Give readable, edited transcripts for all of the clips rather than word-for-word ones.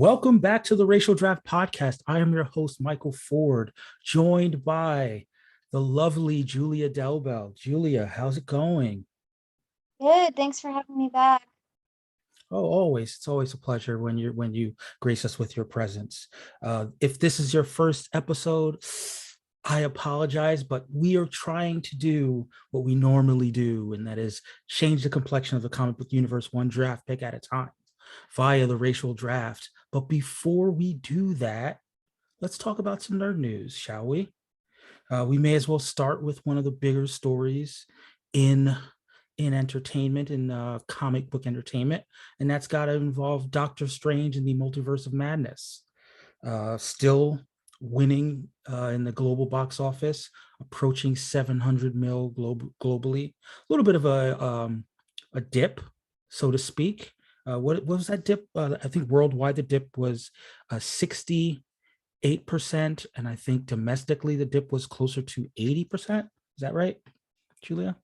Welcome back to the Racial Draft Podcast. I am your host, Michael Ford, joined by the lovely Julia Delbel. Julia, how's it going? Good. Thanks for having me back. Oh, always. It's always a pleasure when you grace us with your presence. If this is your first episode, I apologize, but we are trying to do what we normally do, and that is change the complexion of the comic book universe one draft pick at a time via the racial draft. But before we do that, let's talk about some nerd news, shall we? We may as well start with one of the bigger stories in entertainment, in comic book entertainment, and that's got to involve Doctor Strange and the Multiverse of Madness. Still winning in the global box office, approaching 700 mil globally. A little bit of a dip, so to speak. What was that dip? I think worldwide the dip was 68%, and I think domestically the dip was closer to 80%. Is that right, Julia?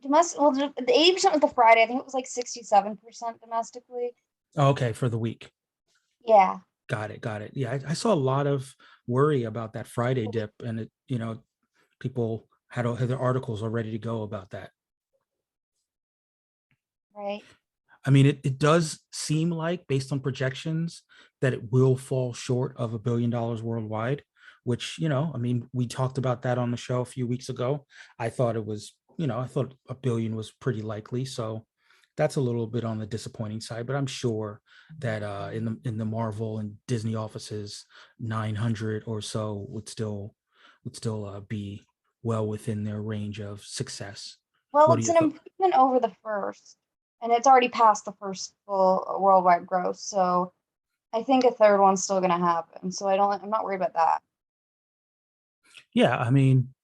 The 80% was the Friday. I think it was like 67% domestically. Okay, for the week. Yeah. Got it. Yeah, I saw a lot of worry about that Friday dip, and people had their articles all ready to go about that. Right. I mean, it does seem like, based on projections, that it will fall short of $1 billion worldwide, which, I mean, we talked about that on the show a few weeks ago. I thought I thought $1 billion was pretty likely. So that's a little bit on the disappointing side, but I'm sure that in the Marvel and Disney offices, 900 or so would still be well within their range of success. Well, What do it's you an improvement over the first, and it's already passed the first full worldwide gross. So I think a third one's still going to happen. So I'm not worried about that. Yeah, I mean,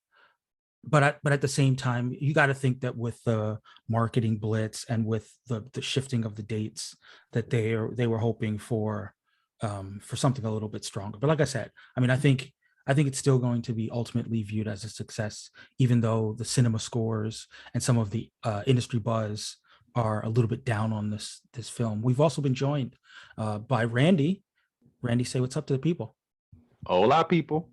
but at the same time, you got to think that with the marketing blitz and with the shifting of the dates, that they were hoping for something a little bit stronger. But like I said, I mean, I think it's still going to be ultimately viewed as a success, even though the cinema scores and some of the industry buzz are a little bit down on this film. We've also been joined by Randy. Randy, say what's up to the people. Hola, people.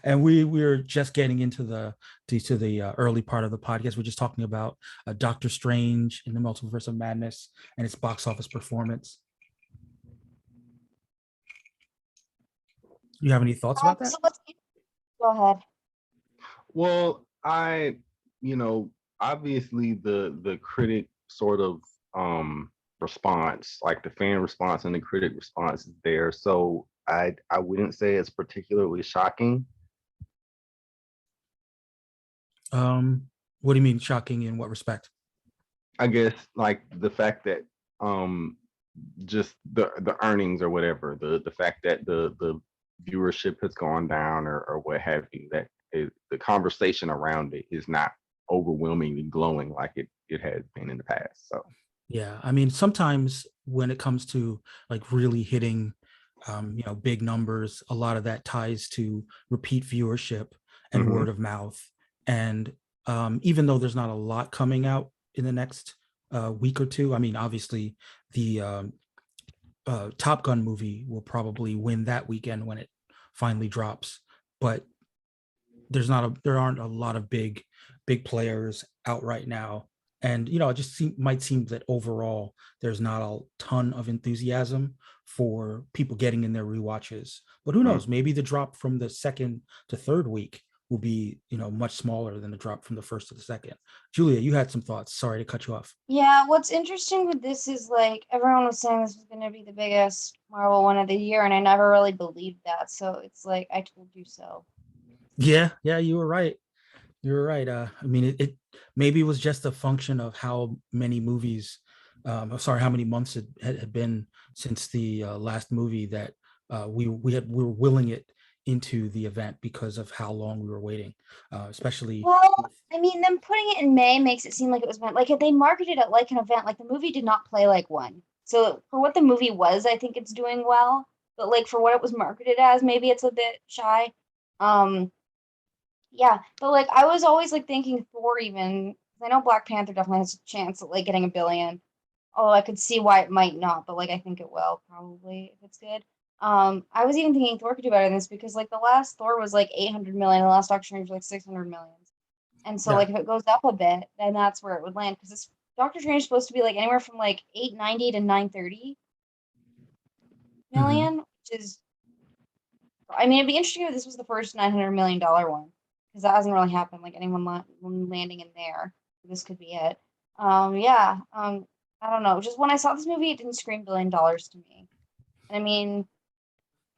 And we're just getting into the early part of the podcast. We're just talking about Doctor Strange in the Multiverse of Madness and its box office performance. You have any thoughts about that? So go ahead. Well, obviously the critic sort of response, like the fan response and the critic response is there. So I wouldn't say it's particularly shocking. What do you mean shocking in what respect? I guess like the fact that just the earnings or whatever, the fact that the viewership has gone down or what have you, that the conversation around it is not overwhelmingly glowing like it has been in the past. So yeah, I mean, sometimes when it comes to like really hitting big numbers, a lot of that ties to repeat viewership and word of mouth. And even though there's not a lot coming out in the next week or two, I mean, obviously the Top Gun movie will probably win that weekend when it finally drops. But there aren't a lot of big players out right now. And it just might seem that overall there's not a ton of enthusiasm for people getting in their rewatches. But who knows? Maybe the drop from the second to third week will be much smaller than the drop from the first to the second. Julia, you had some thoughts. Sorry to cut you off. Yeah, what's interesting with this is like everyone was saying this was going to be the biggest Marvel one of the year, and I never really believed that. So it's like I told you so. Yeah, you were right. I mean, it maybe was just a function of how many movies, how many months it had been since the last movie that we were willing it into the event because of how long we were waiting, especially. Well, I mean, them putting it in May makes it seem like it was meant like if they marketed it like an event, like the movie did not play like one. So for what the movie was, I think it's doing well. But like for what it was marketed as, maybe it's a bit shy. Yeah, but like I was always like thinking Thor even. I know Black Panther definitely has a chance at like getting $1 billion. although I could see why it might not, but like I think it will probably if it's good. I was even thinking Thor could do better than this because like the last Thor was like 800 million, the last Doctor Strange was like 600 million. And so Yeah. like if it goes up a bit, then that's where it would land because this Doctor Strange is supposed to be like anywhere from like 890 to 930 million, which is I mean it'd be interesting if this was the first $900 million one because that hasn't really happened. Like anyone landing in there, this could be it. Yeah. I don't know. Just when I saw this movie, it didn't scream $1 billion to me. I mean,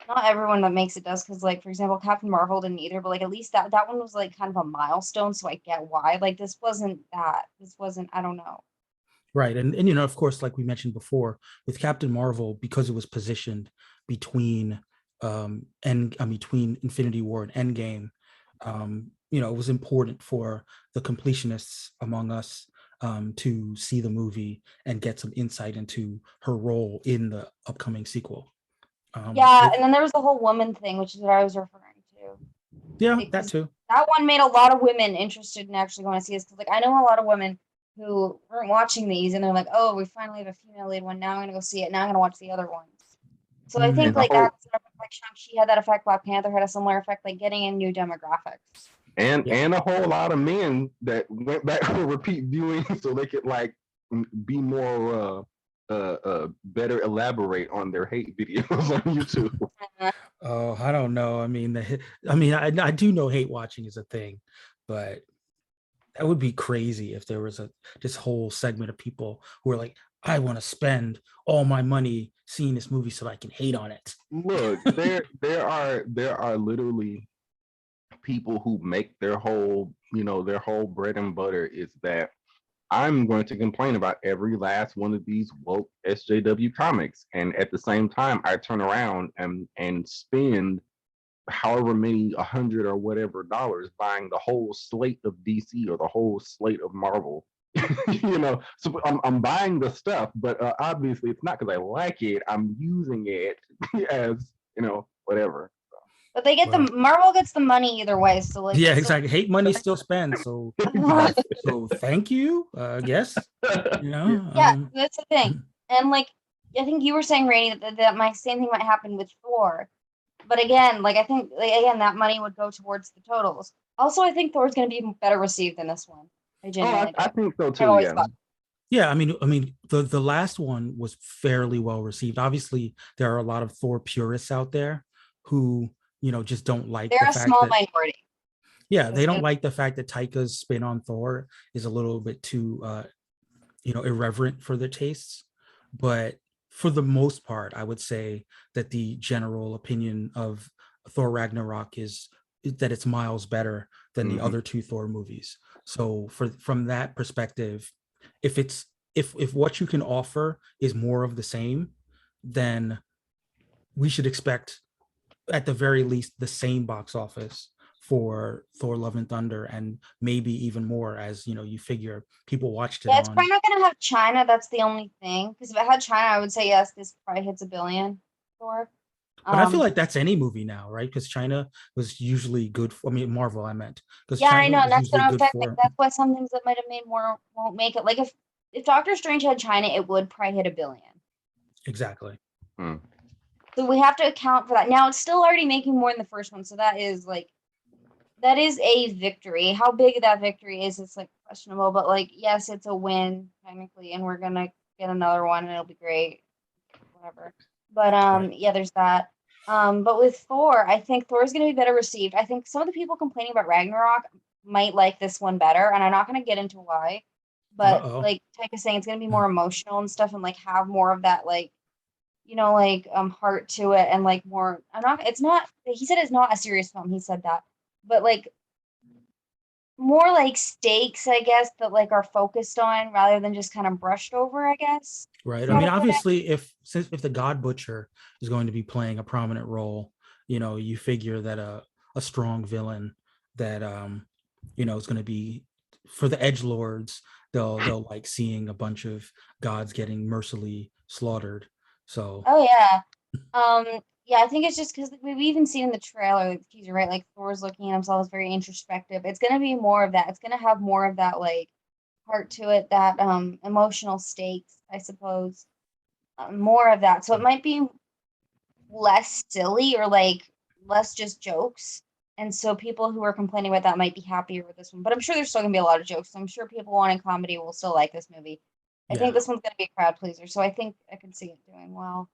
not everyone that makes it does, because like for example, Captain Marvel didn't either, but like at least that one was like kind of a milestone, so I get why. Like this wasn't that. This wasn't. I don't know. Right. And you know, of course, like we mentioned before, with Captain Marvel, because it was positioned between between Infinity War and Endgame, you know, it was important for the completionists among us to see the movie and get some insight into her role in the upcoming sequel. Yeah, and then there was the whole woman thing, which is what I was referring to. Yeah, Like, that too. that one made a lot of women interested in actually going to see this because like I know a lot of women who weren't watching these and they're like, oh, we finally have a female lead one. Now I'm gonna go see it. Now I'm gonna watch the other ones. So I think And the like whole like Shang-Chi had that effect. Black Panther had a similar effect, like getting in new demographics. and a whole lot of men that went back for repeat viewing so they could like be more better elaborate on their hate videos on YouTube. Oh, I don't know. I mean, I do know hate watching is a thing, but that would be crazy if there was this whole segment of people who are like, I want to spend all my money seeing this movie so I can hate on it. Look, there are literally people who make their whole their whole bread and butter is that I'm going to complain about every last one of these woke SJW comics, and at the same time I turn around and spend however many 100 or whatever dollars buying the whole slate of DC or the whole slate of Marvel. So I'm buying the stuff, but obviously it's not because I like it. I'm using it as whatever. But they get the Right. Marvel gets the money either way. So like Yeah, so exactly. Hate money still spent. So so thank you. Yes. You know, yeah, that's the thing. mhm. And like I think you were saying, Rainey, that my same thing might happen with Thor. But again, like I think like, again that money would go towards the totals. Also, I think Thor's gonna be better received than this one. I Oh, genuinely do. I think so I've too. always Yeah. thought. Yeah, I mean, the last one was fairly well received. Obviously, there are a lot of Thor purists out there who, you know, just don't like the They're a fact small that, minority. yeah, they don't like the fact that Taika's spin on Thor is a little bit too, you know, irreverent for their tastes. But for the most part, I would say that the general opinion of Thor Ragnarok is that it's miles better than the Mhm. other two Thor movies. So from that perspective, if it's if what you can offer is more of the same, then we should expect at the very least the same box office for Thor Love and Thunder, and maybe even more, as you know, you figure people watched it Yeah, it's on. probably not gonna have China. That's the only thing. Because if it had China, I would say yes. This probably hits $1 billion. Thor. But I feel Um, like that's any movie now, right? Because China was usually good for, I mean, Marvel, I meant, because yeah, I China know, and was that's usually gonna good affect. Like, for, that's why some things that might have made more won't make it. Like if Doctor Strange had China, it would probably hit $1 billion. exactly. Mm. So we have to account for that. Now it's still already making more than the first one, so that is a victory. How big that victory is, it's like questionable, but like yes, it's a win technically, and we're gonna get another one, and it'll be great. Whatever. But Right. yeah, there's that. But with Thor, I think Thor is gonna be better received. I think some of the people complaining about Ragnarok might like this one better, and I'm not gonna get into why. But Uh-oh. like Tyke saying, it's gonna be more emotional and stuff, and like have more of that like like heart to it and like more I'm not it's not he said it's not a serious film, he said that. But like more like stakes, I guess, that like are focused on rather than just kind of brushed over, I guess. Right. Is I how mean, to put it. obviously, if the God Butcher is going to be playing a prominent role, you know, you figure that a strong villain that you know, is going to be for the edge lords, they'll like seeing a bunch of gods getting mercilessly slaughtered. So Oh yeah. Yeah, I think it's just because we've even seen in the trailer, like, he's right, like Thor's looking at himself as very introspective. It's gonna be more of that. It's gonna have more of that like heart to it, that emotional stakes. I suppose, more of that. So it might be less silly or like less just jokes. And so people who are complaining about that might be happier with this one. But I'm sure there's still gonna be a lot of jokes. I'm sure people wanting comedy will still like this movie. I Yeah. think this one's gonna be a crowd pleaser, so I think I can see it doing well.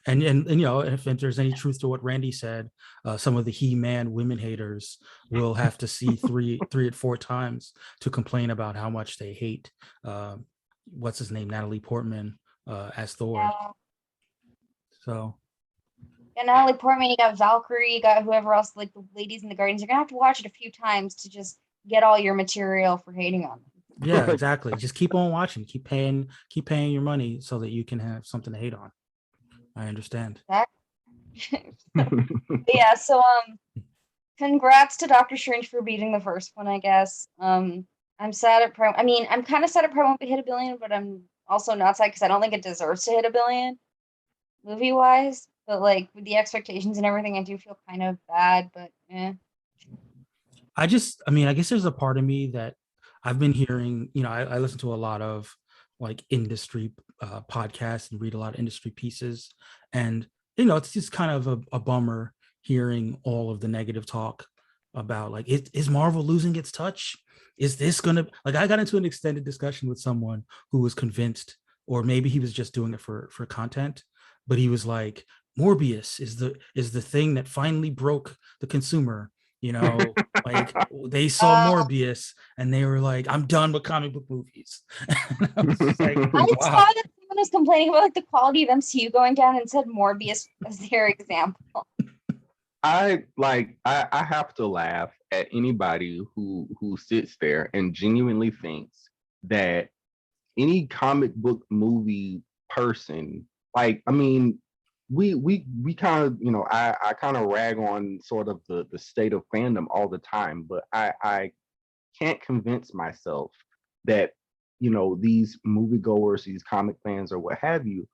And you know, if there's any truth to what Randy said, some of the He-Man women haters will have to see three or four times to complain about how much they hate what's his name, Natalie Portman as Thor. Yeah. So And Natalie Portman, you got Valkyrie, you got whoever else, like the ladies in the Guardians. You're gonna have to watch it a few times to just get all your material for hating on them. yeah, exactly. Just keep on watching, keep paying your money so that you can have something to hate on. I understand. Yeah, so congrats to Doctor Strange for beating the first one, I guess. I'm sad it probably, I mean, I'm kind of sad it probably won't hit $1 billion, but I'm also not sad because I don't think it deserves to hit $1 billion movie wise. But like with the expectations and everything, I do feel kind of bad, but I mean, I guess there's a part of me that I've been hearing, you know, I listen to a lot of like industry podcasts and read a lot of industry pieces. And, you know, it's just kind of a bummer hearing all of the negative talk about like, is Marvel losing its touch? Is this going to, like, I got into an extended discussion with someone who was convinced, or maybe he was just doing it for content, but he was like, Morbius is the thing that finally broke the consumer. You know, like they saw Morbius and they were like, I'm done with comic book movies. I was just like, I wow. saw that someone was complaining about like the quality of MCU going down and said Morbius as their example. I have to laugh at anybody who sits there and genuinely thinks that any comic book movie person, like, I mean, we kind of, you know, I kind of rag on sort of the state of fandom all the time, but I can't convince myself that, you know, these moviegoers, these comic fans or what have you,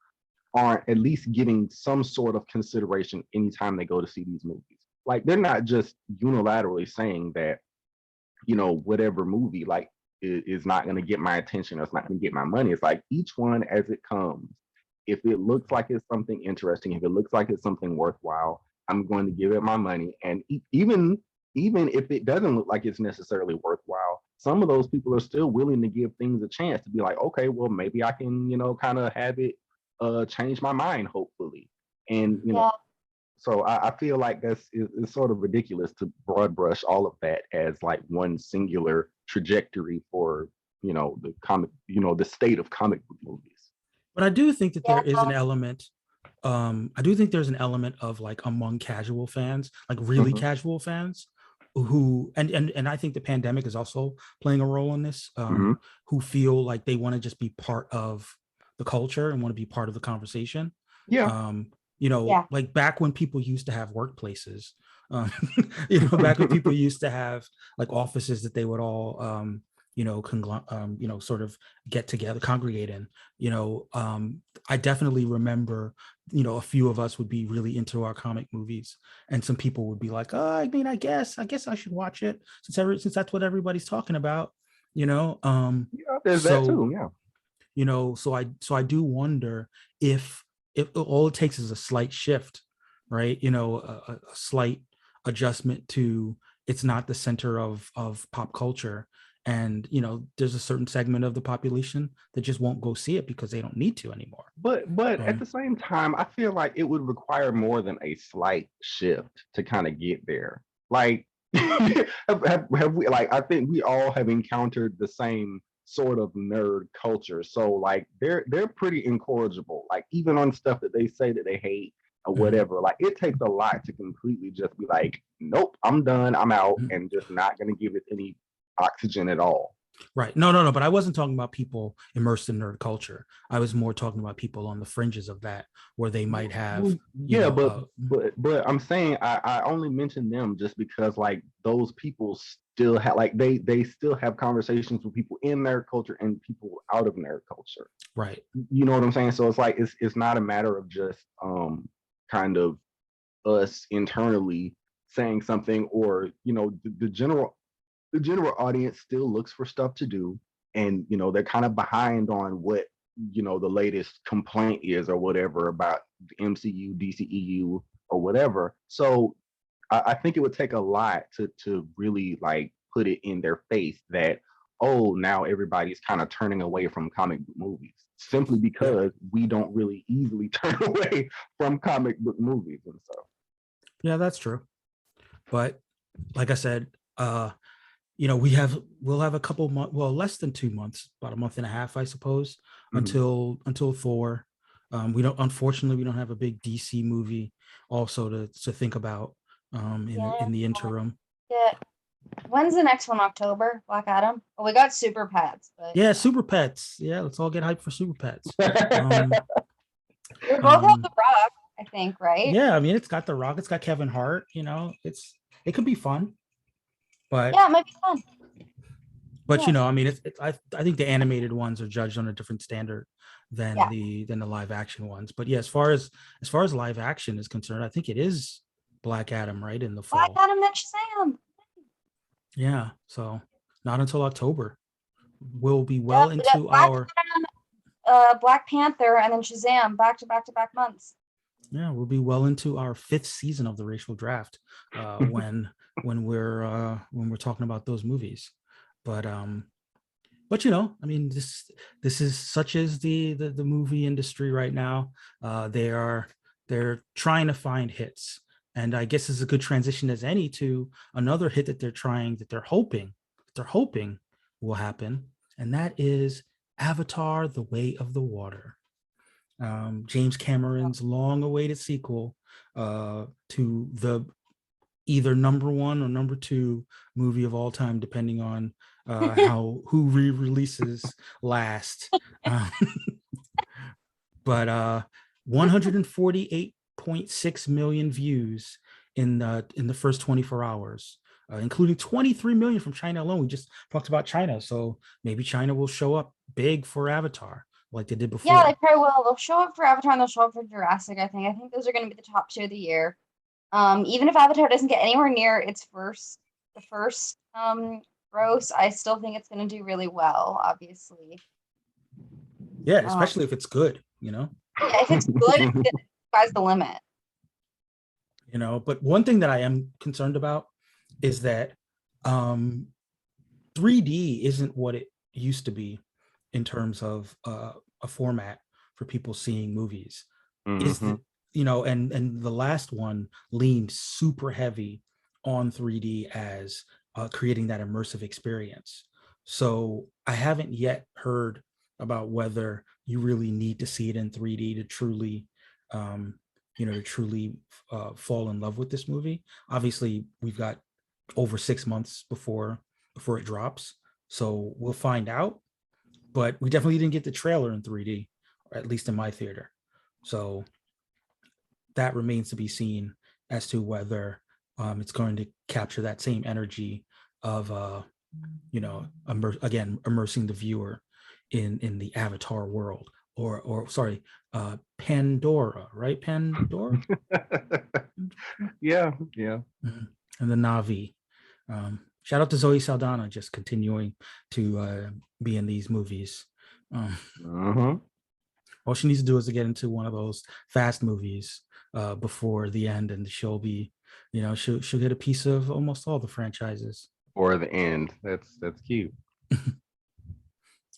aren't at least getting some sort of consideration anytime they go to see these movies. Like, they're not just unilaterally saying that, you know, whatever movie like is not going to get my attention or it's not going to get my money. It's like each one as it comes. If it looks like it's something interesting, if it looks like it's something worthwhile, I'm going to give it my money. And even if it doesn't look like it's necessarily worthwhile, some of those people are still willing to give things a chance to be like, okay, well, maybe I can, you know, kind of have it change my mind, hopefully. And, you know, so I feel like it's sort of ridiculous to broad brush all of that as like one singular trajectory for, you know, the comic, you know, the state of comic book movies. But I do think that there is an element. I do think there's an element of like among casual fans, like really casual fans, who and I think the pandemic is also playing a role in this. Who feel like they want to just be part of the culture and want to be part of the conversation. Yeah. You know, like back when people used to have workplaces, you know, back when people used to have like offices that they would all, you know, you know, sort of get together, congregate in, you know, I definitely remember, you know, a few of us would be really into our comic movies and some people would be like, oh, I mean, I guess I should watch it since that's what everybody's talking about, you know? Yeah, there's that too. Yeah. You know, so I do wonder if all it takes is a slight shift, right? You know, a slight adjustment to it's not the center of pop culture, and you know, there's a certain segment of the population that just won't go see it because they don't need to anymore. But at the same time, I feel like it would require more than a slight shift to kind of get there. Like, have we, like, I think we all have encountered the same sort of nerd culture. So like they're pretty incorrigible. Like even on stuff that they say that they hate or whatever. Like it takes a lot to completely just be like, nope, I'm done, I'm out, and just not gonna give it any oxygen at all. Right. No. But I wasn't talking about people immersed in nerd culture. I was more talking about people on the fringes of that, where they might have. Yeah, but I'm saying I only mentioned them just because like those people still have like they still have conversations with people in nerd culture and people out of nerd culture. Right. You know what I'm saying? So it's like it's not a matter of just kind of us internally saying something, or you know the general audience still looks for stuff to do, and they're kind of behind on what the latest complaint is or whatever about the MCU, DCEU, or whatever. So I think it would take a lot to really like put it in their face that, oh, now everybody's kind of turning away from comic book movies simply because we don't really easily turn away from comic book movies and stuff. Yeah, that's true. But like I said, we'll have a couple months, well, less than 2 months, about a month and a half, I suppose, until Thor. Unfortunately, we don't have a big DC movie also to think about in the interim. Yeah. When's the next one? October? Black Adam? Oh, we got Super Pets, but Yeah, Super Pets. Yeah, let's all get hyped for Super Pets. we both have The Rock, I think, right? Yeah, I mean, it's got The Rock, it's got Kevin Hart. It could be fun, but yeah, it might be fun. But I mean, I think the animated ones are judged on a different standard than the live action ones. But yeah, as far as live action is concerned, I think it is Black Adam, right, in the fall. Black Adam, then Shazam. Yeah, so not until October. We'll be well into our Black Panther and then Shazam back to back months. Yeah, we'll be well into our 5th season of the racial draft when we're talking about those movies. But I mean, this is such as the movie industry right now. They're trying to find hits, and I guess it's a good transition as any to another hit that they're hoping will happen, and that is Avatar: The Way of the Water. James Cameron's long-awaited sequel to the either number 1 or number 2 movie of all time, depending on who re-releases last. But 148.6 million views in the first 24 hours, including 23 million from China alone. We just talked about China, so maybe China will show up big for Avatar like they did before. Yeah, they probably will. They'll show up for Avatar and they'll show up for Jurassic, I think. I think those are going to be the top 2 of the year. Even if Avatar doesn't get anywhere near the first gross, I still think it's going to do really well, obviously. Yeah, especially if it's good, Yeah, if it's good, the sky's the limit. But one thing that I am concerned about is that 3D isn't what it used to be in terms of a format for people seeing movies. And the last one leaned super heavy on 3D as creating that immersive experience. So I haven't yet heard about whether you really need to see it in 3D to truly fall in love with this movie. Obviously, we've got over 6 months before it drops, so we'll find out. But we definitely didn't get the trailer in 3D, or at least in my theater. So that remains to be seen as to whether it's going to capture that same energy of immersing the viewer in the Avatar world, or Pandora, right? Pandora. Yeah. And the Na'vi. Shout out to Zoe Saldana, just continuing to be in these movies. All she needs to do is to get into one of those fast movies before the end, and she'll be, she'll get a piece of almost all the franchises. Or the end. That's cute.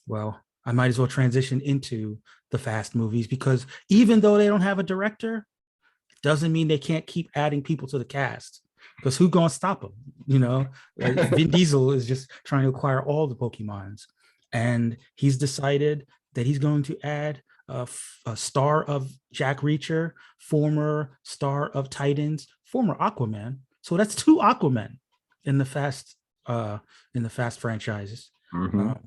Well, I might as well transition into the fast movies, because even though they don't have a director, it doesn't mean they can't keep adding people to the cast. Because who's gonna stop them? Vin Diesel is just trying to acquire all the Pokemons, and he's decided that he's going to add a star of Jack Reacher, former star of Titans, former Aquaman. So that's 2 Aquamen in the Fast franchises.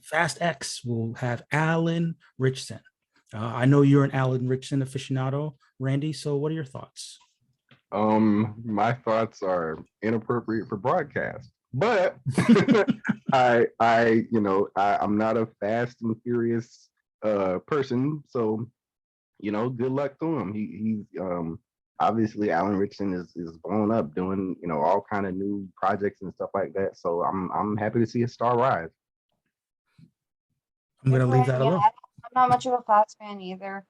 Fast X will have Alan Ritchson. I know you're an Alan Ritchson aficionado, Randy. So what are your thoughts? My thoughts are inappropriate for broadcast, but I'm not a Fast and Furious person, so good luck to him. He's obviously Alan Ritchson is blowing up, doing all kind of new projects and stuff like that. So I'm happy to see his star rise. I'm Good gonna for leave him. that Yeah, alone. I'm not much of a Fast fan either.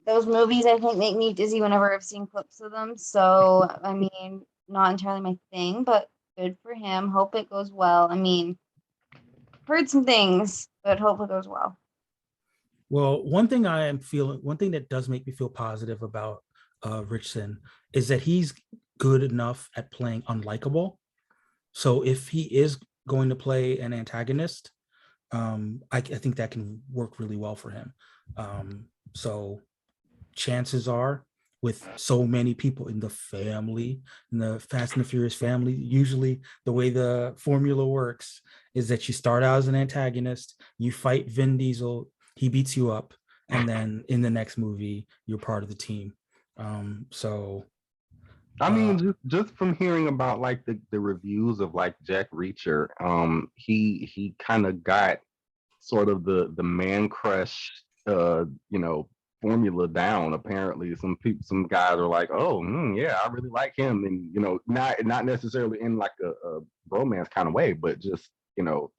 Those movies, I think, make me dizzy whenever I've seen clips of them. So, I mean, not entirely my thing, but good for him. Hope it goes well. I mean, heard some things, but hope it goes well. Well, one thing that does make me feel positive about Richardson is that he's good enough at playing unlikable. So if he is going to play an antagonist, I think that can work really well for him. So chances are, with so many people in the family, in the Fast and the Furious family, usually the way the formula works is that you start out as an antagonist, you fight Vin Diesel, he beats you up, and then in the next movie, you're part of the team. So I uh, mean, just from hearing about like the reviews of like Jack Reacher, he kind of got sort of the man crush, you know, formula down. Apparently, some guys are like, oh, yeah, I really like him, and you know, not necessarily in like a romance kind of way, but just you know,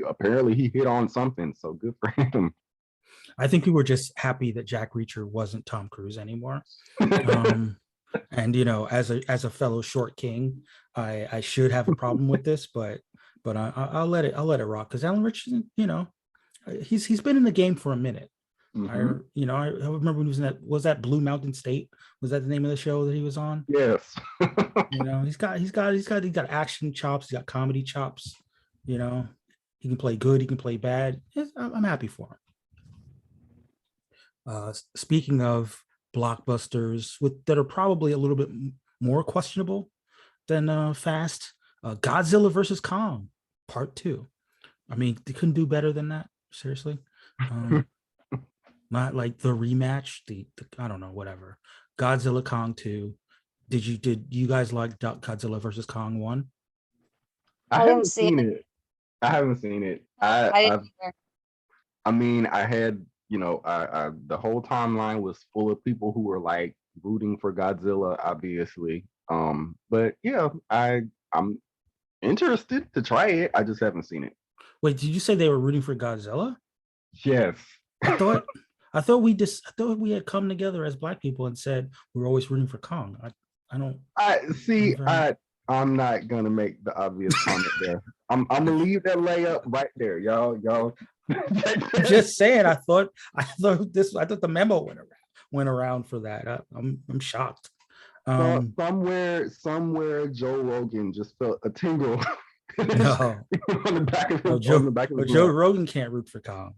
apparently he hit on something. So good for him. I think we were just happy that Jack Reacher wasn't Tom Cruise anymore. Um, and you know, as a fellow short king, I should have a problem with this, but I'll let it rock because Alan Richardson, you know, he's been in the game for a minute. Hmm. I remember when he was in that Blue Mountain State? Was that the name of the show that he was on? Yes. You know, he's got action chops, he's got comedy chops. You know, he can play good, he can play bad. I'm happy for him. Speaking of blockbusters that are probably a little bit more questionable than Fast, Godzilla versus Kong Part Two. I mean, they couldn't do better than that. Seriously, not like the rematch. The I don't know, whatever. Godzilla Kong Two. Did you guys like Godzilla versus Kong One? I I didn't haven't see seen it. it. I haven't seen it. I didn't either. I mean, I had, you know, the whole timeline was full of people who were like rooting for Godzilla, obviously. But yeah, I'm interested to try it. I just haven't seen it. Wait, did you say they were rooting for Godzilla? Yes. I thought I thought we had come together as Black people and said we're always rooting for Kong. I don't I see. remember. I'm not gonna make the obvious comment there. I'm gonna leave that layup right there, y'all. I'm just saying. I thought the memo went around for that. I'm shocked. So, Um, somewhere, Joe Rogan just felt a tingle no, on the back of no, on the back of his Joe neck. Rogan can't root for Kong.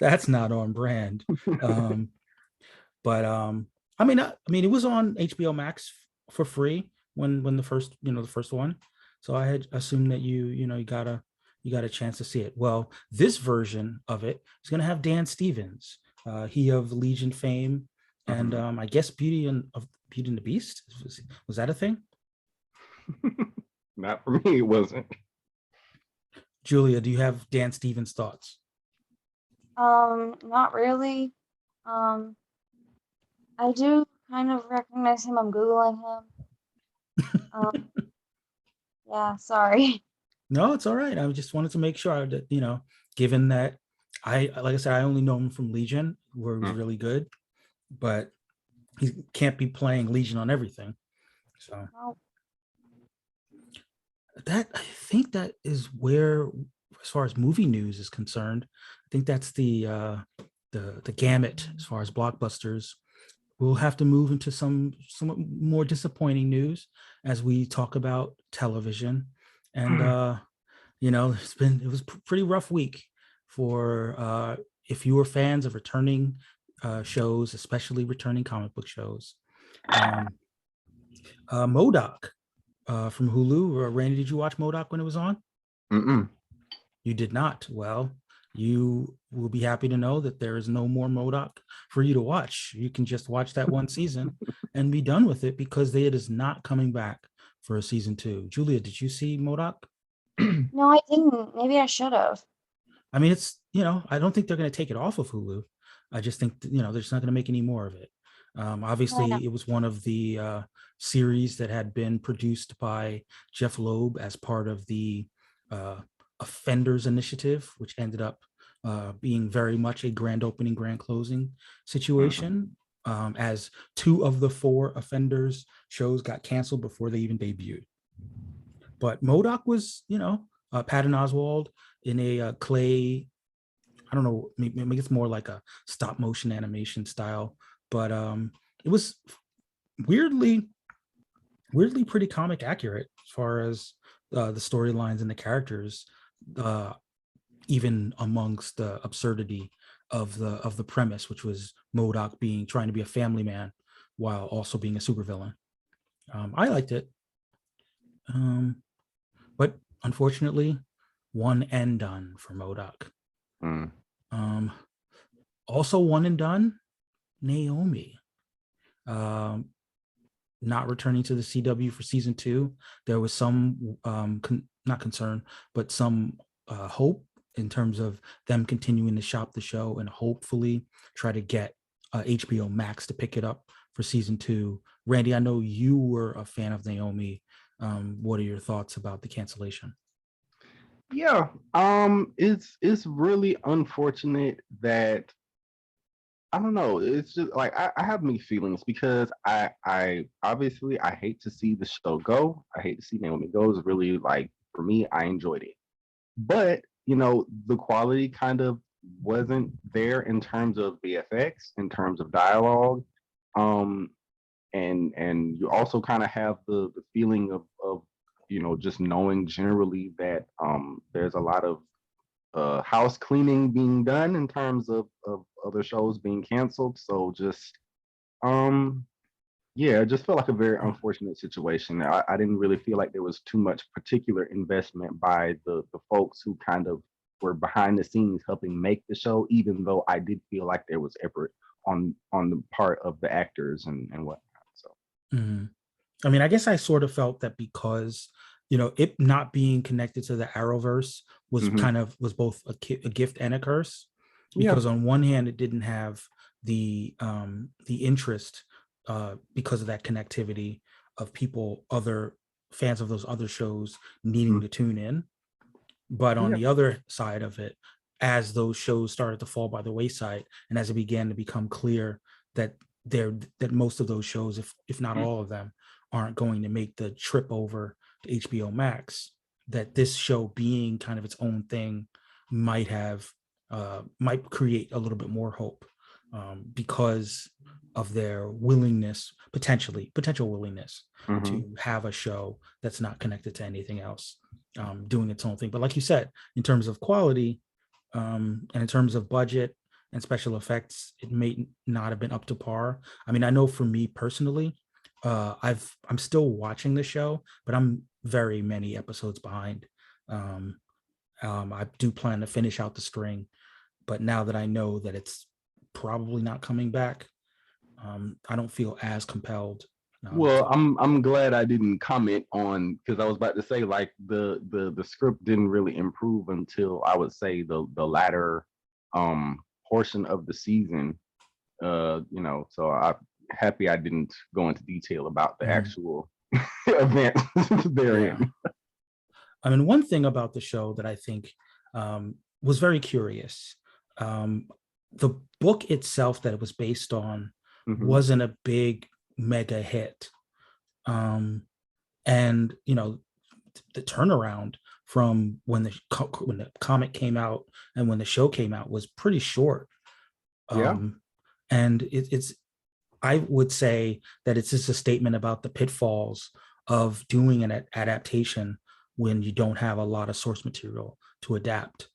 That's not on brand. Um, but I mean, it was on HBO Max for free when the first the first one. So I had assumed that you got a chance to see it. Well, this version of it is going to have Dan Stevens, he of Legion fame, and Mhm. I guess Beauty and the Beast. Was that a thing? Not for me, it wasn't. Julia, do you have Dan Stevens thoughts? Not really. Um, I do kind of recognize him. I'm Googling him. Um, yeah, sorry. No, it's all right. I just wanted to make sure that, given that like I said, I only know him from Legion, where he was Mm. really good, but he can't be playing Legion on everything. So No. I think that is where, as far as movie news is concerned, I think that's the gamut as far as blockbusters. We'll have to move into some somewhat more disappointing news as we talk about television. And it was pretty rough week for if you were fans of returning shows, especially returning comic book shows. Um, Modoc from Hulu. Randy, did you watch Modoc when it was on? Mm-mm. You did not. Well, you will be happy to know that there is no more Modoc for you to watch. You can just watch that one season and be done with it because it is not coming back for a season two. Julia, did you see Modoc? No, I didn't. Maybe I should have. I mean, I don't think they're going to take it off of Hulu. I just think, they're just not going to make any more of it. No, I know. Obviously, it was one of the series that had been produced by Jeff Loeb as part of the Offenders Initiative, which ended up being very much a grand opening, grand closing situation, as 2 of the 4 Offenders shows got canceled before they even debuted. But MODOK was, Patton Oswalt in a clay, I don't know, maybe it's more like a stop motion animation style, but it was weirdly pretty comic accurate as far as the storylines and the characters, even amongst the absurdity of the premise, which was MODOK trying to be a family man while also being a supervillain. I liked it, but unfortunately, one and done for MODOK. Also one and done, Naomi. Not returning to the CW for season 2. There was some not concern, but some hope in terms of them continuing to shop the show and hopefully try to get HBO Max to pick it up for season 2. Randy, I know you were a fan of Naomi. What are your thoughts about the cancellation? Yeah, it's really unfortunate that, I don't know. It's just like I have mixed feelings because I obviously I hate to see the show go. I hate to see Naomi go. It's really, like, for me, I enjoyed it, but the quality kind of wasn't there in terms of VFX, in terms of dialogue, and you also kind of have the feeling of just knowing generally that there's a lot of house cleaning being done in terms of other shows being canceled. So just yeah, it just felt like a very unfortunate situation. I didn't really feel like there was too much particular investment by the folks who kind of were behind the scenes helping make the show, even though I did feel like there was effort on the part of the actors and whatnot. So I mean, I guess I sort of felt that because it not being connected to the Arrowverse was was both a gift and a curse, because on one hand it didn't have the interest because of that connectivity of other fans of those other shows needing to tune in, but on the other side of it, as those shows started to fall by the wayside and as it began to become clear that most of those shows, if not all of them, aren't going to make the trip over to HBO Max, that this show being kind of its own thing might create a little bit more hope, because of their potential willingness to have a show that's not connected to anything else, doing its own thing. But like you said, in terms of quality, and in terms of budget and special effects, it may not have been up to par. I mean, I know for me personally, I'm still watching the show, but I'm very many episodes behind. I do plan to finish out the string, but now that I know that it's probably not coming back, I don't feel as compelled. Well, I'm glad I didn't comment on, because I was about to say, like, the script didn't really improve until, I would say, the latter portion of the season. So I'm happy I didn't go into detail about the actual event therein. I mean, one thing about the show that I think was very curious, the book itself that it was based on wasn't a big mega hit, and the turnaround from when the comic came out and when the show came out was pretty short. And it's I would say that it's just a statement about the pitfalls of doing an adaptation when you don't have a lot of source material to adapt.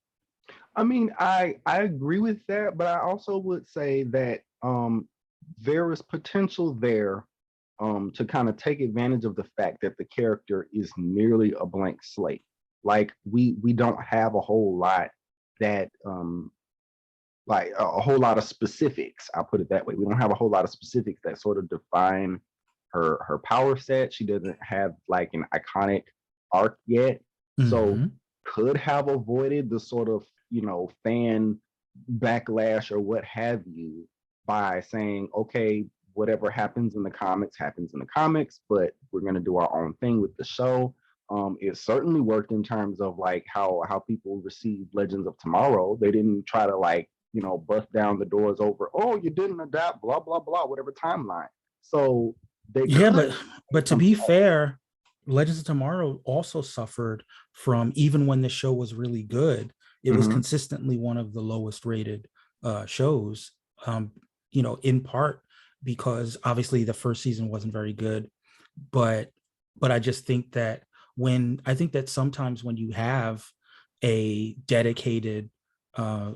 I mean, I agree with that, but I also would say that there is potential there to kind of take advantage of the fact that the character is nearly a blank slate. Like, we don't have a whole lot that like a whole lot of specifics. I'll put it that way. We don't have a whole lot of specifics that sort of define her power set. She doesn't have like an iconic arc yet, so could have avoided the sort of fan backlash or what have you by saying, okay, whatever happens in the comics happens in the comics, but we're going to do our own thing with the show. It certainly worked in terms of like how people received Legends of Tomorrow. They didn't try to like, bust down the doors over, oh, you didn't adapt, blah, blah, blah, whatever timeline. So they Yeah, could but to be fair, Legends of Tomorrow also suffered from, even when the show was really good, it was Mhm. consistently one of the lowest rated shows. In part because obviously the first season wasn't very good, but I just think that sometimes when you have a dedicated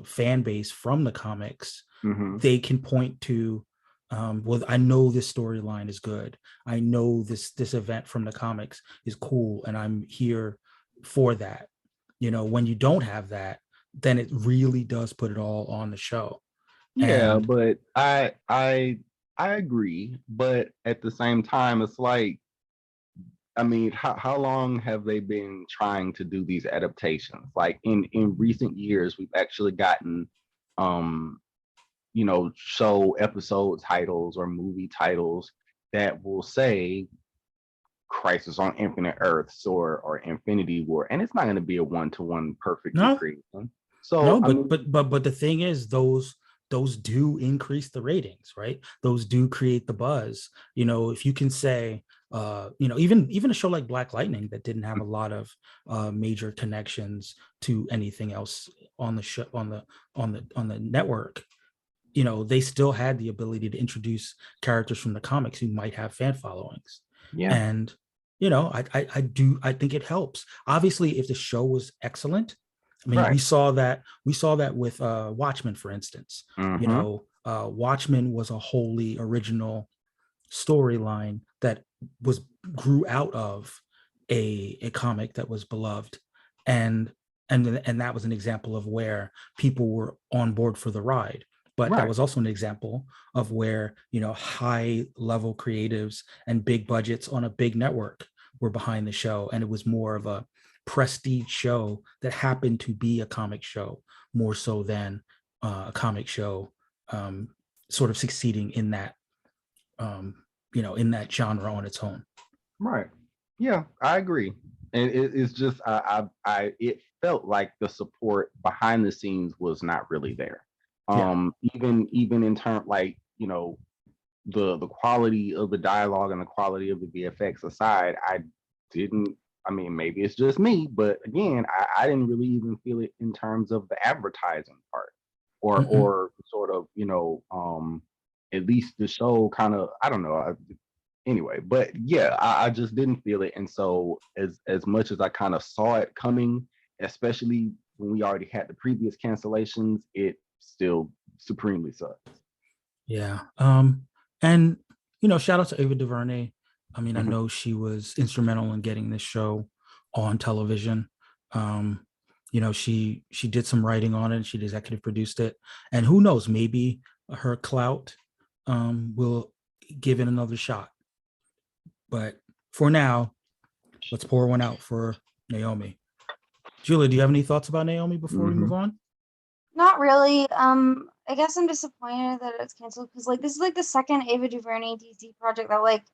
fan base from the comics, Mhm. they can point to, well, I know this storyline is good. I know this event from the comics is cool, and I'm here for that. When you don't have that, then it really does put it all on the show. Yeah, And but I agree, but at the same time, it's like, I mean, how long have they been trying to do these adaptations? Like in recent years, we've actually gotten, um, show episode titles or movie titles that will say Crisis on Infinite Earths or Infinity War, and it's not going to be a one-to-one perfectly no, created. So no, I mean, but the thing is, those do increase the ratings, right? Those do create the buzz. If you can say, even a show like Black Lightning that didn't have a lot of major connections to anything else on the show, on the network, they still had the ability to introduce characters from the comics who might have fan followings. yeah, And I think it helps. Obviously, if the show was excellent, I mean, right. we saw that with Watchmen, for instance. Mm-hmm. Watchmen was a wholly original storyline that was grew out of a comic that was beloved, and and that was an example of where people were on board for the ride. But that Right. was also an example of where high level creatives and big budgets on a big network were behind the show, and it was more of a prestige show that happened to be a comic show more so than a comic show sort of succeeding in that um, in that genre on its own. Right. Yeah, I agree. And it's just it felt like the support behind the scenes was not really there. Yeah. Even in terms like, the quality of the dialogue and the quality of the VFX aside, didn't I mean, maybe it's just me, but again, I didn't really even feel it in terms of the advertising part Mm-mm. or sort of, at least the show kind of, I don't know, anyway, but yeah, I just didn't feel it. And so as much as I kind of saw it coming, especially when we already had the previous cancellations, it still supremely sucked. Yeah. And shout out to Ava DuVernay. I mean, I Mhm. know she was instrumental in getting this show on television. Um, she did some writing on it, and she executive produced it. And who knows, maybe her clout will give it another shot. But for now, let's pour one out for Naomi. Julia, do you have any thoughts about Naomi before we move Mhm. on? Not really. I guess I'm disappointed that it's canceled because like this is like the second Ava DuVernay DC project that like,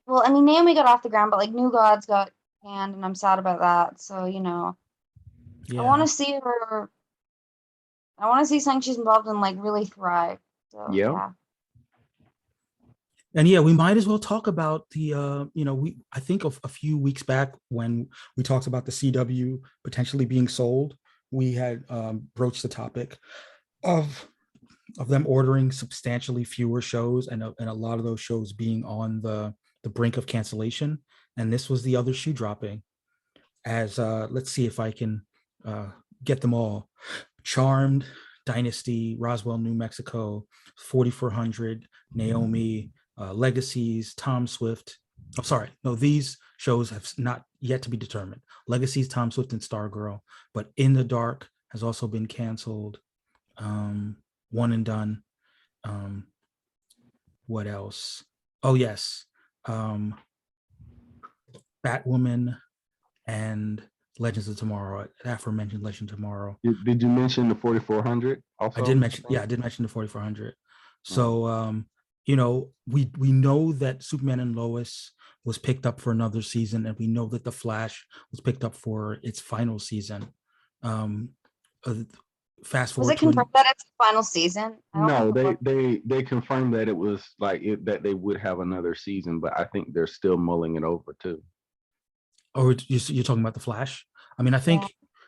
well, I mean Naomi got off the ground, but like New Gods got canned, and I'm sad about that. So I want Yeah. to see her. I want to see something she's involved in like really thrive. So Yeah. yeah. And yeah, we might as well talk about the I think of a few weeks back when we talked about the CW potentially being sold, we had broached the topic of them ordering substantially fewer shows, and a lot of those shows being on the brink of cancellation. And this was the other shoe dropping. As let's see if I can uh, get them all: Charmed, Dynasty, Roswell, New Mexico, 4400, Naomi, Legacies, Tom Swift. I'm sorry, no, these shows have not yet to be determined. Legacies, Tom Swift, and Stargirl, but In the Dark has also been canceled. One and Done. Um, what else? Oh yes, um, Batwoman and Legends of Tomorrow, aforementioned Legend of Tomorrow. Did you mention the 4400 I did also? I mention, yeah, think. I did mention the 4400. Mm. So we know that Superman and Lois was picked up for another season, and we know that the Flash was picked up for its final season. Um, uh, Fast Was forward it to confirmed that it's the final season? I don't No, remember. they confirmed that it was like that they would have another season, but I think they're still mulling it over too. or you're talking about the Flash. I mean, Yeah.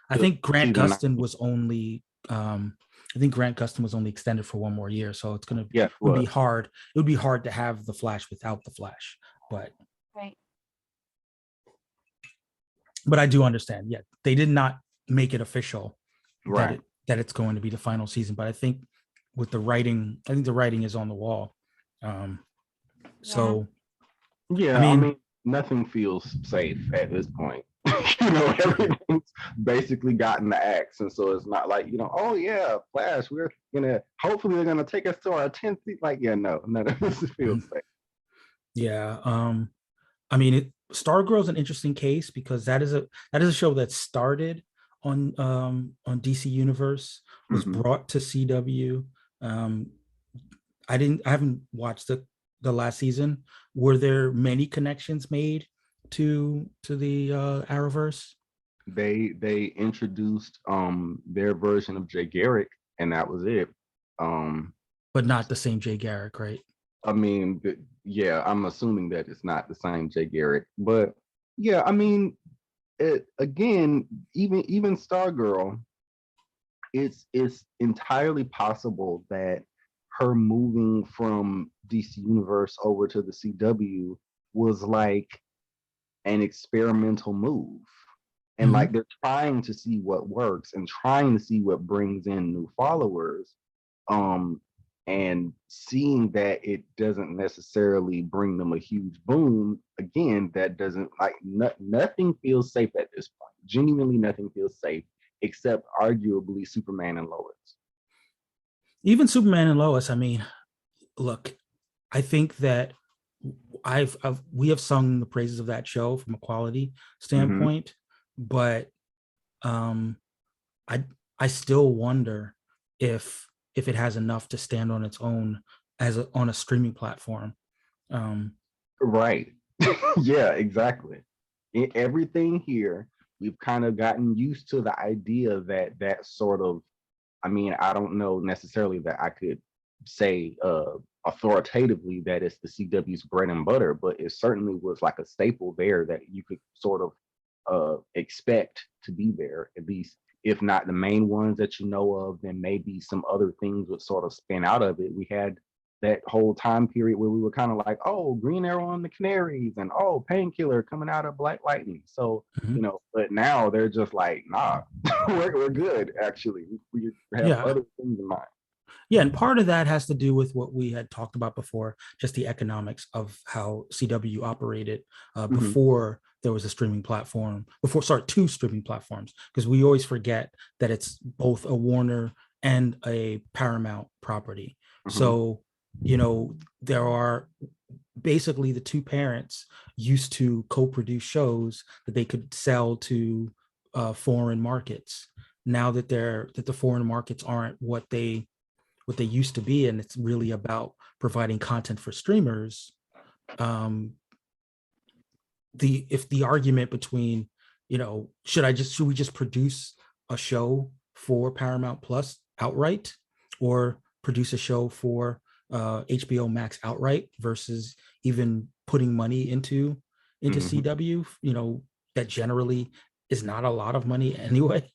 I think Grant Season Gustin was only I think Grant Gustin was only extended for one more year, so it Yes, would be was. hard. It would be hard to have the Flash without the Flash, but Right. I do understand. Yeah, they did not make it official Right. that it's going to be the final season, but I think with the writing, I think the writing is on the wall. So Yeah, I I mean, mean, nothing feels safe at this point. You know, everything's basically gotten the axe. And so it's not like, oh yeah, Flash, we're gonna hopefully they're gonna take us to our 10th seat. Like, yeah, no, none of this feels safe. yeah. I mean, Stargirl's an interesting case because that is a show that started on DC Universe, was Mhm. brought to CW. Um, I haven't watched the last season. Were there many connections made to the Arrowverse? They introduced their version of Jay Garrick, and that was it. Um, But not the same Jay Garrick, right? I mean, yeah, I'm assuming that it's not the same Jay Garrick, but yeah, I mean, again, even Stargirl, it's entirely possible that her moving from DC Universe over to the CW was like an experimental move. And Mhm. like they're trying to see what works and trying to see what brings in new followers. Um, and seeing that it doesn't necessarily bring them a huge boom, again, that doesn't like nothing feels safe at this point. Genuinely, nothing feels safe except arguably Superman and Lois. Even Superman and Lois. I mean, look, I think that we have sung the praises of that show from a quality Mm-hmm. standpoint, but um, I I still wonder if it has enough to stand on its own on a streaming platform. Um, Right. Yeah, exactly. Everything here, we've kind of gotten used to the idea that that sort of, I mean, I don't know necessarily that I could say authoritatively that it's the CW's bread and butter, but it certainly was like a staple there that you could sort of expect to be there, at least if not the main ones that you know of, then maybe some other things would sort of spin out of it. We had that whole time period where we were kind of like, oh, Green Arrow and the Canaries, and oh, Painkiller coming out of Black Lightning. So, mhm. but now they're just like, nah, we're good, actually. We have Yeah, other things in mind. yeah, and part of that has to do with what we had talked about before, just the economics of how CW operated Mm-hmm. before there was a streaming platform. Before, sorry, two streaming platforms, because we always forget that it's both a Warner and a Paramount property. Mm-hmm. So, there are basically the two parents used to co-produce shows that they could sell to foreign markets. Now that the foreign markets aren't what they used to be, and it's really about providing content for streamers. um if the argument between, should we just produce a show for Paramount Plus outright, or produce a show for HBO Max outright, versus even putting money into Mm-hmm. CW, that generally is not a lot of money anyway.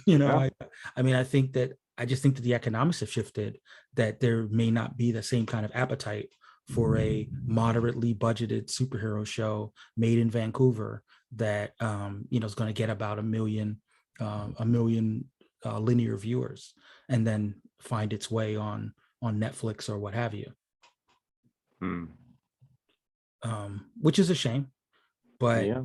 you know Yeah. i I mean, I just think that the economics have shifted, that there may not be the same kind of appetite for a moderately budgeted superhero show made in Vancouver that is going to get about a million linear viewers, and then find its way on Netflix or what have you. Mm. Which is a shame, but Yeah.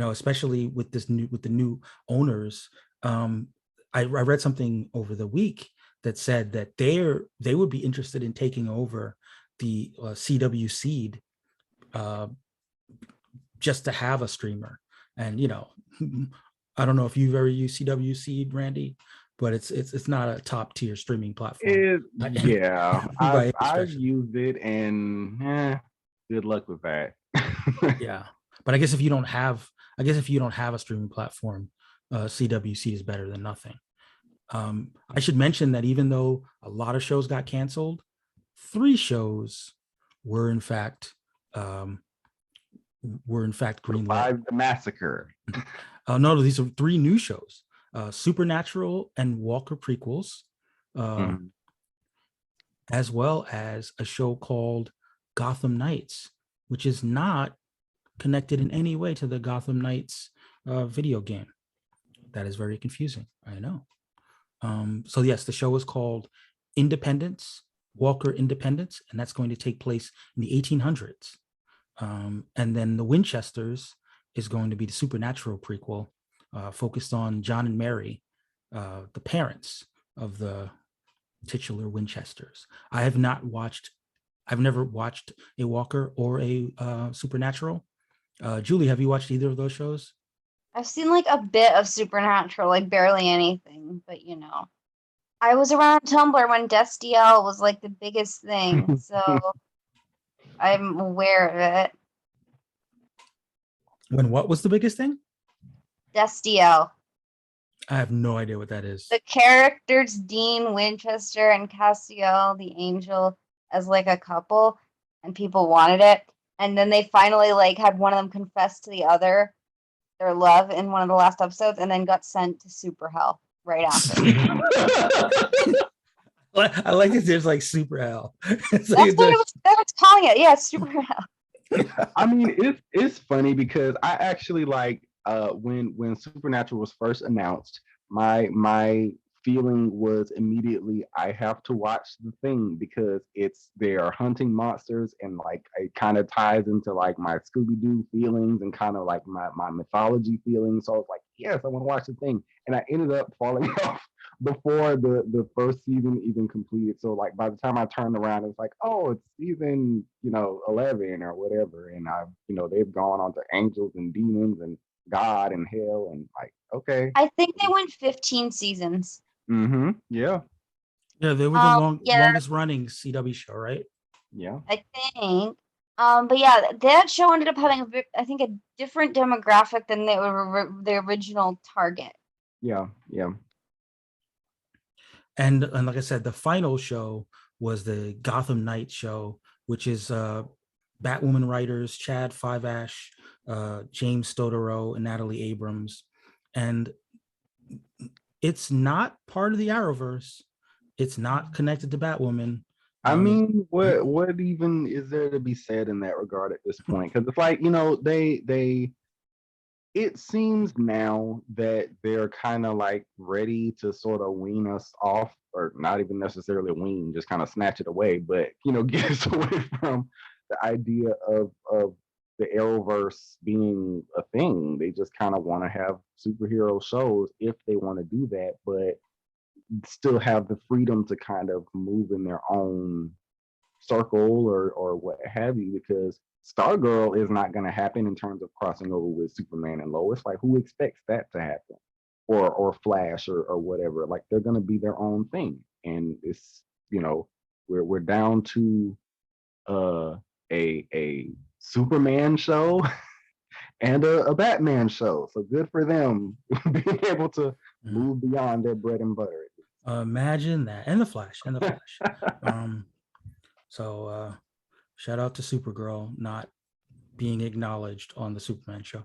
especially with the new owners. I read something over the week that said that they would be interested in taking over the CW Seed, uh, just to have a streamer. And I don't know if you've ever used CW Seed, Randy, but it's not a top tier streaming platform Yeah, by any I've stretch. used it, and good luck with that. Yeah, but I guess if you don't have, a streaming platform, CWC is better than nothing. I should mention that even though a lot of shows got canceled, 3 shows were in fact greenlit. Survive the massacre. No, these are 3 new shows: Supernatural and Walker prequels, Mhm. as well as a show called Gotham Knights, which is not connected in any way to the Gotham Knights video game. That is very confusing. I know. So yes, the show is called Independence, Walker Independence, and that's going to take place in the 1800s. And then the Winchesters is going to be the Supernatural prequel, focused on John and Mary, the parents of the titular Winchesters. I've never watched a Walker or a Supernatural. Julie, have you watched either of those shows? I've seen like a bit of Supernatural, like barely anything, but I was around Tumblr when Destiel was like the biggest thing, so I'm aware of it. When what was the biggest thing? Destiel. I have no idea what that is. The characters Dean Winchester and Castiel, the angel, as like a couple, and people wanted it. And then they finally like had one of them confess to the other their love in one of the last episodes, and then got sent to super hell right after. I like that there's like super hell. That's what I was calling it. Yeah, it's super hell. I mean, it's funny because I actually like when Supernatural was first announced, my feeling was immediately I have to watch the thing because they are hunting monsters and like it kind of ties into like my Scooby-Doo feelings and kind of like my mythology feelings. So I was like, yes, I want to watch the thing. And I ended up falling off before the first season even completed. So like by the time I turned around, it was like, oh, it's season 11 or whatever, and they've gone on to angels and demons and God and hell and like okay. I think they went 15 seasons. Yeah. Yeah, they were the Yeah. longest running CW show, right? Yeah. I think. But yeah, that show ended up having I think a different demographic than the original target. Yeah. Yeah. And like I said, the final show was the Gotham Knight show, which is Batwoman writers Chad Fiveash, James Stodaro, and Natalie Abrams. And it's not part of the Arrowverse. It's not connected to Batwoman. I mean, what even is there to be said in that regard at this point? Because it's like, it seems now that they're kind of like ready to sort of wean us off, or not even necessarily wean, just kind of snatch it away, but get us away from the idea of the Arrowverse being a thing. They just kind of want to have superhero shows if they want to do that, but still have the freedom to kind of move in their own circle or what have you, because Stargirl is not going to happen in terms of crossing over with Superman and Lois. Like, who expects that to happen? Or Flash or whatever. Like, they're going to be their own thing, and it's we're down to a Superman show and a Batman show. So good for them being able to move beyond their bread and butter. Imagine that, and the Flash. So shout out to Supergirl not being acknowledged on the Superman show.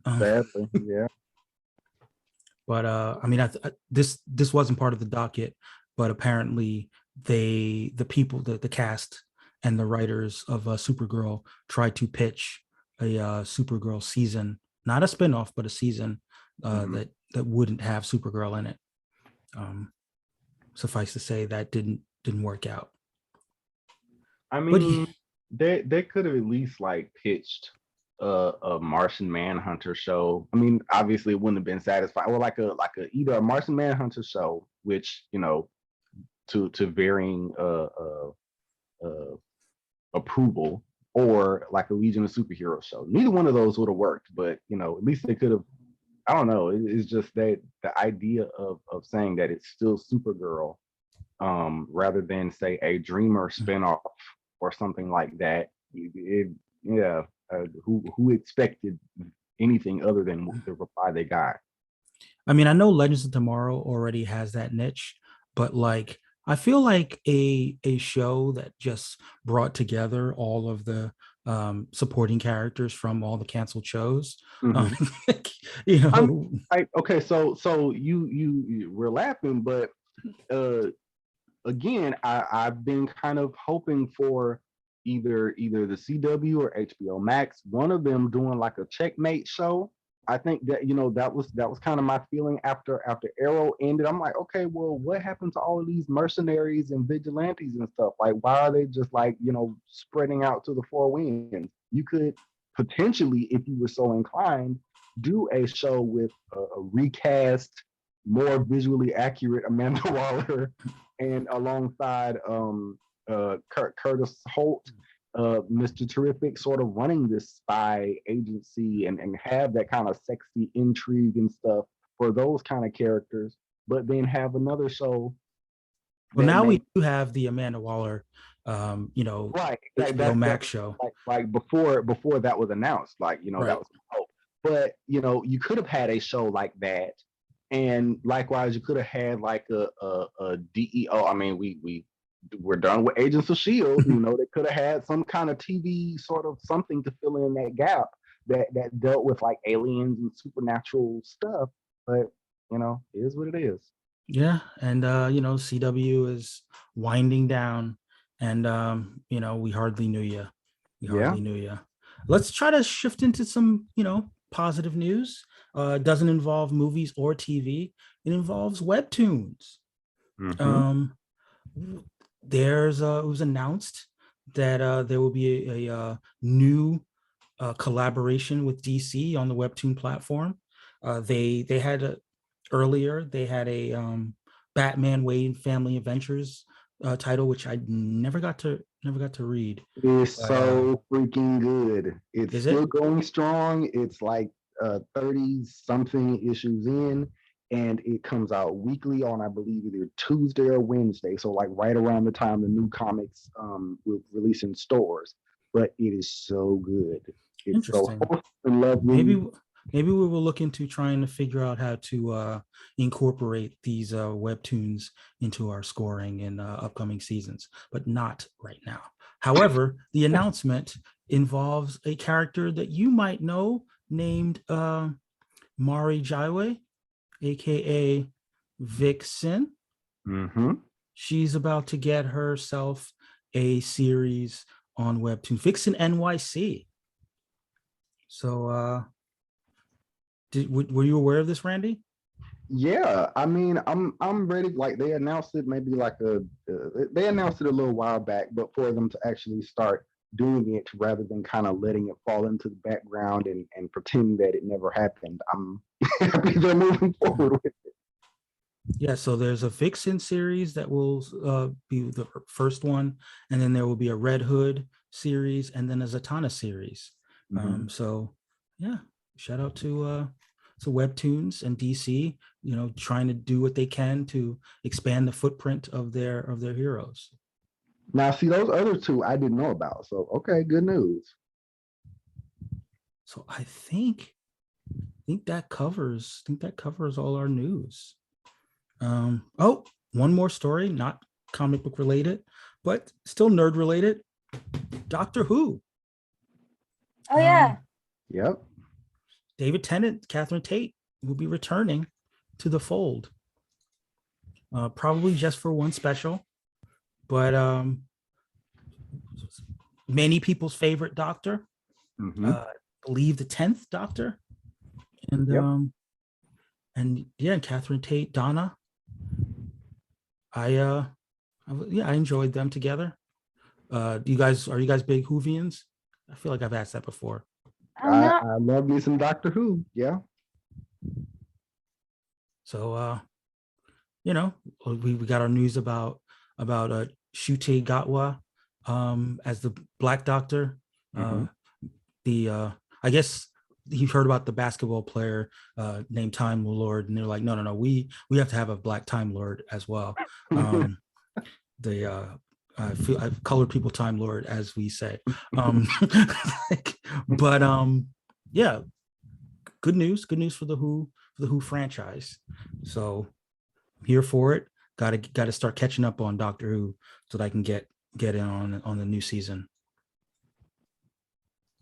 Sadly, yeah. But I mean, this wasn't part of the docket, but apparently the cast and the writers of Supergirl tried to pitch a Supergirl season, not a spinoff, but a season that wouldn't have Supergirl in it. Suffice to say that didn't work out. I mean, they could have at least like pitched a Martian Manhunter show. I mean, obviously it wouldn't have been satisfied. Or like a either a Martian Manhunter show, which to varying approval, or like a Legion of Superheroes show. Neither one of those would have worked, but at least they could have. I don't know. It's just that the idea of saying that it's still Supergirl, rather than say a Dreamer spinoff or something like that. Yeah, who expected anything other than the reply they got. I mean, I know Legends of Tomorrow already has that niche, but like I feel like a show that just brought together all of the supporting characters from all the canceled shows. Um, Mhm. you I'm know, like, okay, so you we're laughing, but uh again, I've been kind of hoping for either the CW or HBO Max, one of them doing like a checkmate show. I think that that was kind of my feeling after Arrow ended. I'm like, okay, well, what happened to all of these mercenaries and vigilantes and stuff? Like, why are they just like spreading out to the four winds? You could potentially, if you were so inclined, do a show with a recast, more visually accurate Amanda Waller and alongside Curtis Holt, Mr. Terrific, sort of running this spy agency and have that kind of sexy intrigue and stuff for those kind of characters, but then have another show well, that now we makes do have the Amanda Waller, right HBO Max show. like before that was announced, like that Right. was hope. But you could have had a show like that, and likewise you could have had like a DEO. I mean, we're done with Agents of Shield. They could have had some kind of TV sort of something to fill in that gap that dealt with like aliens and supernatural stuff. But it is what it is. Yeah, and CW is winding down, and we hardly knew you. We Yeah. hardly knew you. Let's try to shift into some, positive news. It doesn't involve movies or TV. It involves webtoons. Mm-hmm. It was announced that there will be a new collaboration with DC on the webtoon platform. They had earlier they had a Batman Wade Family Adventures title, which I never got to read. It's But so freaking good. It's is still it? going strong. It's like 30 something issues in, and it comes out weekly on, I believe, either Tuesday or Wednesday. So like right around the time the new comics will release in stores. But it is so good. It's so Interesting. wholesome and lovely. Maybe we will look into trying to figure out how to incorporate these webtoons into our scoring in upcoming seasons, but not right now. However, the announcement involves a character that you might know named Mari Jaiwe, aka Vixen. Mm-hmm. She's about to get herself a series on Webtoon, Vixen NYC. So were you aware of this, Randy? Yeah, I mean, I'm ready. Like they announced it, maybe like they announced it a little while back, but for them to actually start doing it rather than kind of letting it fall into the background and pretending that it never happened, I'm happy they're moving forward with it. Yeah, so there's a Vixen series that will be the first one, and then there will be a Red Hood series, and then a Zatanna series. Mm-hmm. So yeah, shout out to Webtoons and DC, trying to do what they can to expand the footprint of their heroes. Now, see, those other two I didn't know about. So, okay, good news. So I think that covers all our news. Oh, one more story, not comic book related, but still nerd related. Doctor Who. Oh yeah. Yep. David Tennant, Catherine Tate will be returning to the fold. Probably just for one special, but many people's favorite Doctor. Mm-hmm. I believe the 10th Doctor. And Yep. And yeah, Catherine Tate, Donna. I enjoyed them together. Are you guys big Whovians? I feel like I've asked that before. I love me some Doctor Who. Yeah. So we got our news about Shute Gatwa as the Black Doctor. Mm-hmm. I guess you've heard about the basketball player named Time Lord, and they're like, no, we have to have a Black Time Lord as well. I've colored people Time Lord, as we say. But yeah, good news for the Who franchise. So I'm here for it. Got to start catching up on Doctor Who so that I can get in on the new season.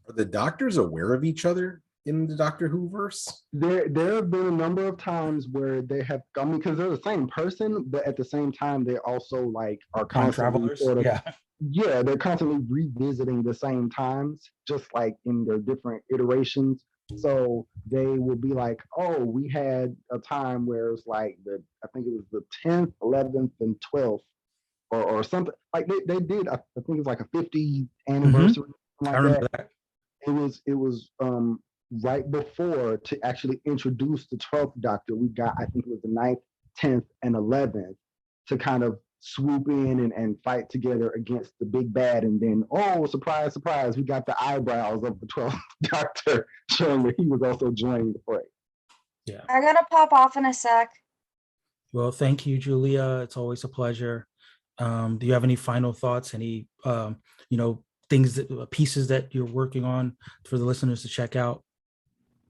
Are the Doctors aware of each other in the Doctor Who verse? There have been a number of times where they have, I mean, because they're the same person, but at the same time, they also like are Time constantly travelers. yeah, they're constantly revisiting the same times, just like in their different iterations. So they will be like, oh, we had a time where it's like I think it was the 10th, 11th, and 12th, or something. Like they did, I think it was like a 50th anniversary, I like remember that. that. It was right before to actually introduce the 12th Doctor. We got, I think it was the 9th, 10th, and 11th to kind of swoop in and fight together against the big bad. And then, oh, surprise, surprise, we got the eyebrows of the 12th Doctor showing that he was also joining the fray. Yeah. I gotta pop off in a sec. Well, thank you, Julia. It's always a pleasure. Do you have any final thoughts? Any things pieces that you're working on for the listeners to check out?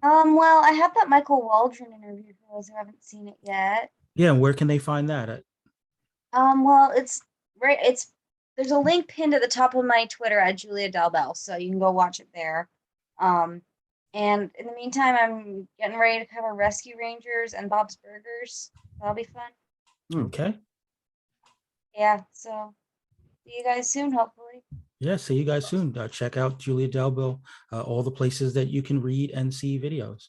Well, I have that Michael Waldron interview for those who haven't seen it yet. Yeah, and where can they find that? Well, there's a link pinned at the top of my Twitter at Julia Delbel, so you can go watch it there. And in the meantime, I'm getting ready to cover Rescue Rangers and Bob's Burgers. That'll be fun. Okay. Yeah, so see you guys soon, hopefully. Yeah, see you guys soon. Check out Julia Delbel, all the places that you can read and see videos.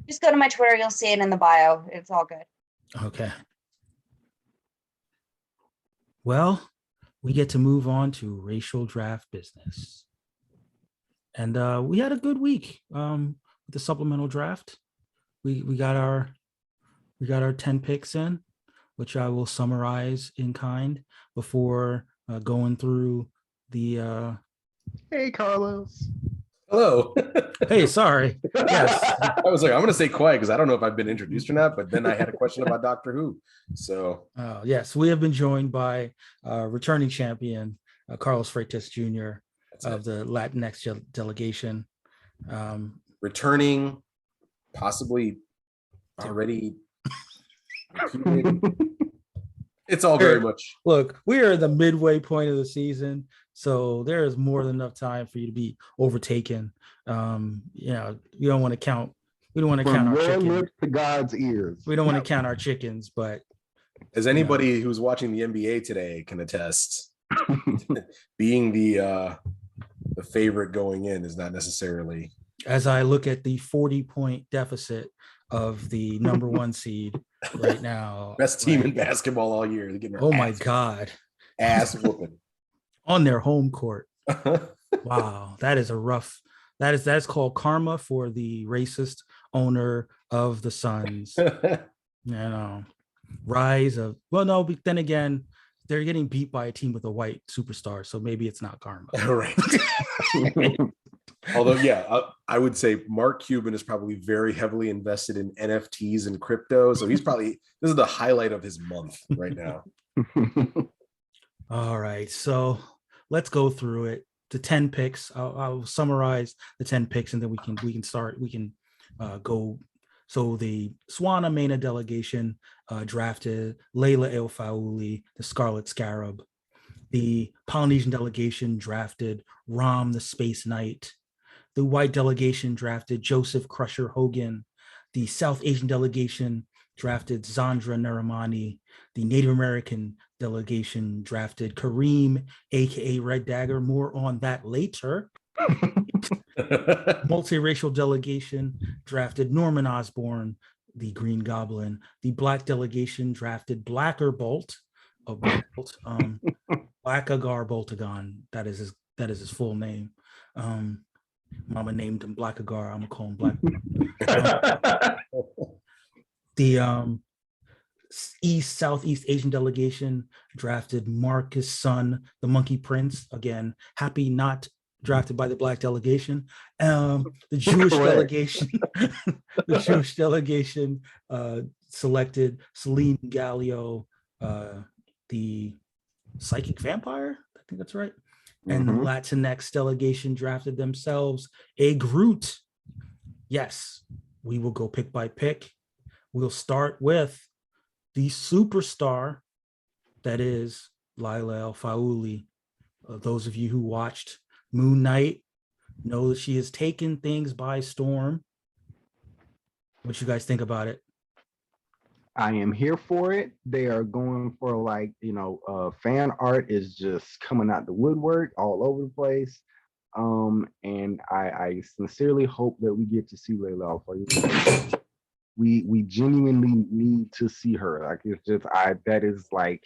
Just go to my Twitter, you'll see it in the bio. It's all good. Okay. Well, we get to move on to racial draft business. And we had a good week with the supplemental draft. We got our 10 picks in, which I will summarize in kind before going through the Hey, Carlos. Hello. Hey, sorry. Yes. I was like, I'm going to stay quiet because I don't know if I've been introduced or not, but then I had a question about Doctor Who. So yes, we have been joined by returning champion Carlos Freitas Jr. of the Latinx delegation. Returning, possibly already. It's all very much. Look, we are at the midway point of the season, so there is more than enough time for you to be overtaken. We don't want to count. We don't want to count our chickens. To God's ears. We don't want to count our chickens, but as anybody who's watching the NBA today can attest, being the favorite going in is not necessarily. As I look at the 40-point deficit of the number one seed right now, best team in basketball all year. Oh my God, ass whooping on their home court. Wow, that is a rough. That's called karma for the racist owner of the Suns. Rise of but then again, they're getting beat by a team with a white superstar, so maybe it's not karma. Right. Although, yeah, I would say Mark Cuban is probably very heavily invested in NFTs and crypto. So this is the highlight of his month right now. All right. So let's go through it. The 10 picks. I'll summarize the 10 picks and then we can start. We can go. So the Swana Mena delegation drafted Layla El Faouli, the Scarlet Scarab. The Polynesian delegation drafted Ram, the Space Knight. The white delegation drafted Joseph Crusher Hogan. The South Asian delegation drafted Zandra Naramani. The Native American delegation drafted Kareem, aka Red Dagger. More on that later. Multiracial delegation drafted Norman Osborn, the Green Goblin. The black delegation drafted Blacker Bolt. Blackagar Boltagon. That is his full name. Mama named him Blackagar. I'm gonna call him Black. The Southeast Asian delegation drafted Marcus Sun, the Monkey Prince. Again, happy not drafted by the black delegation. The Jewish delegation, selected Celine Gallio, the psychic vampire. I think that's right. And the Mhm. Latinx delegation drafted themselves a Groot. Yes, we will go pick by pick. We'll start with the superstar that is Laila El Faouli. Those of you who watched Moon Knight know that she has taken things by storm. What you guys think about it? I am here for it. They are going for like, fan art is just coming out the woodwork all over the place. And I sincerely hope that we get to see Layla Al Fayoum. We genuinely need to see her. Like it's just that is like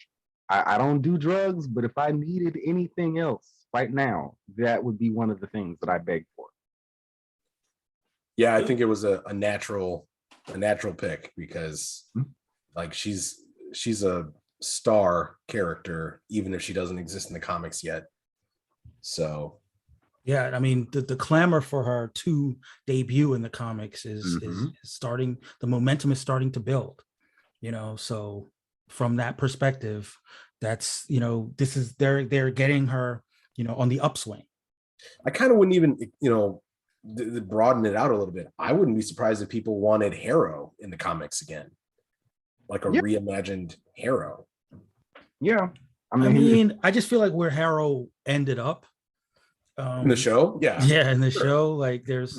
I don't do drugs, but if I needed anything else right now, that would be one of the things that I beg for. Yeah, I think it was a natural pick because like she's a star character, even if she doesn't exist in the comics yet. So yeah, I mean the clamor for her to debut in the comics is starting. The momentum is starting to build. So from that perspective, that's this is they're getting her on the upswing. I kind of wouldn't even broaden it out a little bit. I wouldn't be surprised if people wanted Harrow in the comics again, like a reimagined Harrow. Yeah, I mean, I just feel like where Harrow ended up in the show, in the show, like there's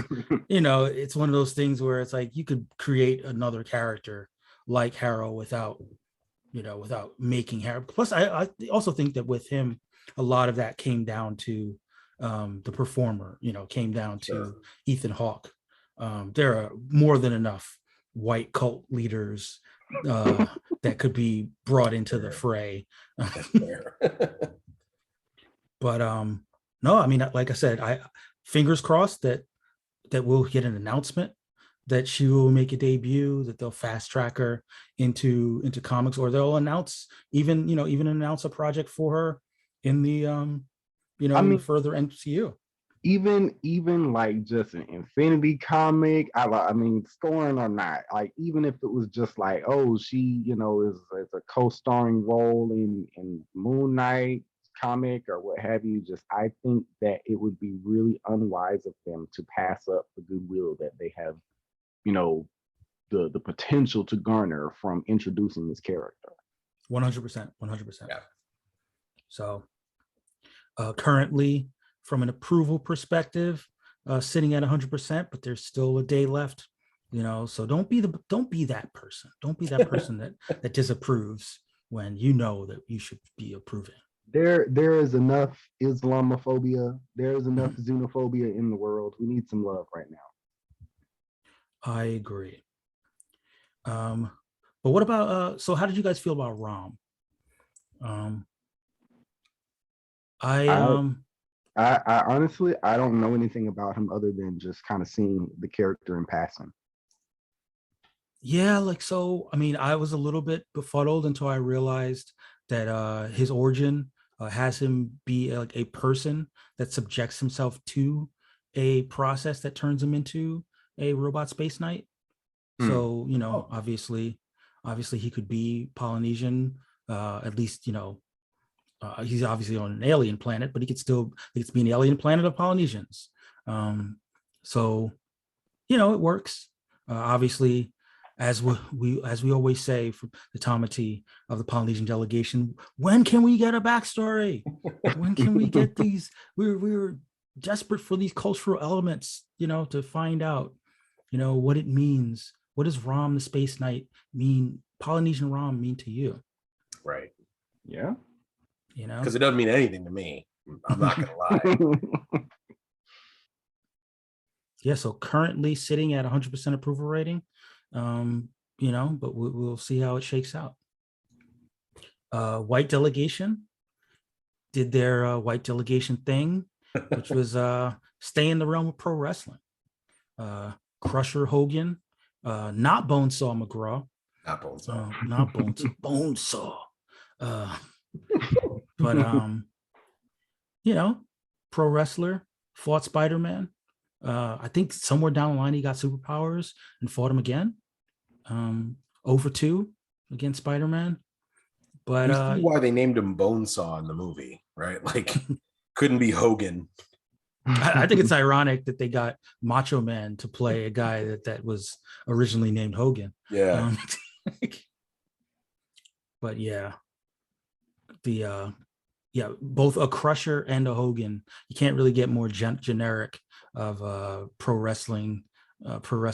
it's one of those things where it's like you could create another character like Harrow without making Harrow. Plus I also think that with him a lot of that came down to the performer, came down to Ethan Hawke. There are more than enough white cult leaders that could be brought into the fray. But no, I mean, like I said, I fingers crossed that we'll get an announcement that she will make a debut, that they'll fast track her into comics, or they'll announce even announce a project for her in the in the further MCU. Even like just an Infinity comic, I mean, scoring or not, like even if it was just like, oh, she is a co-starring role in Moon Knight comic or what have you, just I think that it would be really unwise of them to pass up the goodwill that they have, the potential to garner from introducing this character. 100%. Yeah. So currently, from an approval perspective, sitting at 100%, but there's still a day left. So don't be that person. Don't be that person that disapproves when you know that you should be approving. There is enough Islamophobia. There is enough xenophobia in the world. We need some love right now. I agree. But what about so how did you guys feel about Rom? I honestly, I don't know anything about him other than just kind of seeing the character in passing. Yeah, I mean, I was a little bit befuddled until I realized that his origin has him be like a person that subjects himself to a process that turns him into a robot space knight. So, obviously he could be Polynesian, at least, he's obviously on an alien planet, but he could be an alien planet of Polynesians. So, it works. Obviously, as we always say from the Tamati of the Polynesian delegation, when can we get a backstory? When can we get these? We were desperate for these cultural elements, to find out, what it means. What does Rom the Space Knight mean? Polynesian Rom mean to you? Right. Yeah. Because it doesn't mean anything to me. I'm not gonna lie. Yeah. So currently sitting at 100% approval rating. But we'll see how it shakes out. White delegation did their white delegation thing, which was stay in the realm of pro wrestling. Crusher Hogan, not Bonesaw McGraw. Not Bonesaw. Not Bonesaw. But pro wrestler, fought Spider-Man. I think somewhere down the line he got superpowers and fought him again. Over 2 against Spider-Man. But You see why they named him Bonesaw in the movie, right? Like, couldn't be Hogan. I think it's ironic that they got Macho Man to play a guy that was originally named Hogan. Yeah. But yeah, both a Crusher and a Hogan. You can't really get more generic of pro wrestling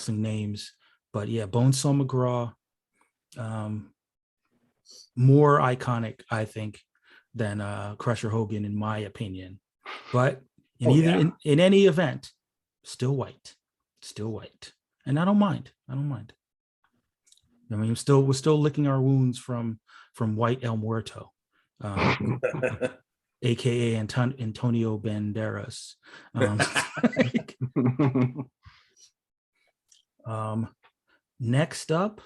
names. But yeah, Bonesaw McGraw, more iconic, I think, than Crusher Hogan, in my opinion. But in any event, still white, and I don't mind. I mean, we're still licking our wounds from White El Muerto, aka Antonio Banderas. Next up,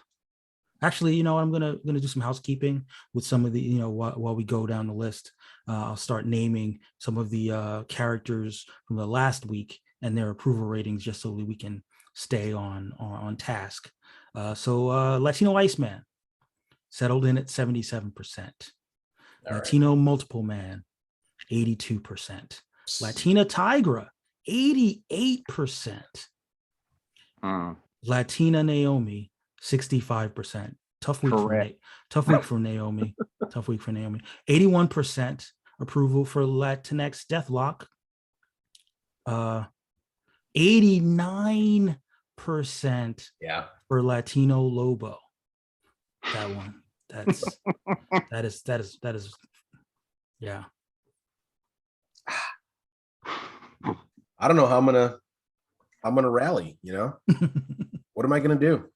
actually, I'm gonna do some housekeeping with some of the, while we go down the list. I'll start naming some of the characters from the last week and their approval ratings, just so that we can stay on task. So Latino Iceman settled in at 77%. Latino right. Multiple Man, 82%. Latina Tigra, 88%. Latina Naomi, 65%. Tough week for Naomi. 81% approval for Latinx Deathlock. 89% for Latino Lobo. That one. That is yeah. I don't know how I'm gonna rally, What am I gonna do?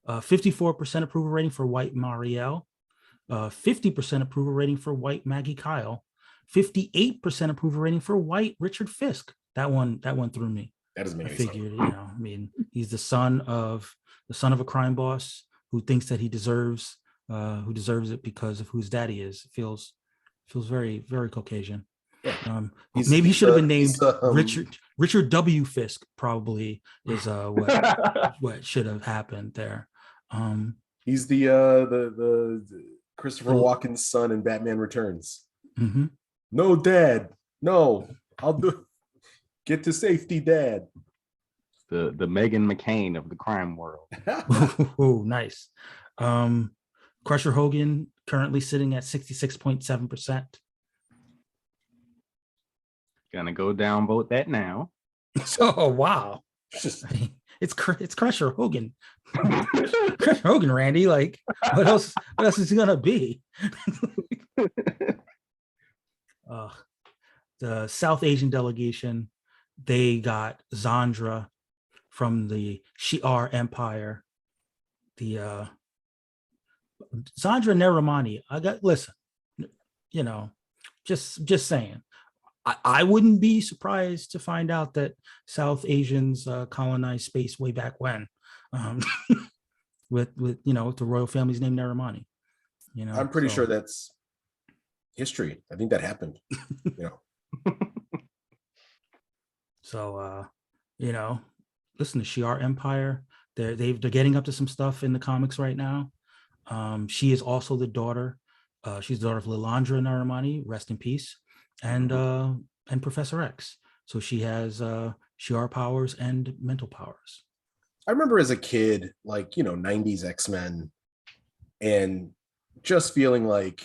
54% approval rating for White Marielle, 50% approval rating for White Maggie Kyle, 58% approval rating for White Richard Fisk. That one threw me. That doesn't make I any figured, sense. I mean, he's the son of a crime boss who thinks that he deserves it because of who his daddy is. It feels very, very Caucasian. Yeah. Maybe he should have been named Richard W. Fisk. Probably is what should have happened there. He's the Christopher Walken's son in Batman Returns. Mm-hmm. No, Dad. No, I'll do. Get to safety, Dad. The Megan McCain of the crime world. Oh, nice. Crusher Hogan currently sitting at 66.7%. Gonna go downvote that now. Oh wow. It's Crusher Hogan. Crusher Hogan, Randy. Like, what else is he gonna be? The South Asian delegation, they got Zandra from the Shi'ar Empire. The Zandra Neramani. Listen, just saying. I wouldn't be surprised to find out that South Asians colonized space way back when, with the royal family's name Naramani. I'm pretty sure that's history. I think that happened. So listen, the Shi'ar Empire, they're getting up to some stuff in the comics right now. She is also the daughter. She's the daughter of Lilandra Naramani, rest in peace. And Professor X. So she has Shi'ar powers and mental powers. I remember as a kid, 90s X-Men, and just feeling like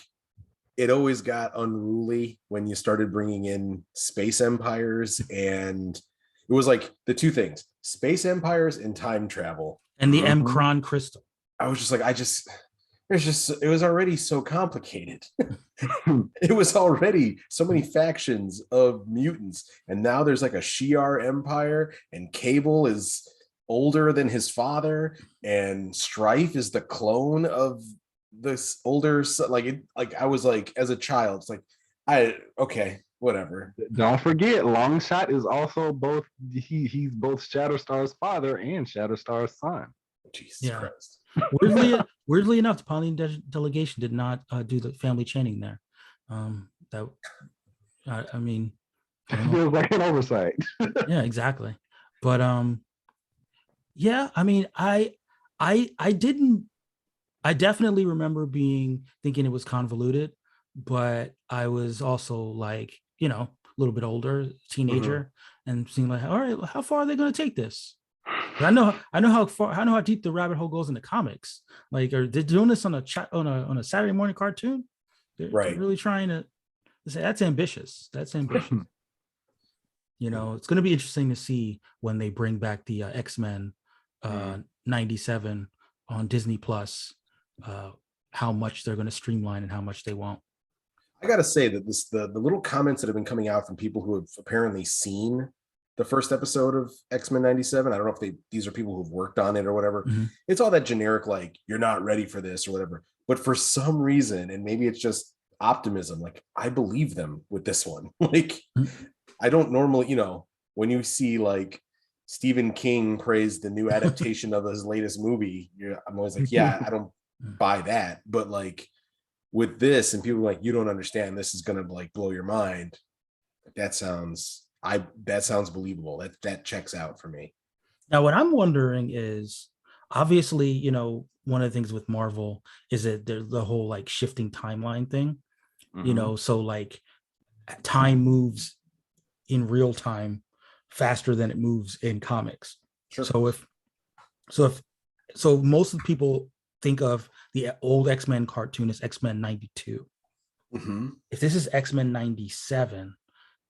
it always got unruly when you started bringing in space empires, and it was like the two things: space empires and time travel. And the M-Cron crystal. I was just like, it was already so complicated. It was already so many factions of mutants, and now there's like a Shi'ar empire, and Cable is older than his father, and Strife is the clone of this older son. I was like, as a child, it's like, okay, whatever. Don't forget, Longshot is also both. He's both Shatterstar's father and Shatterstar's son. Jesus Christ. Weirdly enough, the Pauline delegation did not do the family chaining there. That I mean, it feels like an oversight. Yeah, exactly. But yeah, I mean, I I definitely remember thinking it was convoluted, but I was also like, you know, a little bit older, teenager, and seeing like, all right, how far are they going to take this? I know how far, I know how deep the rabbit hole goes in the comics. Like, are they doing this on a Saturday morning cartoon? They're Right. really trying to say that's ambitious. That's ambitious. You know, it's going to be interesting to see when they bring back the X-Men 97 on Disney Plus, how much they're going to streamline and how much they won't. I gotta say that the little comments that have been coming out from people who have apparently seen the first episode of X-Men 97. I don't know if these are people who've worked on it or whatever. Mhm. It's all that generic, like, you're not ready for this or whatever. But for some reason, and maybe it's just optimism, like, I believe them with this one. Like, Mhm. I don't normally, when you see like Stephen King praise the new adaptation of his latest movie, I'm always like, yeah, I don't buy that. But like with this, and people are like, you don't understand, this is gonna like blow your mind. That sounds believable. That checks out for me. Now, what I'm wondering is, obviously, you know, one of the things with Marvel is that there's the whole like shifting timeline thing, you know, so like time moves in real time faster than it moves in comics. Sure. So most of the people think of the old X-Men cartoon as X-Men 92. If this is X-Men 97,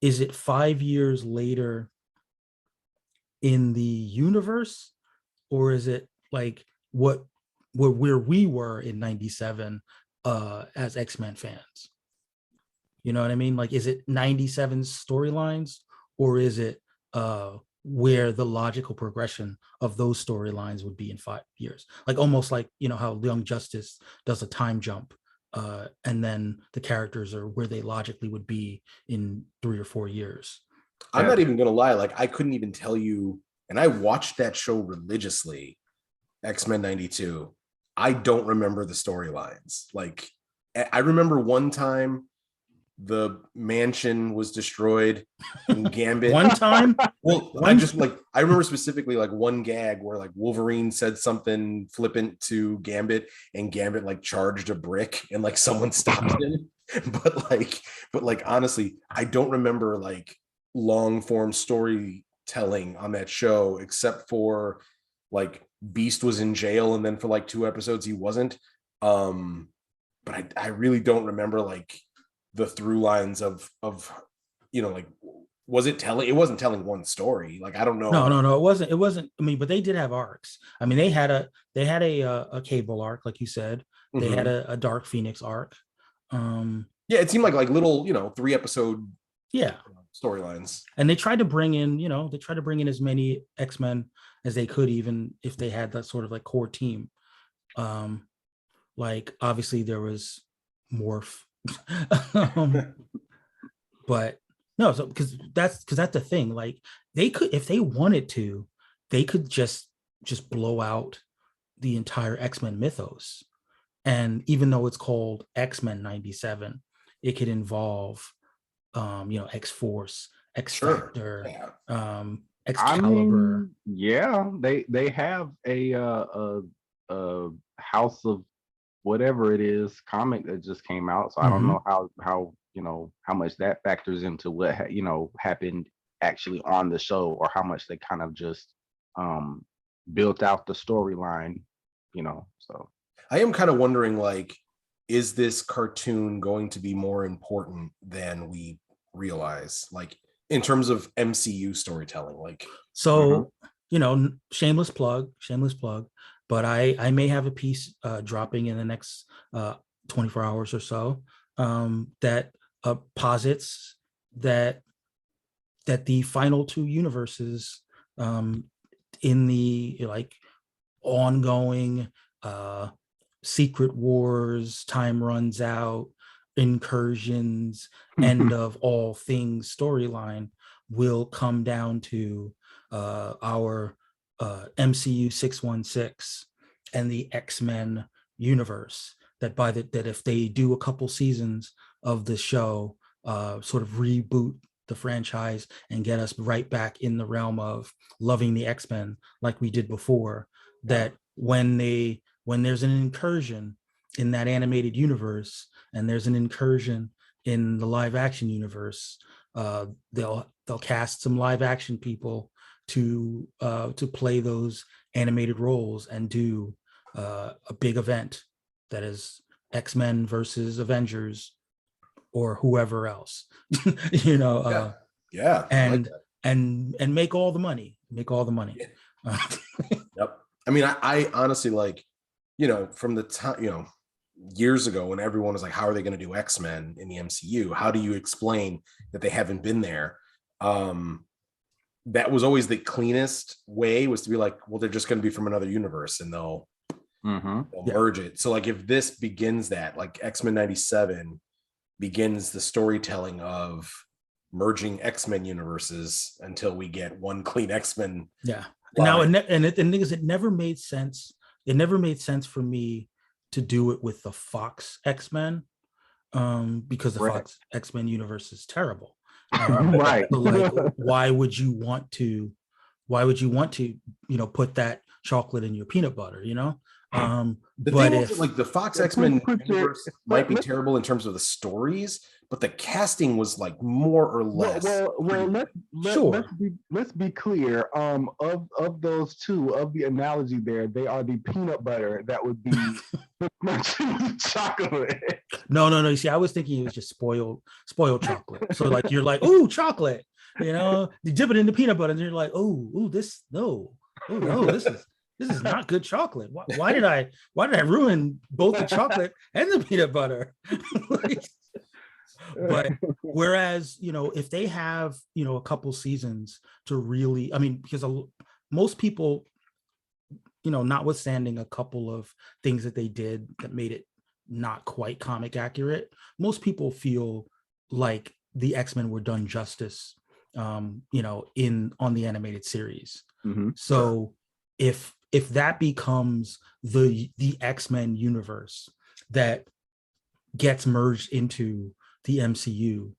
is it 5 years later in the universe, or is it like where we were in 97 as X-Men fans? You know what I mean? Like, is it 97 storylines, or is it where the logical progression of those storylines would be in 5 years? Like, almost like, you know, how Young Justice does a time jump, and then the characters are where they logically would be in 3 or 4 years. I'm not even gonna lie, like, I couldn't even tell you, and I watched that show religiously, X-Men 92. I don't remember the storylines. Like, I remember one time the mansion was destroyed in Gambit. One time? Well, I remember specifically like one gag where like Wolverine said something flippant to Gambit, and Gambit like charged a brick and like someone stopped him. But like honestly, I don't remember like long form storytelling on that show, except for like Beast was in jail and then for like 2 episodes he wasn't. But I really don't remember like the through lines of like, it wasn't telling one story. Like, I don't know. No, it wasn't. I mean, but they did have arcs. I mean, they had a Cable arc, like you said. They had a Dark Phoenix arc. Yeah, it seemed like little 3 episode storylines. And they tried to bring in as many X-Men as they could, even if they had that sort of like core team. Like, obviously there was Morph. But no, so because that's the thing. Like, they could, if they wanted to, they could just blow out the entire X-Men mythos. And even though it's called X-Men 97, it could involve X-Force, X-Factor, Excalibur. They have a House of whatever it is comic that just came out, so I don't know how much that factors into what happened actually on the show, or how much they kind of just built out the storyline, so I am kind of wondering, like, is this cartoon going to be more important than we realize, like, in terms of MCU storytelling? Like, so shameless plug, but I may have a piece dropping in the next 24 hours or so that posits that the final 2 universes in the like ongoing Secret Wars, time runs out, incursions, end of all things storyline will come down to our MCU 616 and the X-Men universe. That if they do a couple seasons of the show, sort of reboot the franchise and get us right back in the realm of loving the X-Men like we did before, that when they when there's an incursion in that animated universe and there's an incursion in the live action universe, they'll cast some live action people to play those animated roles and do a big event that is X-Men versus Avengers or whoever else, you know, Yeah. and I like and make all the money, Yep. I mean, I honestly, like, you know, from the time, you know, years ago when everyone was like, how are they going to do X-Men in the MCU? How do you explain that they haven't been there? That was always the cleanest way, was to be like, well, they're just going to be from another universe and they'll merge it. So like, if this begins that, like X-Men 97 begins the storytelling of merging X-Men universes until we get one clean X-Men. Yeah. Now, and the thing is, it never made sense. It never made sense for me to do it with the Fox X-Men, because the Fox X-Men universe is terrible. Right. So like, why would you want to, you know, put that chocolate in your peanut butter, you know? The but thing if was, like, the Fox X-Men universe might be terrible in terms of the stories, but the casting was like more or less. Well, Sure. let's be clear. Of those two, of the analogy there, they are the peanut butter that would be chocolate. No. You see, I was thinking it was just spoiled chocolate. So like, you're like, ooh, chocolate, you know, you dip it in the peanut butter and you're like, oh, this is not good chocolate. Why did I ruin both the chocolate and the peanut butter? Like, but whereas, you know, if they have, you know, a couple seasons to really, I mean, because most people, you know, notwithstanding a couple of things that they did that made it not quite comic accurate, most people feel like the X-Men were done justice, you know, on the animated series. So if that becomes the X-Men universe that gets merged into the MCU,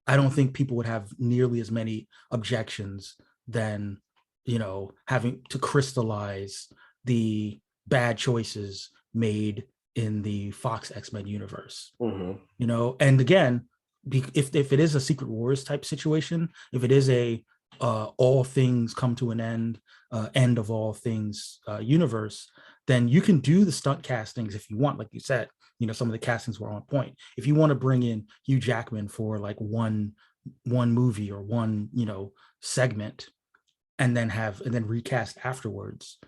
I don't think people would have nearly as many objections than, you know, having to crystallize the bad choices made in the Fox X-Men universe. You know, and again, if it is a Secret Wars type situation, if it is a all things come to an end of all things universe, then you can do the stunt castings if you want. Like you said, you know, some of the castings were on point. If you want to bring in Hugh Jackman for like one movie or one, you know, segment, and then recast afterwards,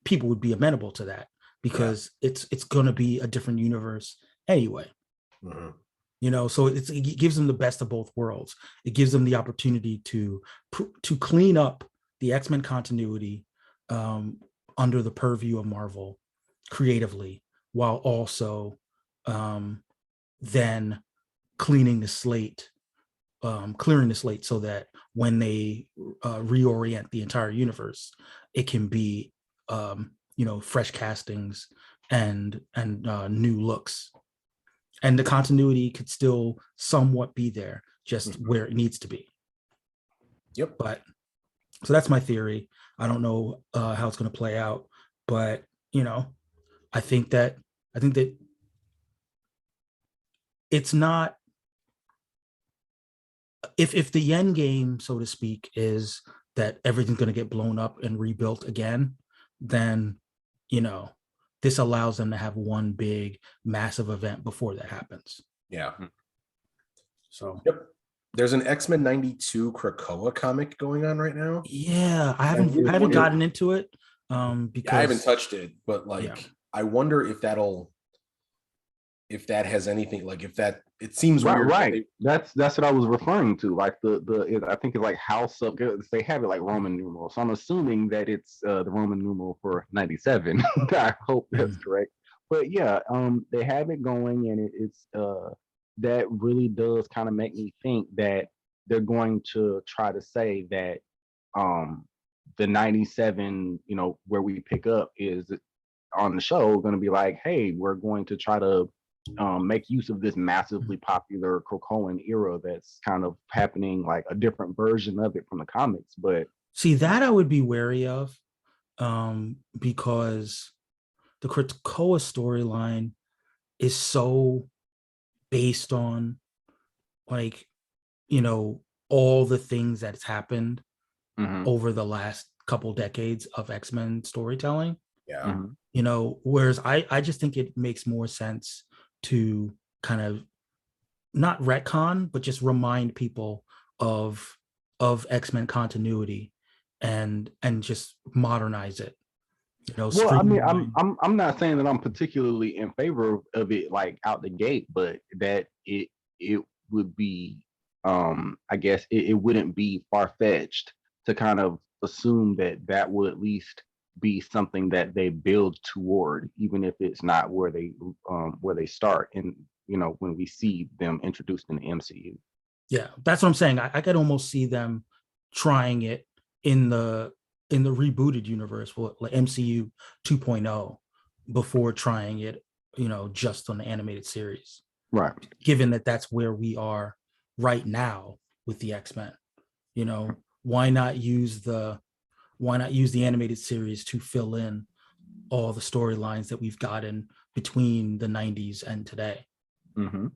people would be amenable to that, because it's going to be a different universe anyway. You know, so it gives them the best of both worlds. It gives them the opportunity to clean up the X-Men continuity under the purview of Marvel creatively, while also then clearing the slate so that when they reorient the entire universe, it can be you know, fresh castings and new looks, and the continuity could still somewhat be there, just where it needs to be. But so that's my theory. I don't know how it's going to play out, but you know, I think that it's not, if the end game, so to speak, is that everything's going to get blown up and rebuilt again, then, you know, this allows them to have one big massive event before that happens. So there's an X-Men 92 Krakoa comic going on right now. I haven't gotten into it because I haven't touched it, but like I wonder if that has anything, like if that, it seems weird. Right. That's what I was referring to. Like I think it's like House of, they have it like Roman numeral. So I'm assuming that it's the Roman numeral for 97. I hope that's correct. But yeah, they have it going, and it's that really does kind of make me think that they're going to try to say that the 97, you know, where we pick up is on the show going to be like, hey, we're going to try to make use of this massively popular Krakoan era that's kind of happening, like a different version of it from the comics. But see, that I would be wary of, because the Krakoa storyline is so based on, like, all the things that's happened Mhm. over the last couple decades of X-Men storytelling. Yeah. Mhm. Whereas I just think it makes more sense to kind of not retcon, but just remind people of X-Men continuity and just modernize it. Well, I mean, I'm Streamline. I'm I'm not saying that I'm particularly in favor of it like out the gate, but that it would be I guess it wouldn't be far-fetched to kind of assume that that will at least be something that they build toward, even if it's not where they start and when we see them introduced in the MCU. Yeah, that's what I'm saying. I could almost see them trying it in the rebooted universe, like MCU 2.0, before trying it, just on the animated series. Right. Given that that's where we are right now with the X-Men, why not use the animated series to fill in all the storylines that we've gotten between the 90s and today? Mm-hmm.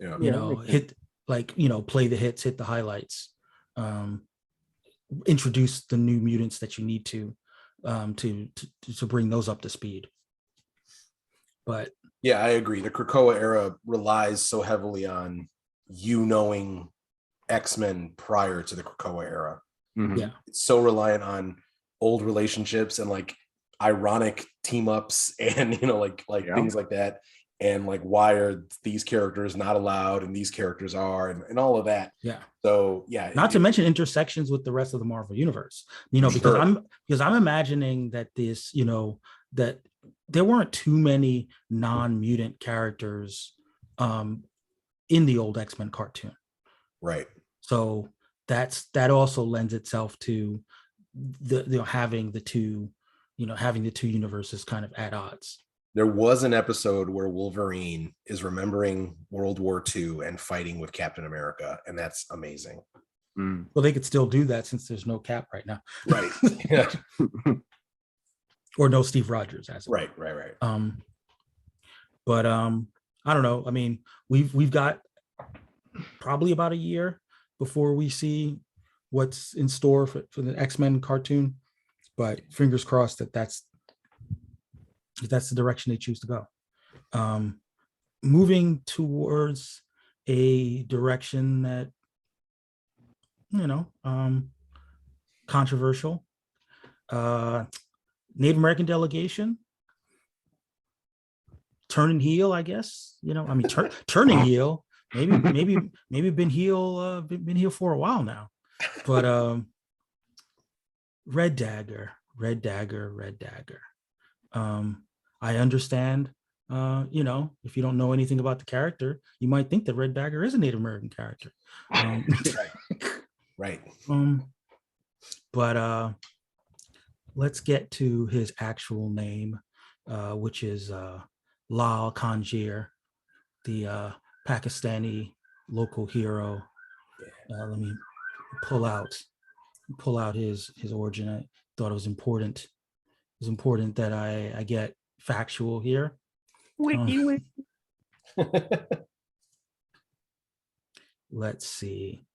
Yeah. Yeah, that makes sense. Hit, like, play the hits, hit the highlights, introduce the new mutants that you need to bring those up to speed. But Yeah, I agree. The Krakoa era relies so heavily on knowing X-Men prior to the Krakoa era. Mhm. yeah, It's so reliant on old relationships and like ironic team ups and like Yeah. things like that. And like, why are these characters not allowed and these characters are, and all of that. yeah. So yeah, Not to mention intersections with the rest of the Marvel universe, because Sure. I'm imagining that that there weren't too many non-mutant characters in the old X-Men cartoon. Right. So that also lends itself to the having the two universes kind of at odds. There was an episode where Wolverine is remembering World War II and fighting with Captain America, and that's amazing. Mm. Well, they could still do that since there's no Cap right now. Right. Yeah. Or no Steve Rogers as Right. But I don't know. I mean, we've got probably about a year before we see what's in store for the X-Men cartoon, but fingers crossed that's the direction they choose to go. Moving towards a direction that controversial. Native American delegation turning heel, I guess. Turning heel. Maybe been heel for a while now. But Red Dagger. I understand. If you don't know anything about the character, you might think that Red Dagger is a Native American character. Right. But let's get to his actual name, which is Lal Kanjir, the Pakistani local hero. Let me pull out his origin. I thought it was important. It was important that I get factual here. Wiki. Let's see.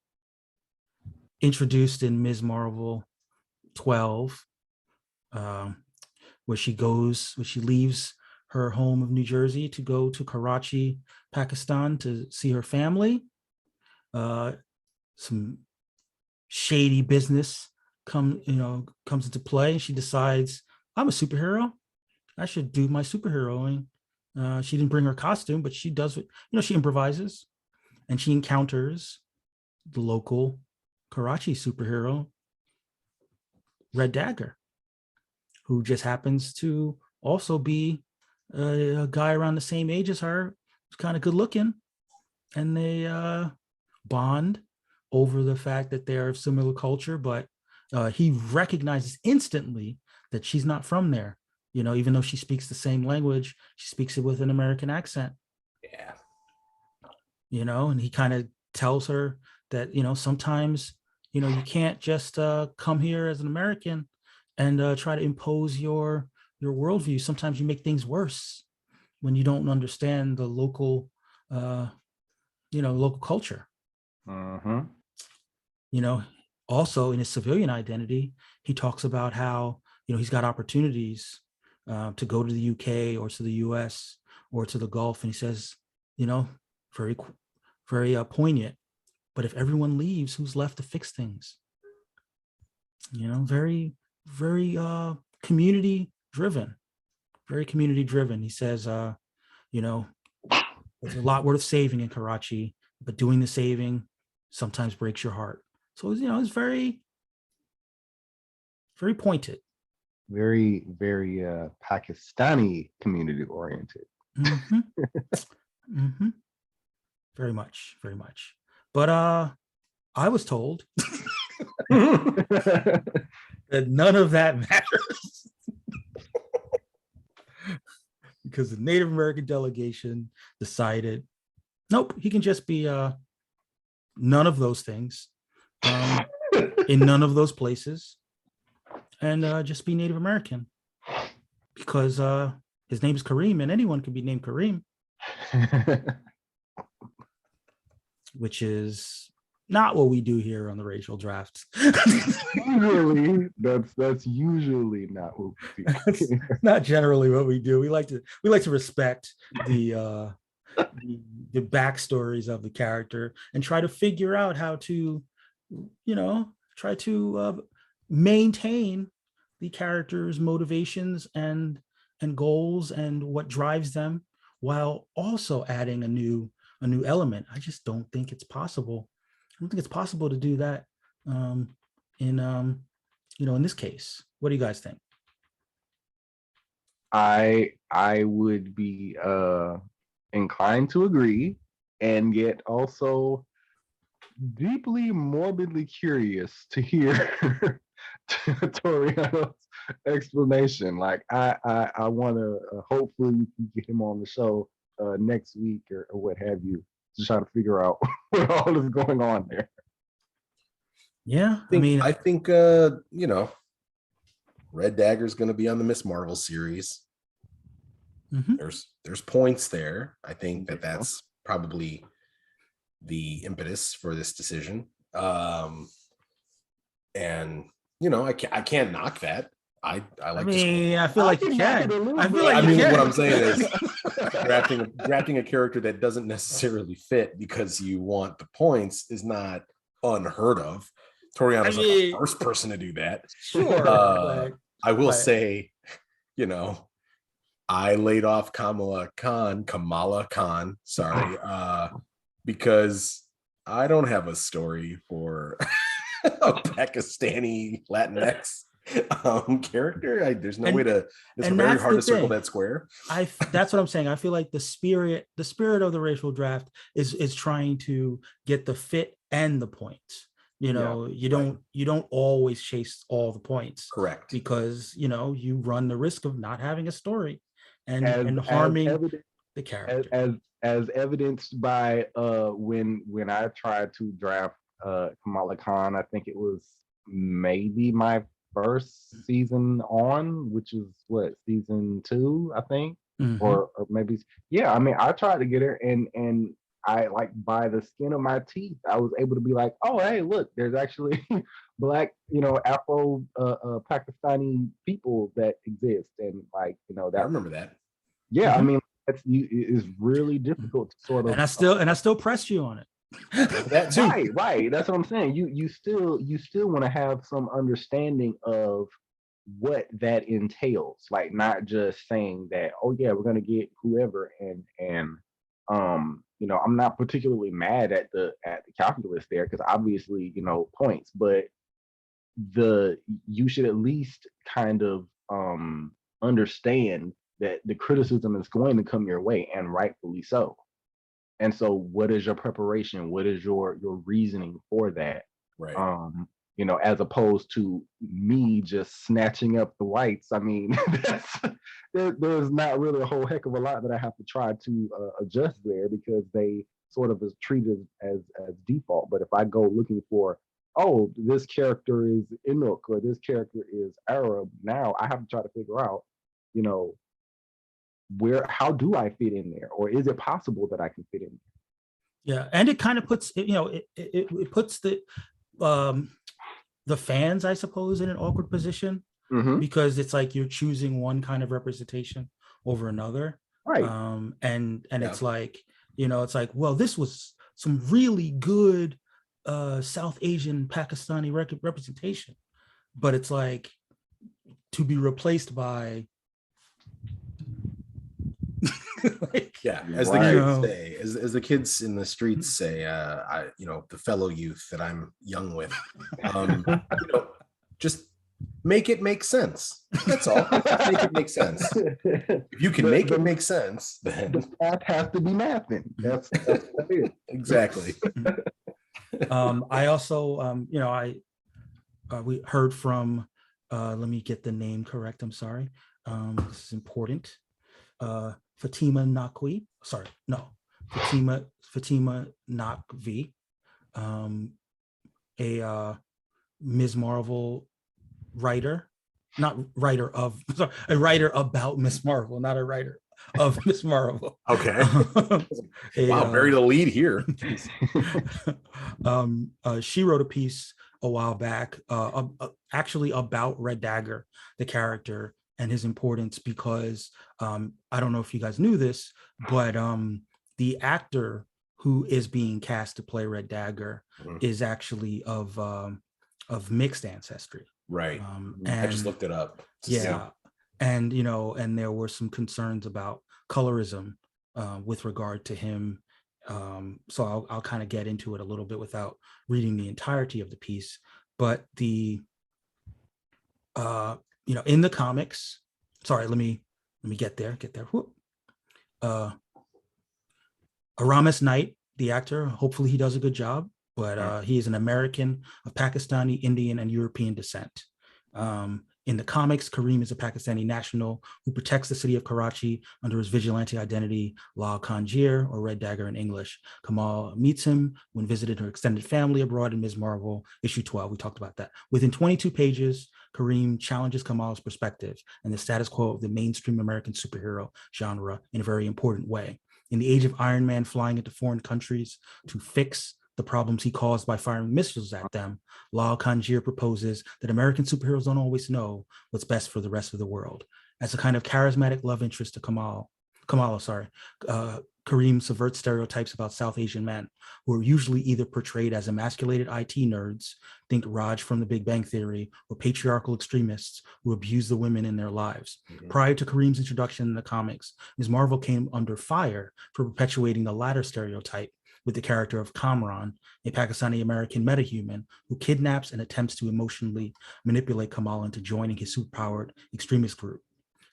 Introduced in Ms. Marvel 12, where she leaves her home of New Jersey to go to Karachi, Pakistan to see her family. Some shady business comes into play. She decides, I'm a superhero. I should do my superheroing. She didn't bring her costume, but she does it. She improvises, and she encounters the local Karachi superhero, Red Dagger, who just happens to also be a guy around the same age as her, who's kind of good looking, and they bond over the fact that they're of similar culture, but he recognizes instantly that she's not from there. Even though she speaks the same language, she speaks it with an American accent. Yeah. And he kind of tells her that, sometimes, you can't just come here as an American and try to impose your worldview. Sometimes you make things worse when you don't understand the local local culture. Mm-hmm. Also in his civilian identity, he talks about how he's got opportunities to go to the UK or to the US or to the Gulf, and he says, very very poignant, but if everyone leaves, who's left to fix things? Very very community driven, very community driven. He says there's a lot worth saving in Karachi, but doing the saving sometimes breaks your heart. So it's very very pointed. Very, very Pakistani community oriented. Mm-hmm. Mm-hmm. Very much, very much. But I was told that none of that matters because the Native American delegation decided, nope, he can just be none of those things in none of those places, and just be Native American because his name is Kareem, and anyone can be named Kareem, which is not what we do here on the racial drafts. Usually, that's usually not what we do. That's not generally what we do. We like to respect the backstories of the character and try to figure out how to, try to maintain the character's motivations and goals and what drives them, while also adding a new element. I just don't think it's possible. I don't think it's possible to do that in this case. What do you guys think? I would be inclined to agree, and yet also deeply morbidly curious to hear Toriano's explanation. Like I want to hopefully we can get him on the show next week or what have you to try to figure out what all is going on there. Yeah, I think Red Dagger is going to be on the Miss Marvel series. mm-hmm. There's points there. I think that's probably the impetus for this decision. And I can't knock that. I like. I feel like you can. I feel like you can. What I'm saying is drafting a character that doesn't necessarily fit because you want the points is not unheard of. Toriano's not the first person to do that. Sure. I will say, I laid off Kamala Khan, sorry, because I don't have a story for a Pakistani Latinx character. There's no way to. It's very hard to circle that square. That's what I'm saying. I feel like the spirit of the racial draft is trying to get the fit and the points. You don't always chase all the points. Correct. Because you run the risk of not having a story and harming the character. As evidenced by when I tried to draft Kamala Khan, I think it was maybe my first season on, which is what, season 2, I think, mm-hmm. or maybe, yeah. I mean, I tried to get her, and I, like, by the skin of my teeth, I was able to be like, oh, hey, look, there's actually Black, Afro Pakistani people that exist, and like, that. I remember that. Yeah, mm-hmm. I mean, it's really difficult to sort of. And I still pressed you on it. That too. Right. That's what I'm saying. You still want to have some understanding of what that entails, like not just saying that, oh yeah, we're gonna get whoever, and I'm not particularly mad at the calculus there, because obviously points, but you should at least kind of understand that the criticism is going to come your way, and rightfully so. And so what is your preparation? What is your reasoning for that? Right. As opposed to me just snatching up the whites. I mean, there's not really a whole heck of a lot that I have to try to adjust there, because they sort of is treated as default. But if I go looking for oh, this character is Inuk or this character is Arab. Now I have to try to figure out, you know, how do I fit in there, or is it possible that I can fit in Yeah, and it kind of puts it puts the fans, I suppose, in an awkward position there? Mm-hmm. because it's like you're choosing one kind of representation over another. Right. And Yeah. it's like, it's like, well, this was some really good South Asian Pakistani representation, but it's like to be replaced by like, Yeah, as the Right. kids say, as the kids in the streets say, the fellow youth that I'm young with, just make it make sense. That's all. Just make it make sense. If you can make it make sense, then The math has to be mathing. That's what it is. exactly. I also, we heard from, let me get the name correct. I'm sorry. This is important. Fatima Naqvi, Fatima Naqvi, a Ms. Marvel writer, not writer of, sorry, a writer about Miss Marvel, not a writer of Miss Marvel. Okay. Wow, buried the lead here. She wrote a piece a while back, actually about Red Dagger, the character, and his importance, because I don't know if you guys knew this, but the actor who is being cast to play Red Dagger is actually of mixed ancestry. Right. And I just looked it up. Yeah. And, and there were some concerns about colorism with regard to him. So I'll kind of get into it a little bit without reading the entirety of the piece. But in the comics, sorry, let me get there. Aramis Knight, the actor, hopefully he does a good job, but he is an American of Pakistani, Indian, and European descent. In the comics, Kareem is a Pakistani national who protects the city of Karachi under his vigilante identity, Lal Khanjir, or Red Dagger in English. Kamal meets him when visited her extended family abroad in Ms. Marvel, issue 12. We talked about that. Within 22 pages, Kareem challenges Kamal's perspective and the status quo of the mainstream American superhero genre in a very important way. In the age of Iron Man flying into foreign countries to fix the problems he caused by firing missiles at them, Lal Khanjir proposes that American superheroes don't always know what's best for the rest of the world. As a kind of charismatic love interest to Kareem subverts stereotypes about South Asian men, who are usually either portrayed as emasculated IT nerds, think Raj from The Big Bang Theory, or patriarchal extremists who abuse the women in their lives. Prior to Kareem's introduction in the comics, Ms. Marvel came under fire for perpetuating the latter stereotype with the character of Kamran, a Pakistani-American metahuman who kidnaps and attempts to emotionally manipulate Kamal into joining his superpowered extremist group.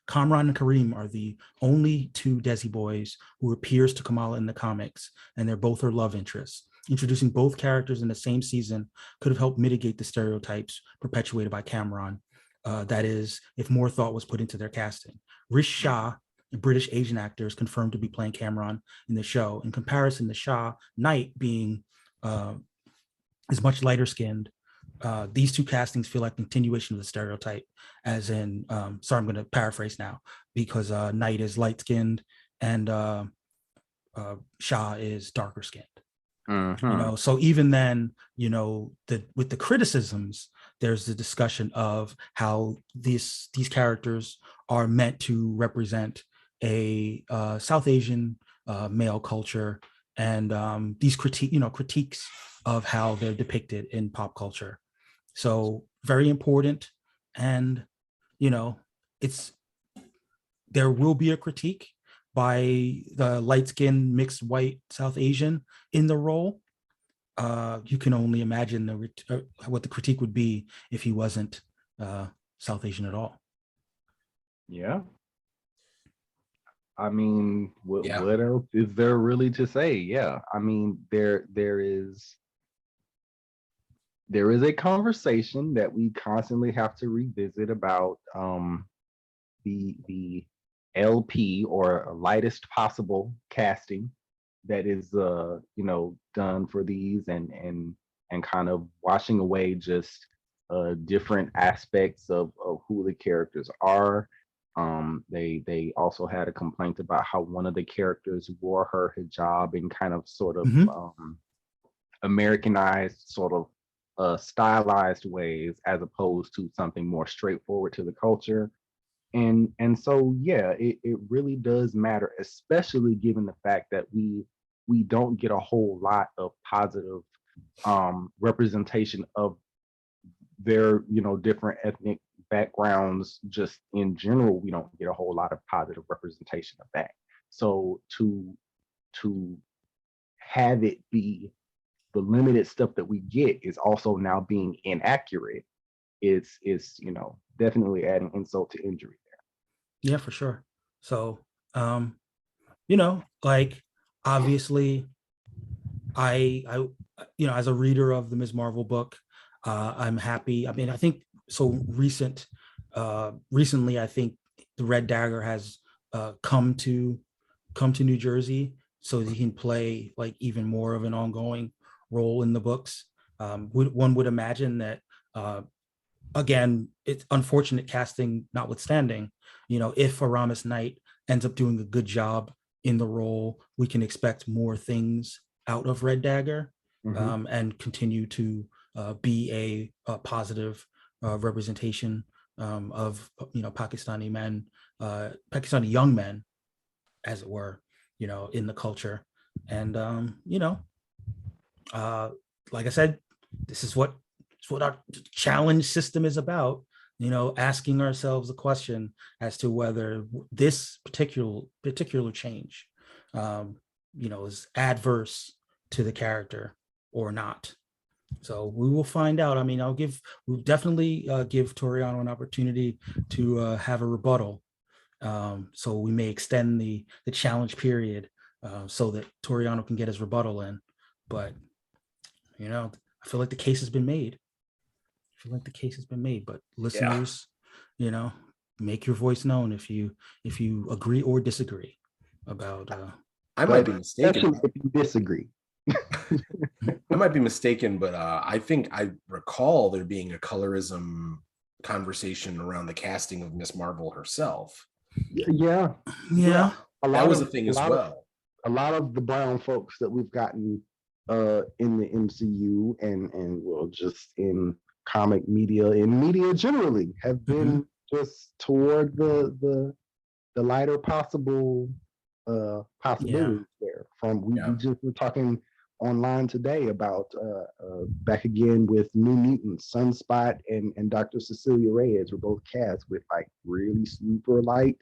Kamran and Kareem are the only two Desi boys who appears to Kamala in the comics, and they're both her love interests. Introducing both characters in the same season could have helped mitigate the stereotypes perpetuated by Kamran. That is, if more thought was put into their casting. Rish Shah, a British Asian actor, is confirmed to be playing Kamran in the show. In comparison, the Shah Knight being is much lighter skinned. These two castings feel like continuation of the stereotype, as in, sorry, I'm going to paraphrase now, because Knight is light skinned and Shah is darker skinned. So even then, with the criticisms, there's the discussion of how these characters are meant to represent a South Asian male culture, and these critiques of how they're depicted in pop culture. So very important, and there will be a critique by the light-skinned mixed white South Asian in the role. You can only imagine what the critique would be if he wasn't South Asian at all. Yeah. I mean, what else is there really to say? Yeah. I mean, there is a conversation that we constantly have to revisit about the LP, or lightest possible casting, that is done for these, and and kind of washing away just different aspects of who the characters are. They also had a complaint about how one of the characters wore her hijab in kind of sort of Americanized, sort of stylized ways, as opposed to something more straightforward to the culture. And so yeah, it really does matter, especially given the fact that we don't get a whole lot of positive representation of their, you know, different ethnic backgrounds. Just in general, we don't get a whole lot of positive representation of that. So to have it be the limited stuff that we get is also now being inaccurate is you know, definitely adding insult to injury there. Yeah, for sure. So, you know, like obviously, I, you know, as a reader of the Ms. Marvel book, I'm happy. I mean, I think so. Recently, I think the Red Dagger has come to New Jersey, so he can play like even more of an ongoing role in the books. One would imagine that. Again, it's unfortunate casting notwithstanding, you know, if Aramis Knight ends up doing a good job in the role, we can expect more things out of Red Dagger, and continue to be a positive representation of, you know, Pakistani men, Pakistani young men, as it were, you know, in the culture. And you know, like I said, this is what our challenge system is about, you know, asking ourselves a question as to whether this particular change, you know, is adverse to the character or not. So we will find out. I mean, we'll definitely give Toriano an opportunity to have a rebuttal. So we may extend the challenge period so that Toriano can get his rebuttal in. But, you know, I feel like the case has been made. But listeners, you know, make your voice known if you agree or disagree about. I might be mistaken. Especially if you disagree. I might be mistaken, but I think I recall there being a colorism conversation around the casting of Miss Marvel herself. Yeah. That was a thing as well. A lot of the brown folks that we've gotten in the MCU and well, just in comic media and media generally have been just toward the lighter possible possibilities there. We just were talking online today about back again with New Mutants, Sunspot and Dr. Cecilia Reyes were both cast with like really super light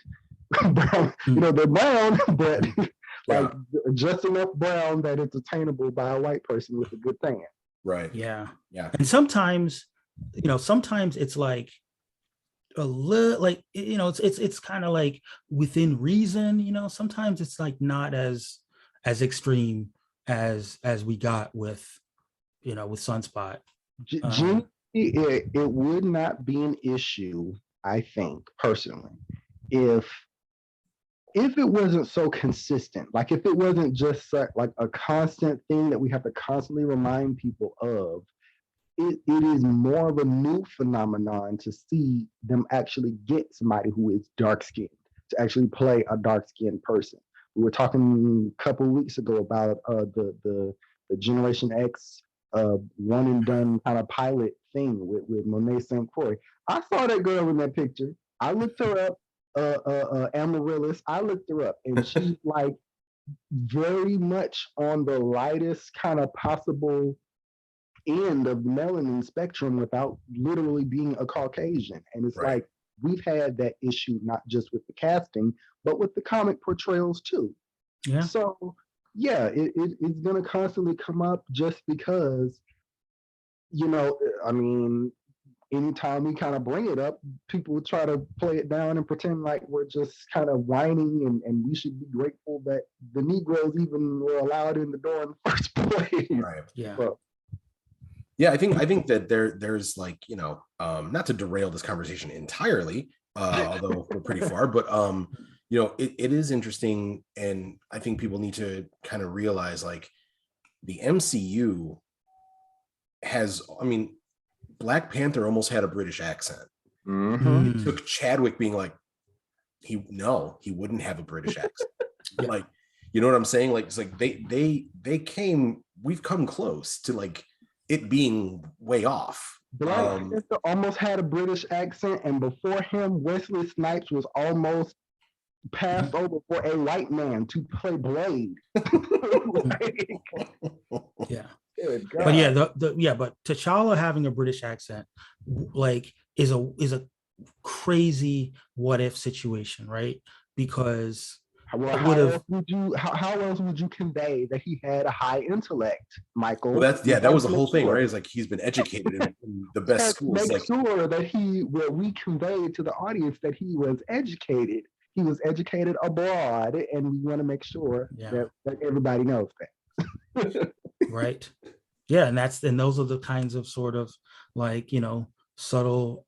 brown. You know, they're brown, but like just enough brown that it's attainable by a white person with a good tan. Right. Yeah. Yeah. And sometimes, you know, sometimes it's like a little, like, you know, it's kind of like within reason, you know. Sometimes it's like not as extreme as we got with, you know, with Sunspot. It would not be an issue, I think, personally, if it wasn't so consistent. Like if it wasn't just like a constant thing that we have to constantly remind people of. It is more of a new phenomenon to see them actually get somebody who is dark-skinned to actually play a dark-skinned person. We were talking a couple of weeks ago about the Generation X one and done kind of pilot thing with Monet St. Croix. I saw that girl in that picture. I looked her up, Amaryllis. I looked her up, and she's like very much on the lightest kind of possible end of the melanin spectrum without literally being a Caucasian. And it's like we've had that issue not just with the casting, but with the comic portrayals too. Yeah. So yeah, it's gonna constantly come up just because, you know, I mean, anytime we kind of bring it up, people try to play it down and pretend like we're just kind of whining and we should be grateful that the Negroes even were allowed in the door in the first place. Right. Yeah. But, yeah, I think that there's like, you know, not to derail this conversation entirely, although we're pretty far, but you know, it is interesting, and I think people need to kind of realize like the MCU has, I mean, Black Panther almost had a British accent. Mhm. It took Chadwick being like, he wouldn't have a British accent. Yeah. Like, you know what I'm saying? Like, it's like we've come close to like it being way off. Black Panther almost had a British accent, and before him, Wesley Snipes was almost passed over for a white man to play Blade. Like, Yeah. good But yeah, God. but T'Challa having a British accent, like, is a crazy what if situation, right? Because Well, it would have how else would you convey that he had a high intellect, Michael? Well, that was the whole thing, Sure. right? It's like he's been educated in the best schools. Make Like, sure that we conveyed to the audience that he was educated. He was educated abroad, and we want to make sure that everybody knows that. right. Yeah, and those are the kinds of sort of like, subtle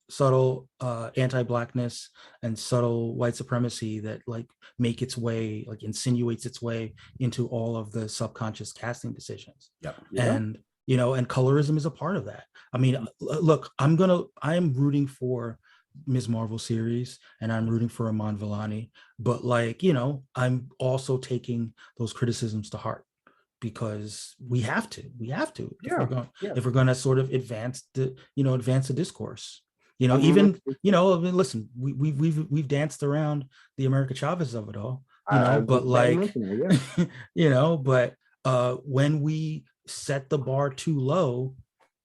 anti-blackness and subtle white supremacy that like make its way, like insinuates its way into all of the subconscious casting decisions. yeah. And and colorism is a part of that. I mean, look, I'm rooting for Ms. Marvel series and I'm rooting for Aman Vellani, but like, I'm also taking those criticisms to heart, because we have to if we're going to sort of advance the discourse. Even I mean, listen, we've danced around the America Chavez of it all, but like but when we set the bar too low,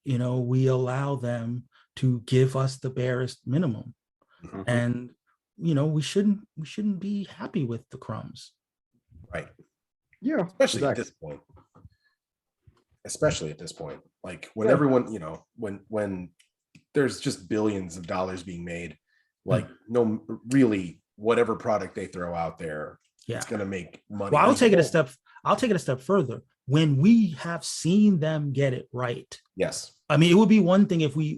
we allow them to give us the barest minimum. Mhm. And we shouldn't be happy with the crumbs. Right. Yeah. Especially at this point. Like when everyone, when there's just billions of dollars being made, like really whatever product they throw out there, it's gonna make money. Well, I'll take it a step further. When we have seen them get it right. Yes. I mean, it would be one thing if we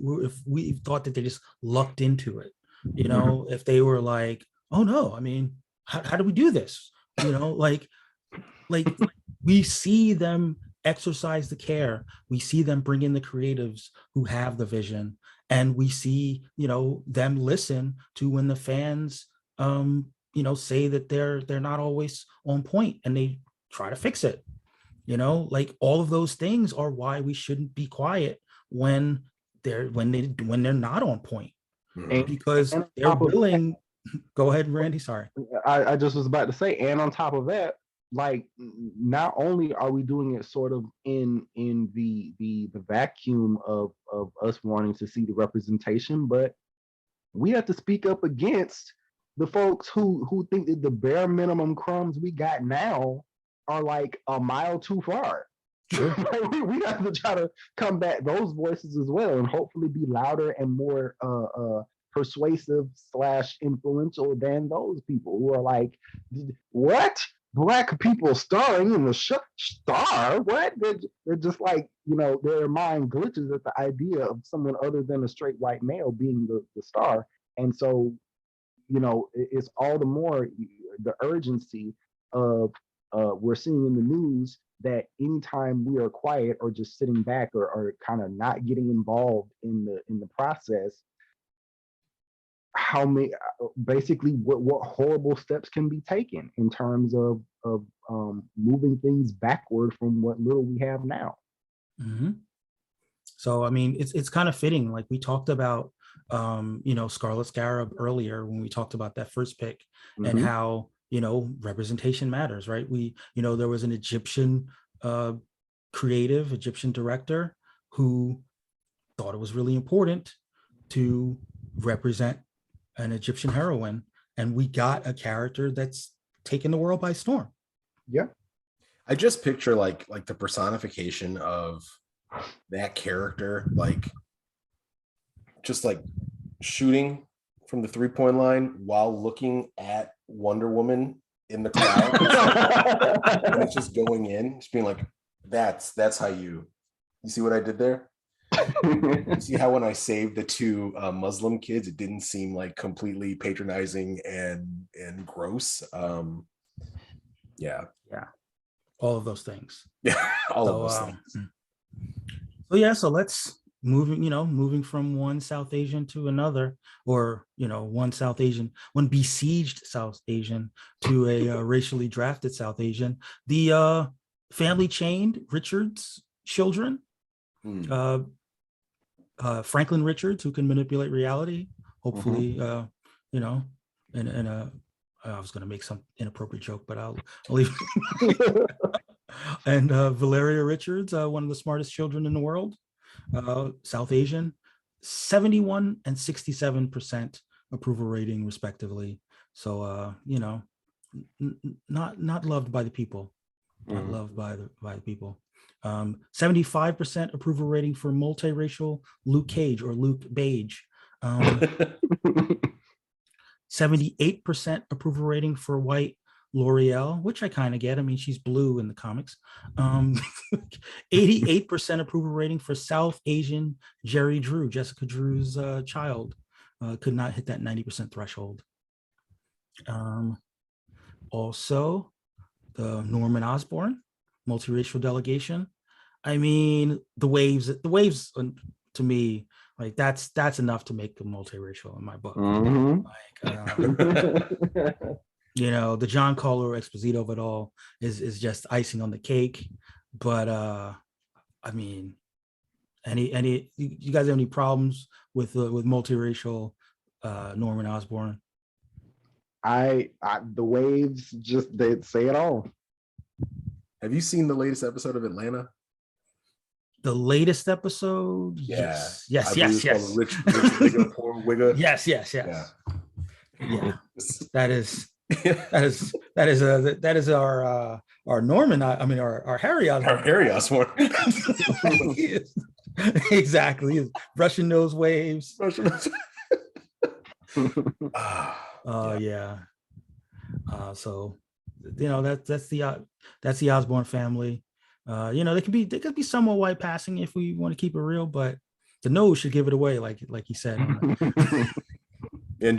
thought that they just lucked into it. If they were like, oh no, I mean, how do we do this? Like we see them exercise the care. We see them bring in the creatives who have the vision, and we see, them listen to when the fans, say that they're not always on point, and they try to fix it. Like all of those things are why we shouldn't be quiet when they're not on point, because they're willing. Go ahead, Randy. Sorry. I just was about to say, and on top of that, like not only are we doing it sort of in the vacuum of us wanting to see the representation, but we have to speak up against the folks who think that the bare minimum crumbs we got now are like a mile too far. Sure. we have to try to combat those voices as well, and hopefully be louder and more persuasive / influential than those people who are like, what? Black people starring in the star? What? They're just like, their mind glitches at the idea of someone other than a straight white male being the star. And so, it's all the more the urgency of we're seeing in the news that anytime we are quiet or just sitting back or kind of not getting involved in the process, how many basically what horrible steps can be taken in terms of moving things backward from what little we have now. Mm-hmm. So I mean, it's kind of fitting. Like we talked about, Scarlet Scarab earlier when we talked about that first pick, and how representation matters, right? There was an Egyptian Egyptian director who thought it was really important to represent an Egyptian heroine, and we got a character that's taken the world by storm. Yeah. I just picture like the personification of that character, like just like shooting from the 3-point line while looking at Wonder Woman in the crowd. And it's just going in, just being like, that's how you see what I did there? See how when I saved the 2 Muslim kids, it didn't seem like completely patronizing and gross. Yeah. All of those things. Yeah, all of those things. So yeah, so let's moving from one South Asian to another, or one besieged South Asian to a racially drafted South Asian. The family chained Richards children, Hmm. Franklin Richards, who can manipulate reality. Hopefully, Mm-hmm. and I was going to make some inappropriate joke, but I'll leave. And Valeria Richards, one of the smartest children in the world, South Asian, 71 and 67% approval rating, respectively. So, not loved by the people, not Mhm. loved by the people. 75% approval rating for multiracial Luke Cage or Luke Beige. 78% approval rating for white L'Oreal, which I kind of get. I mean, she's blue in the comics. 88% approval rating for South Asian Jerry Drew, Jessica Drew's child. Could not hit that 90% threshold. Also, the Norman Osborn multiracial delegation. I mean, the waves to me, like that's enough to make them multiracial in my book. Mhm. Like, the John Carlo Exposito of it all is just icing on the cake. But I mean, any you guys have any problems with multiracial Norman Osborn? The waves just they say it all. Have you seen the latest episode of Atlanta? The latest episode? Yeah. Yes. I believe it's called Rich Wigga, Poor Wigga. Yes. Yeah. That is our Norman. I mean our Harry Osborn. Our Harry Osborn. Exactly. He's Russian nose waves. Yeah. So that's the Osborn family. They could be somewhat white passing if we want to keep it real, but the nose should give it away, like he said. And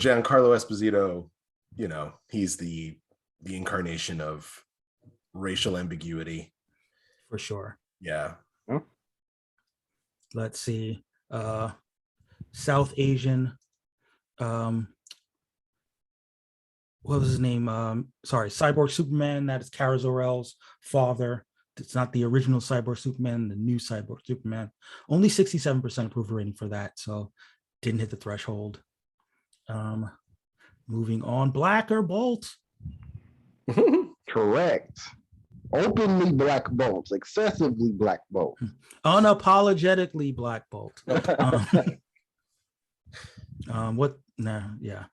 Giancarlo Esposito, he's the incarnation of racial ambiguity. For sure. Yeah. Let's see. South Asian. What was his name? Cyborg Superman. That is Kara Zor-El's father. It's not the original Cyborg Superman, the new Cyborg Superman. Only 67% approval rating for that, so didn't hit the threshold. Moving on, Black or Bolt? Correct. Openly Black Bolt, excessively Black Bolt. Unapologetically Black Bolt. What? Nah, yeah.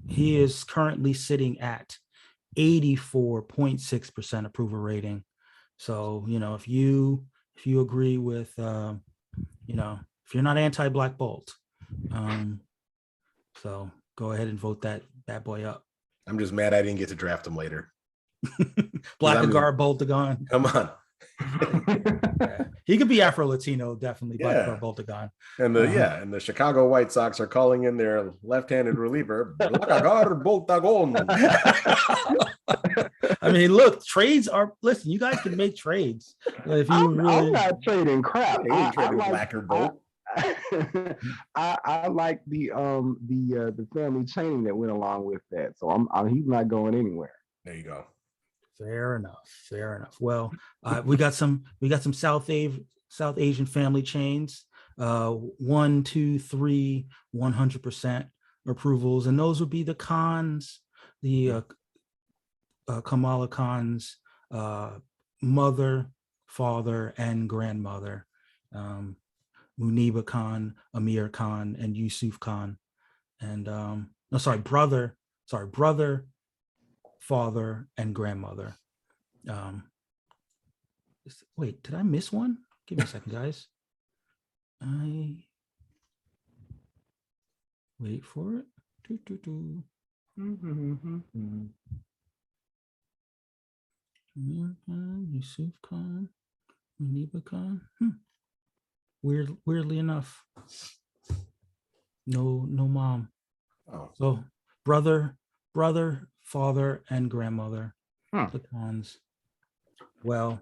He is currently sitting at 84.6% approval rating. So, if you agree with, if you're not anti-Black Bolt, so go ahead and vote that boy up. I'm just mad I didn't get to draft him later. Blackagar Boltagon. Come on. Yeah. He could be Afro-Latino, definitely. Yeah. Blackagar Boltagon. And the Chicago White Sox are calling in their left-handed reliever, Blackagar Boltagon. I mean, look, trades are. Listen, you guys can make trades. If you I'm not trading crap. I trading Blacker Bolt. I like the family chaining that went along with that. So he's not going anywhere. There you go. Fair enough. Well, we got some South Asian family chains. 1, 2, 3, 100% approvals, and those would be the Khans, the Kamala Khan's mother, father, and grandmother, Muniba Khan, Amir Khan, and Yusuf Khan, and brother, father, and grandmother. Wait, did I miss one? Give me a second, guys. I wait for it. Yusuf Khan, Muniba Khan. Weirdly enough, no mom. Oh. So brother, father, and grandmother. The Khans. Well,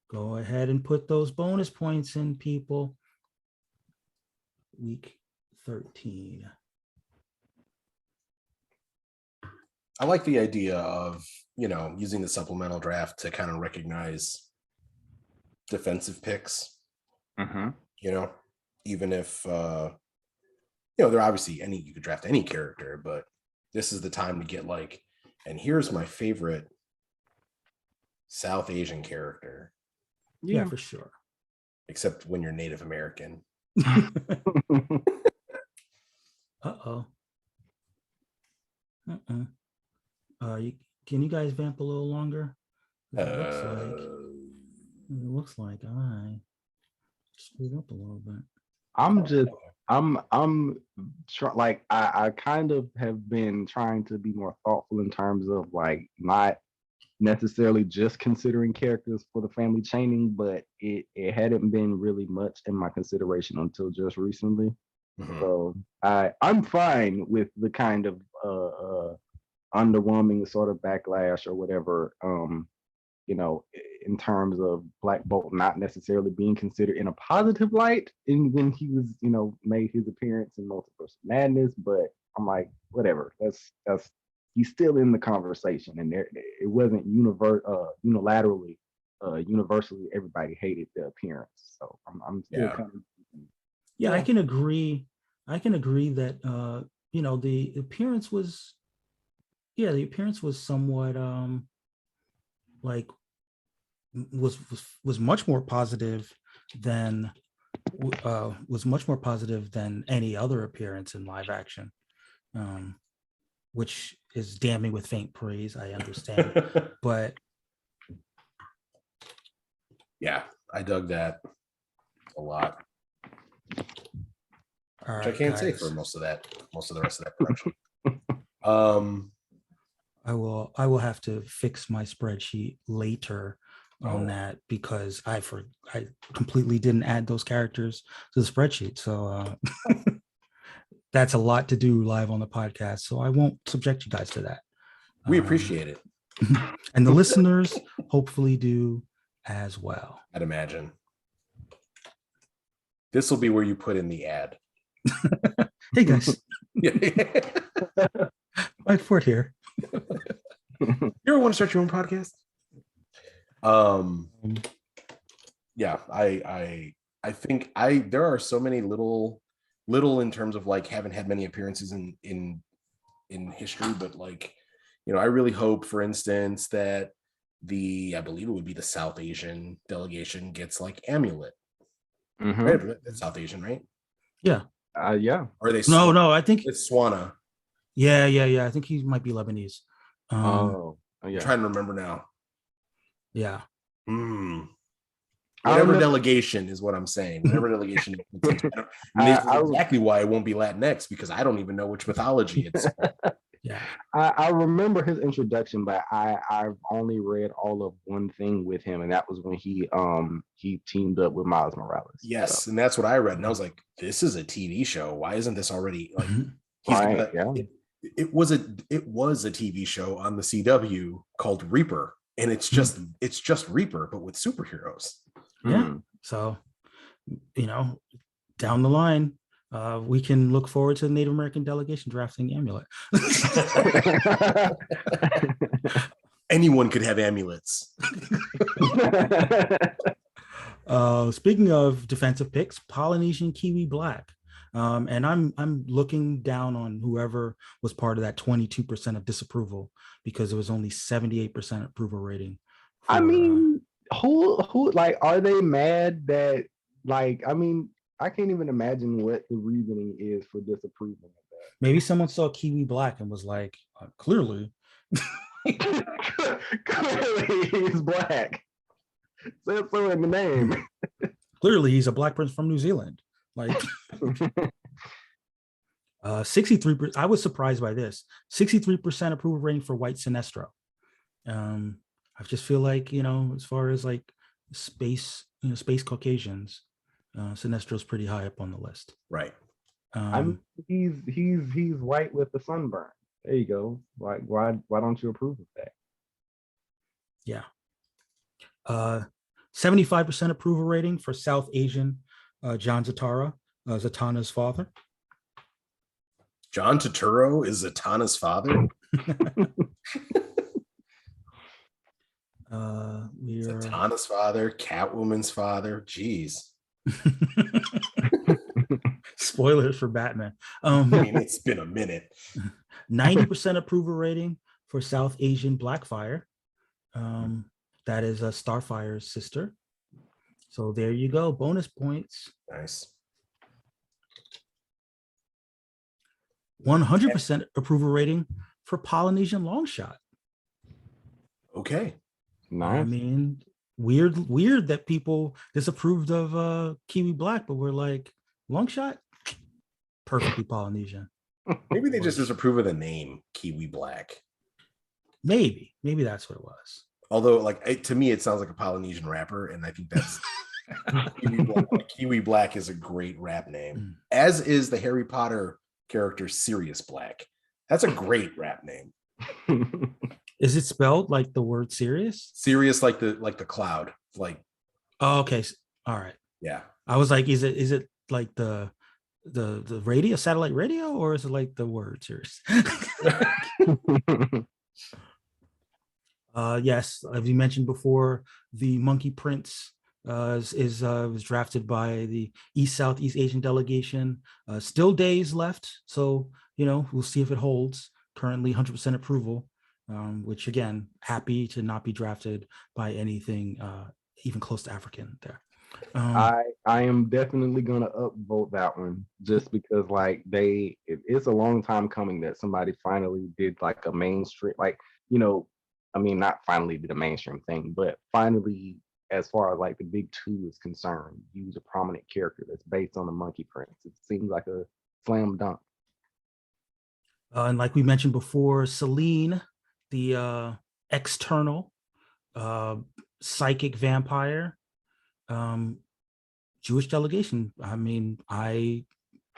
Go ahead and put those bonus points in, people. Week 13. I like the idea of, using the supplemental draft to kind of recognize defensive picks, Mm-hmm. even if, they're obviously you could draft any character, but this is the time to get and here's my favorite South Asian character. Yeah, for sure. Except when you're Native American. Uh-oh. Can you guys vamp a little longer? It looks like I screwed up a little bit. I kind of have been trying to be more thoughtful in terms of not necessarily just considering characters for the family chaining, but it hadn't been really much in my consideration until just recently. Mhm. So I'm fine with the kind of underwhelming sort of backlash or whatever, in terms of Black Bolt not necessarily being considered in a positive light when he was, made his appearance in Multiverse of Madness. But I'm like, whatever. That's he's still in the conversation, and it wasn't unilaterally, universally everybody hated the appearance. So I'm still kind of. Yeah, I can agree. I can agree that the appearance was, somewhat was much more positive than any other appearance in live action, which is damning with faint praise. I understand, but yeah, I dug that a lot. all Which right, I can't say guys. for most of the rest of that production. I will have to fix my spreadsheet later on that, because I completely didn't add those characters to the spreadsheet. So that's a lot to do live on the podcast. So I won't subject you guys to that. We appreciate it. And the listeners hopefully do as well. I'd imagine. This will be where you put in the ad. Hey guys, Yeah. Mike Ford here. You ever want to start your own podcast? Yeah, I think there are so many little in terms of haven't had many appearances in history, but I really hope, for instance, that I believe it would be the South Asian delegation gets Amulet. Mm-hmm. Right? That's South Asian, right? Yeah. Yeah. Or are they No, I think it's Swana. Yeah. I think he might be Lebanese. Yeah. I'm trying to remember now. Yeah. Whatever delegation is what I'm saying. Whatever delegation. This is exactly why it won't be Latinx, because I don't even know which mythology it's. Yeah. I remember his introduction, but I've only read all of one thing with him, and that was when he teamed up with Miles Morales. Yes, so. And that's what I read, and I was like, "This is a TV show. Why isn't this already It was a TV show on the CW called Reaper, and it's just Reaper, but with superheroes. Yeah. So, down the line, we can look forward to the Native American delegation drafting Amulet. Anyone could have amulets. Speaking of defensive picks, Polynesian Kiwi Black. And I'm looking down on whoever was part of that 22% of disapproval, because it was only 78% approval rating. I mean, who are they mad that I can't even imagine what the reasoning is for disapproving of that. Maybe someone saw Kiwi Black and was like, clearly he's black. Says so in the name. Clearly he's a black person from New Zealand. 63%. I was surprised by this. 63% approval rating for White Sinestro. I just feel like, as far as space Caucasians, Sinestro's pretty high up on the list. Right. He's white with the sunburn. There you go. Why don't you approve of that? Yeah. 75% approval rating for South Asian John Zatara, Zatanna's father. John Turturro is Zatanna's father. Zatanna's father, Catwoman's father. Jeez. Spoilers for Batman. I mean, it's been a minute. 90% approval rating for South Asian Blackfire. That is Starfire's sister. So there you go. Bonus points. Nice. 100% approval rating for Polynesian Longshot. Okay. Nice. I mean, weird that people disapproved of Kiwi Black, but we're like, Longshot, perfectly Polynesian. Maybe they just disapprove of the name Kiwi Black. Maybe that's what it was. Although, like, to me, it sounds like a Polynesian rapper, and I think that's Kiwi Black. Kiwi Black is a great rap name, as is the Harry Potter character Sirius Black. That's a great rap name. Is it spelled like the word serious? Sirius, like the cloud, like. Oh, okay. All right. Yeah. I was like, is it like the radio, satellite radio, or is it like the word serious? Yes, as you mentioned before, the Monkey Prince was drafted by the Southeast Asian delegation. Still days left, so we'll see if it holds. Currently 100% approval, which again, happy to not be drafted by anything even close to African there. I am definitely gonna upvote that one just because it's a long time coming that somebody finally did like a mainstream, I mean, not finally did a mainstream thing, but finally, as far as like the big two is concerned, use a prominent character that's based on the Monkey Prince. It seems like a slam dunk. And like we mentioned before, Celine, the external psychic vampire, Jewish delegation. I mean, I'm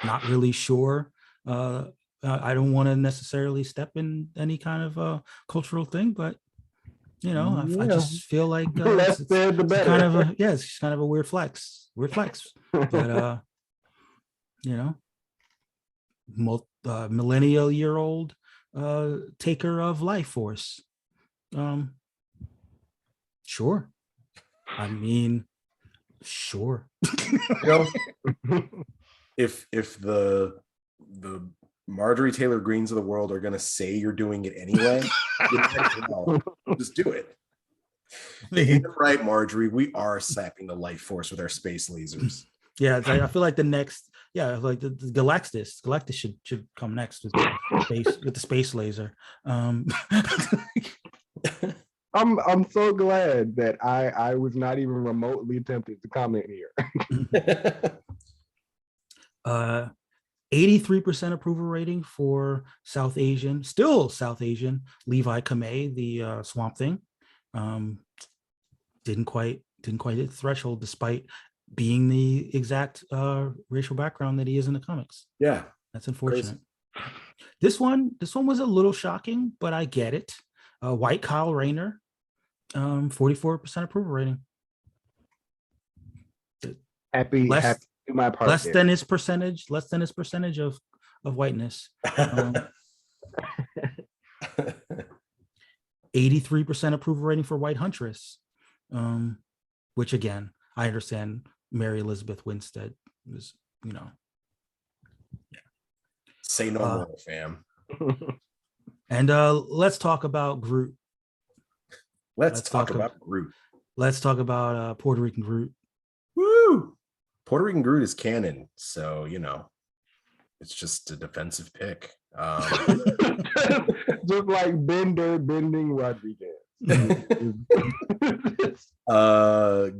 not really sure. I don't want to necessarily step in any kind of cultural thing, but I just feel like it's kind of it's kind of a weird flex, but millennial year old taker of life force. Sure. I mean, sure. If the Marjorie Taylor Greens of the world are going to say you're doing it anyway, just do it. Right, Marjorie, we are sapping the life force with our space lasers. Yeah, I feel like the next, like the Galactus should come next with the space laser. I'm so glad that I was not even remotely tempted to comment here. 83% approval rating for still South Asian Levi Kamei, the Swamp Thing. Didn't quite hit the threshold despite being the exact racial background that he is in the comics. Yeah, that's unfortunate. Crazy. This one was a little shocking, but I get it. White Kyle Rayner, 44% approval rating. Happy to my part. Less than his percentage of whiteness. 83% approval rating for White Huntress, which again, I understand Mary Elizabeth Winstead was, Say no more, fam. And let's talk about Groot. Let's talk about Groot. Let's talk about Puerto Rican Groot. Woo! Puerto Rican Groot is canon, so it's just a defensive pick. Just like bending Rodriguez.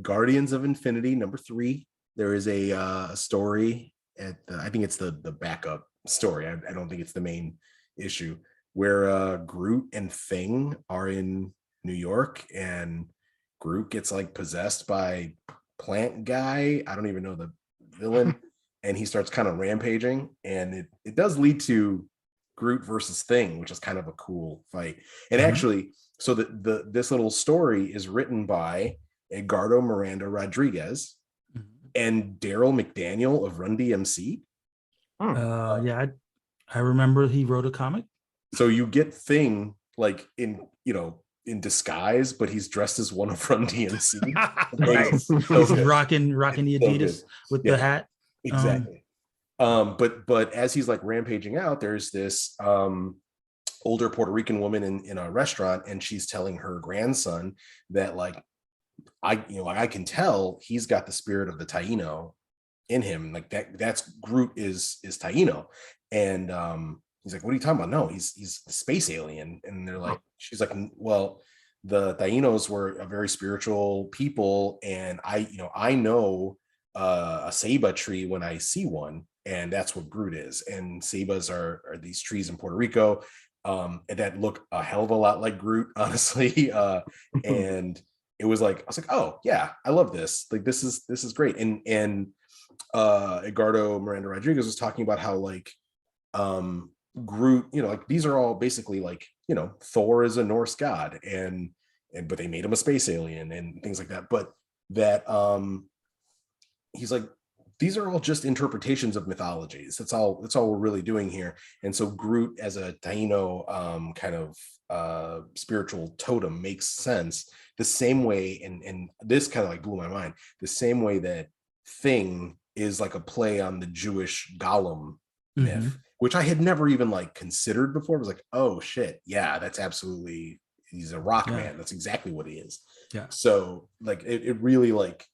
Guardians of Infinity #3. There is a story I think it's the backup story. I don't think it's the main issue, where Groot and Thing are in New York, and Groot gets like possessed by plant guy. I don't even know the villain. And he starts kind of rampaging, and it does lead to Groot versus Thing, which is kind of a cool fight. And actually, so this little story is written by Edgardo Miranda Rodriguez, and Daryl McDaniel of Run DMC. Yeah, I remember he wrote a comic. So you get Thing like in disguise, but he's dressed as one of Run DMC. Nice. So He's good. rocking the It's so Adidas good. with Yeah. the hat. Exactly. But as he's like rampaging out, there's this older Puerto Rican woman in a restaurant, and she's telling her grandson that like I can tell he's got the spirit of the Taino in him. Like that's Groot is Taino. And he's like, what are you talking about? No, he's a space alien. And they're like, she's like, well, the Tainos were a very spiritual people, and I know a ceiba tree when I see one, and that's what Groot is. And ceibas are these trees in Puerto Rico that look a hell of a lot like Groot, honestly. And it was like, I was like, oh yeah, I love this. Like this is great. And Edgardo Miranda Rodriguez was talking about how like Groot, like these are all basically like, Thor is a Norse god, but they made him a space alien and things like that. But that he's like, these are all just interpretations of mythologies. That's all we're really doing here. And so Groot as a Taino kind of spiritual totem makes sense the same way, and this kind of like blew my mind, the same way that Thing is like a play on the Jewish Golem myth, which I had never even like considered before. It was like, oh shit, yeah, that's absolutely, he's a rock man. That's exactly what he is. Yeah. So like it really like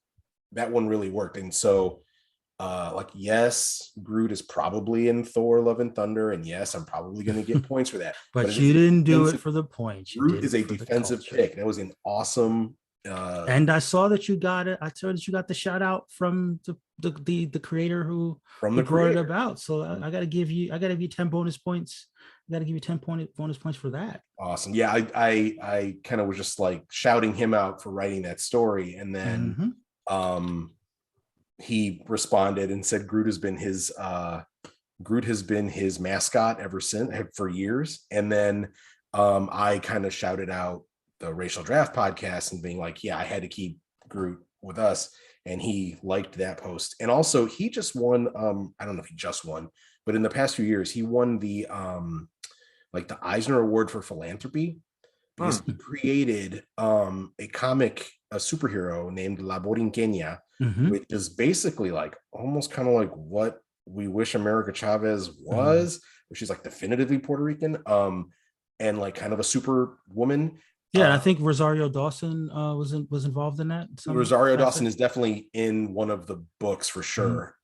that one really worked. And so like, yes, Groot is probably in Thor Love and Thunder, and yes, I'm probably going to get points for that. but you didn't do it for the points. Groot is a defensive pick. That was an awesome. And I saw that you got it. I saw that you got the shout out from the creator who brought it about. So I got to give you 10 bonus points. I got to give you 10 bonus points for that. Awesome. Yeah, I kind of was just like shouting him out for writing that story, and then he responded and said Groot has been his mascot ever since, for years. And then I kind of shouted out the Racial Draft podcast and being like, yeah, I had to keep Groot with us. And he liked that post. And also he just won, I don't know if he just won, but in the past few years, he won the like the Eisner Award for Philanthropy, because he created a superhero named La Borinqueña, which is basically like almost kind of like what we wish America Chavez was, which is like definitively Puerto Rican, and like kind of a super woman. Yeah, I think Rosario Dawson was involved in that. Rosario Dawson is definitely in one of the books for sure.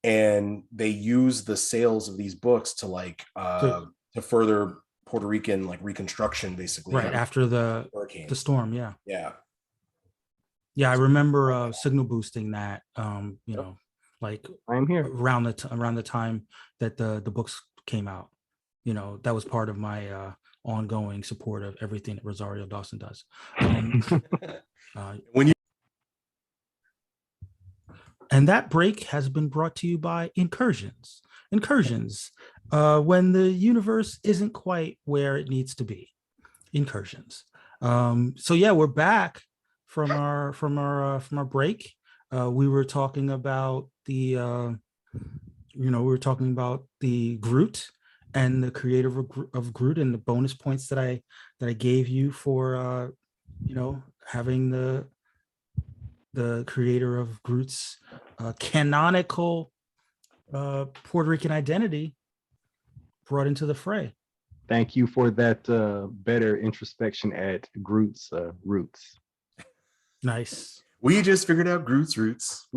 And they use the sales of these books to like to further Puerto Rican like reconstruction, basically. Right after the hurricane. The storm, yeah. Yeah, I remember signal boosting that. Like I'm here around the time that the books came out. That was part of my ongoing support of everything that Rosario Dawson does. And that break has been brought to you by Incursions. When the universe isn't quite where it needs to be. Incursions. So yeah, we're back from our break. We were talking about the Groot and the creator of Groot, and the bonus points that I gave you for having the creator of Groot's canonical Puerto Rican identity brought into the fray. Thank you for that better introspection at Groot's roots. Nice. We just figured out Groot's roots.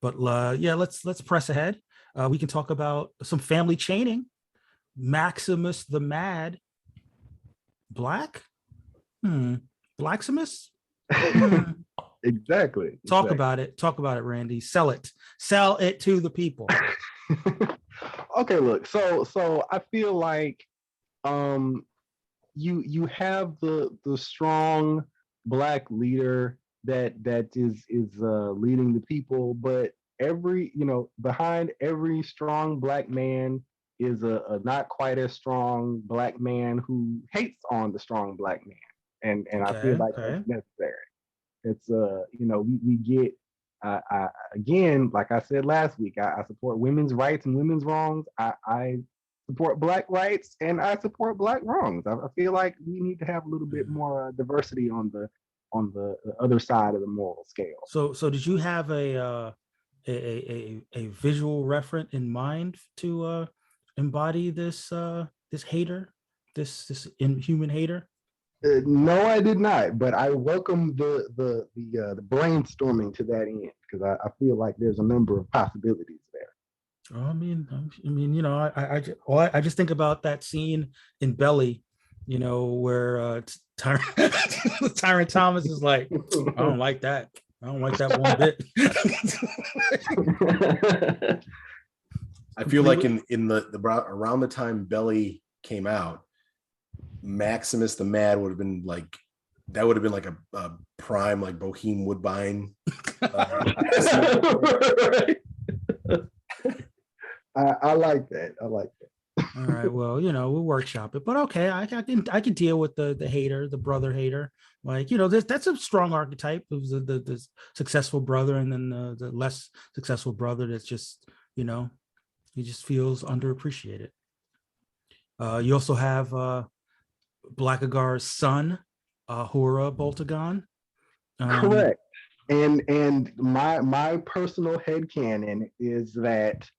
But yeah, let's press ahead. We can talk about some family chaining. Maximus the Mad Black. Blaximus. Exactly. Talk about it, Randy. Sell it to the people. Okay, look. So I feel like you have the strong Black leader that is leading the people, but behind every strong Black man is a not quite as strong Black man who hates on the strong Black man, and I feel Okay, like okay. that's necessary. It's we get again, like I said last week, I support women's rights and women's wrongs. I support Black rights and I support Black wrongs. I feel like we need to have a little bit more diversity on the other side of the moral scale. So did you have a visual referent in mind to embody this this hater, this inhuman hater? No, I did not, but I welcome the brainstorming to that end because I feel like there's a number of possibilities there. I mean, I just think about that scene in Belly, where Tyrant Thomas is like, I don't like that. I don't like that one bit. I feel like in the around the time Belly came out, Maximus the Mad would have been like like a prime like Boheme Woodbine. I like that. All right, well, we'll workshop it, but okay, I can deal with the hater, the brother hater. Like, that's a strong archetype of the successful brother, and then the less successful brother that's just, he just feels underappreciated. You also have Blackagar's son, Hura Boltagon. Correct. And my personal headcanon is that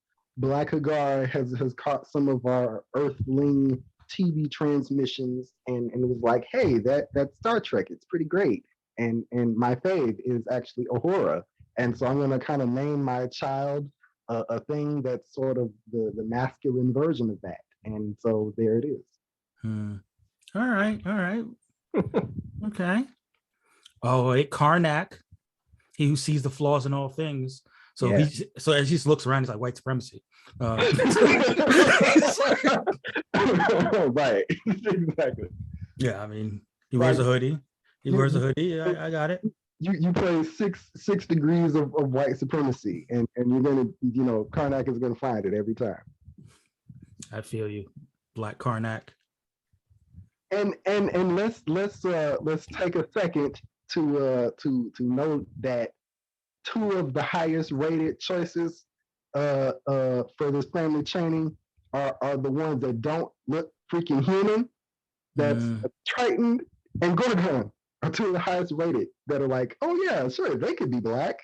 Blackagar has caught some of our Earthling TV transmissions and it was like, hey, that's Star Trek. It's pretty great. And my fave is actually Uhura. And so I'm gonna kind of name my child a thing that's sort of the masculine version of that. And so there it is. All right. Okay. Oh, wait, Karnak, he who sees the flaws in all things. So Yeah. so as he just looks around, he's like, white supremacy. Right. Exactly. Yeah, I mean, he wears a hoodie. I got it. You play six degrees of white supremacy, and you're gonna, Karnak is gonna find it every time. I feel you, Black Karnak. And let's take a second to note that two of the highest rated choices for this family training are the ones that don't look freaking human. That's Triton and Gorgon are two of the highest rated that are like, oh yeah, sure, they could be Black.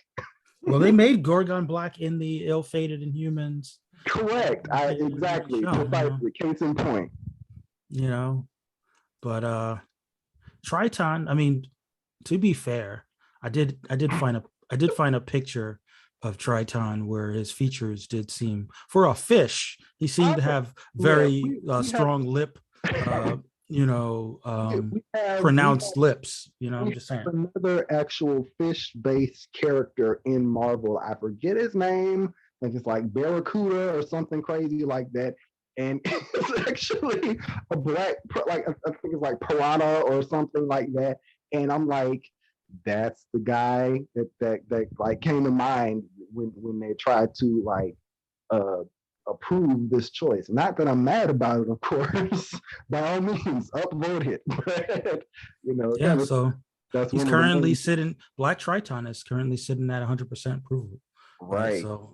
Well, they made Gorgon Black in the ill-fated Inhumans. Correct. Exactly. Precisely. Case in point. But Triton, I mean, to be fair, I did find a picture of Triton where his features did seem, for a fish, he seemed to have very strong lip, pronounced lips. I'm just saying. Another actual fish-based character in Marvel, I forget his name, like it's like Barracuda or something crazy like that. And it's actually a Black, like I think it's like Piranha or something like that. And I'm like, that's the guy that like came to mind when they tried to like approve this choice. Not that I'm mad about it, of course. By all means, upvote it. But yeah. So that's he's currently sitting. Black Triton is currently sitting at 100% approval. Right. So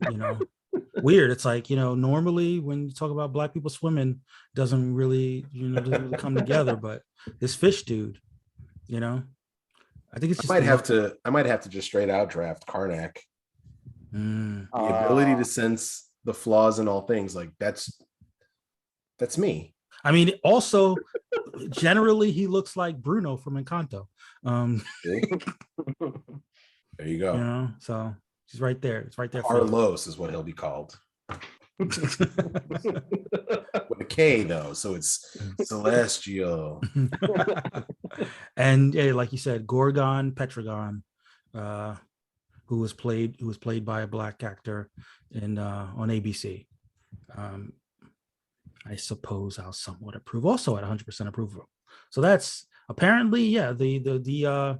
weird. It's like, normally when you talk about Black people swimming, doesn't really come together. But this fish dude, I think it's just I might have to just straight out draft Karnak. The ability to sense the flaws in all things, like that's me. I mean, also generally he looks like Bruno from Encanto. There you go. So he's right there. It's right there. Carlos is what he'll be called. With a K though, so it's Celestial. And like you said, Gorgon Petragon, who was played by a Black actor on ABC. I suppose I'll somewhat approve, also at 100% approval. So that's apparently, yeah, the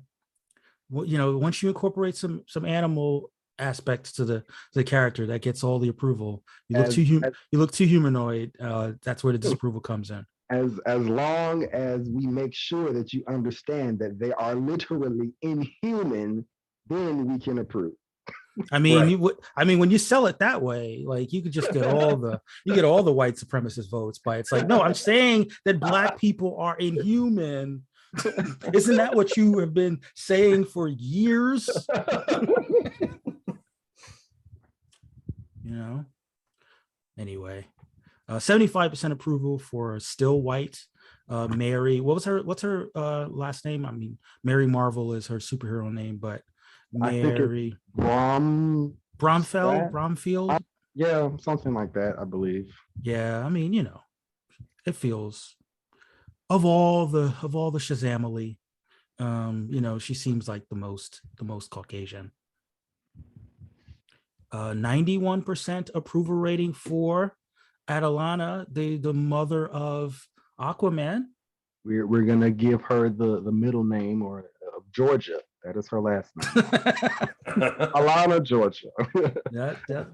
once you incorporate some animal aspects to the character that gets all the approval. You look As- you as- look too humanoid. That's where the disapproval comes in. As long as we make sure that you understand that they are literally inhuman, then we can approve. I mean, Right. you would. I mean, when you sell it that way, like you could just get all the white supremacist votes. But it's like, no, I'm saying that Black people are inhuman. Isn't that what you have been saying for years? You know. Anyway, 75% approval for Still White. Mary, what's her last name? I mean, Mary Marvel is her superhero name, but I think it's Mary Bromfield. Bromfield. Yeah, something like that, I believe. Yeah, I mean, it feels of all the Shazamily, she seems like the most Caucasian. 91% approval rating for Adelana, the mother of Aquaman. We're gonna give her the middle name or Georgia. That is her last name. Alana Georgia. that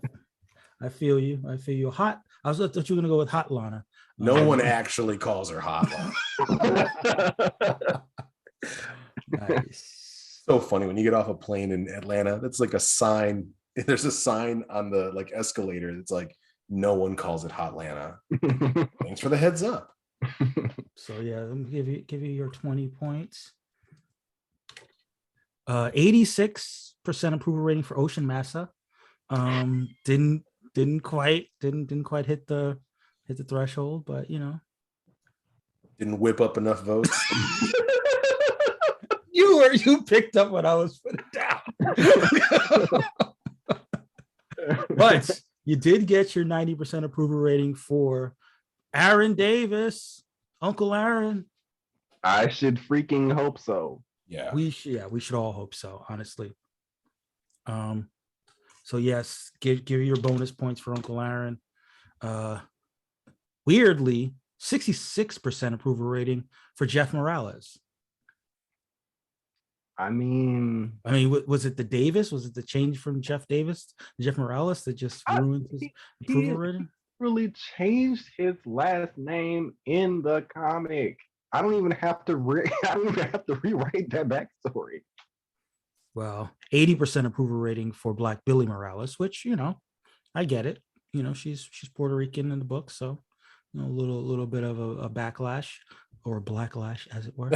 I feel you. Hot. I thought you were gonna go with Hot Lana. No one actually calls her hot. Nice. So funny when you get off a plane in Atlanta. That's like a sign. There's a sign on the like escalator. It's like no one calls it Hotlanta. Thanks for the heads up. So yeah, let me give you your 20 points. 86% approval rating for Ocean Massa. Didn't quite hit the threshold, but Didn't whip up enough votes. you picked up what I was putting down. But you did get your 90% approval rating for Aaron Davis, Uncle Aaron. I should freaking hope so. Yeah. We should all hope so, honestly. So yes, give your bonus points for Uncle Aaron. Weirdly, 66% approval rating for Jeff Morales. I mean, was it the Davis? Was it the change from Jeff Davis to Jeff Morales that just ruined his approval rating? Really changed his last name in the comic. I don't even have to rewrite that backstory. Well, 80% approval rating for Black Billy Morales, which I get it. She's Puerto Rican in the book, so a little bit of a backlash or blacklash, as it were.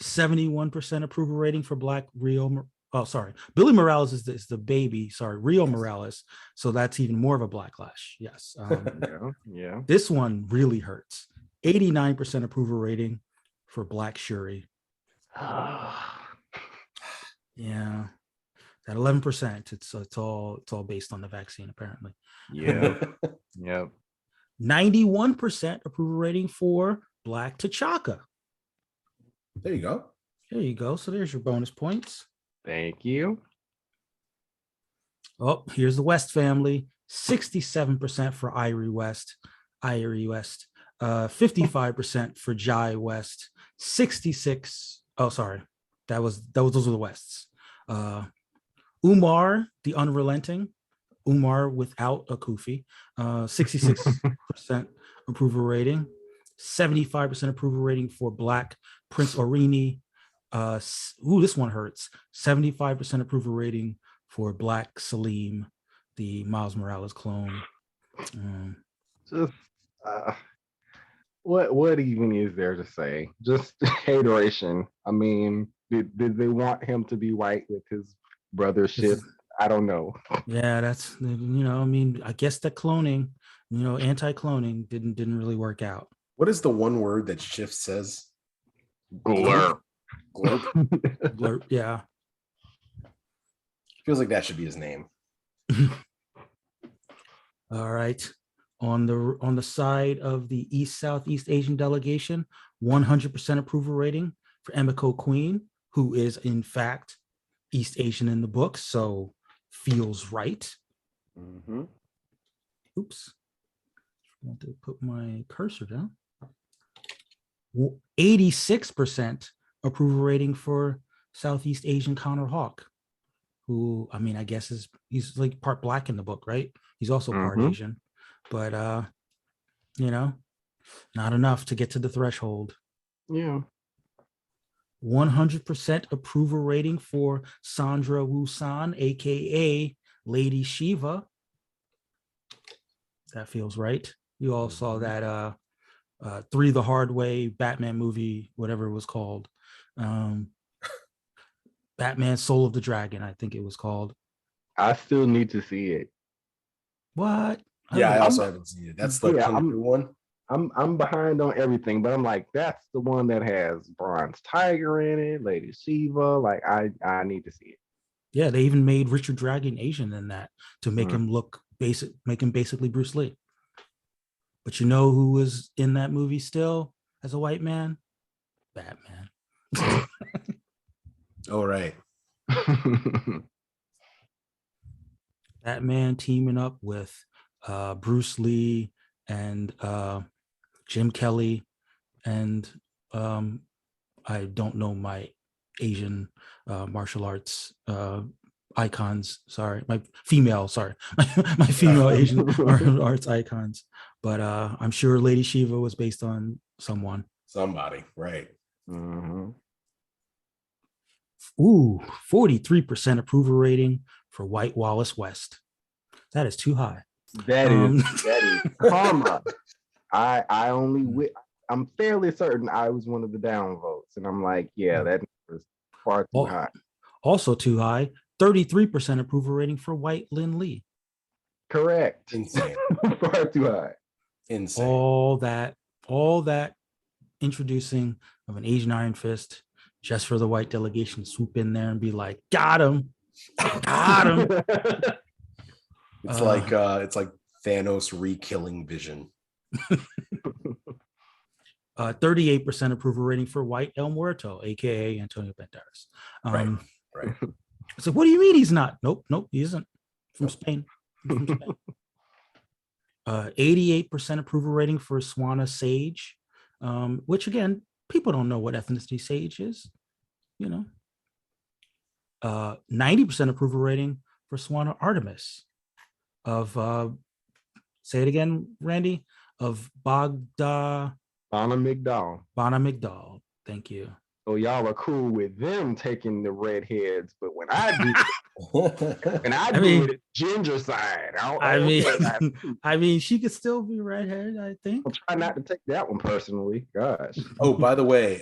71% approval rating for Black Rio. Oh, sorry, Billy Morales is the baby. Sorry, Rio Morales. So that's even more of a backlash. Yes. Yeah. This one really hurts. 89% approval rating for Black Shuri. Yeah, that 11%. It's all based on the vaccine, apparently. Yeah. Yep. 91% approval rating for Black T'Chaka. There you go. There you go. So there's your bonus points. Thank you. Oh, here's the West family. 67% for Irie West. 55% for Jai West. 66. Oh, sorry. Those were the Wests. Umar, the Unrelenting. Umar without a Kufi. 66% approval rating. 75% approval rating for Black Prince Orini. This one hurts. 75% approval rating for Black Salim, the Miles Morales clone. Just what even is there to say? Just hateration. I mean, did they want him to be white with his brothership? I don't know. Yeah, that's I guess that cloning, anti-cloning didn't really work out. What is the one word that Shift says? Glurp. Glurp. Blurp, yeah. Feels like that should be his name. All right. On the side of the Southeast Asian delegation, 100% approval rating for Emiko Queen, who is in fact East Asian in the book, so feels right. Mm-hmm. Oops. I want to put my cursor down. 86% approval rating for Southeast Asian Connor Hawk, who, I mean, I guess he's like part black in the book, right? He's also part Mhm. Asian, but you know, not enough to get to the threshold. Yeah. 100% approval rating for Sandra Wusan, aka Lady Shiva. That feels right. You all saw that Three the Hard Way Batman movie, whatever it was called. Batman Soul of the Dragon, I think it was called. I still need to see it. What? Yeah, I Oh, also haven't seen it. That's the Yeah, Kung Fu one. I'm behind on everything, but I'm like, that's the one that has Bronze Tiger in it, Lady Shiva. Like, I need to see it. yeah, they even made Richard Dragon Asian in that to make Mm. him look basic, make him basically Bruce Lee. But you know who was in that movie still as a white man? Batman. Oh, right. Batman teaming up with Bruce Lee and Jim Kelly and I don't know my Asian martial arts icons. Sorry, my female Asian martial arts icons. But I'm sure Lady Shiva was based on someone. Somebody, right. Mhm. Ooh, 43% approval rating for White Wallace West. That is too high. That is karma. I'm fairly certain I was one of the downvotes, and I'm like, yeah, that was far too high. Also too high, 33% approval rating for White Lin Lee. Correct. Insane. Far too high. Insane. All that introducing of an Asian Iron Fist just for the white delegation to swoop in there and be like, got him. It's like Thanos re-killing Vision. 38% approval rating for White El Muerto, aka Antonio Banderas. Right. So what do you mean he's not? Nope, he isn't. From Spain. 88% approval rating for Swana Sage, which again, people don't know what ethnicity Sage is, 90% approval rating for Swana Artemis of say it again, Randy, of Bana Migdal. Thank you. So y'all are cool with them taking the redheads, but when I do it, ginger side. I mean, she could still be redheaded, I think. I'll try not to take that one personally. Gosh. Oh, by the way,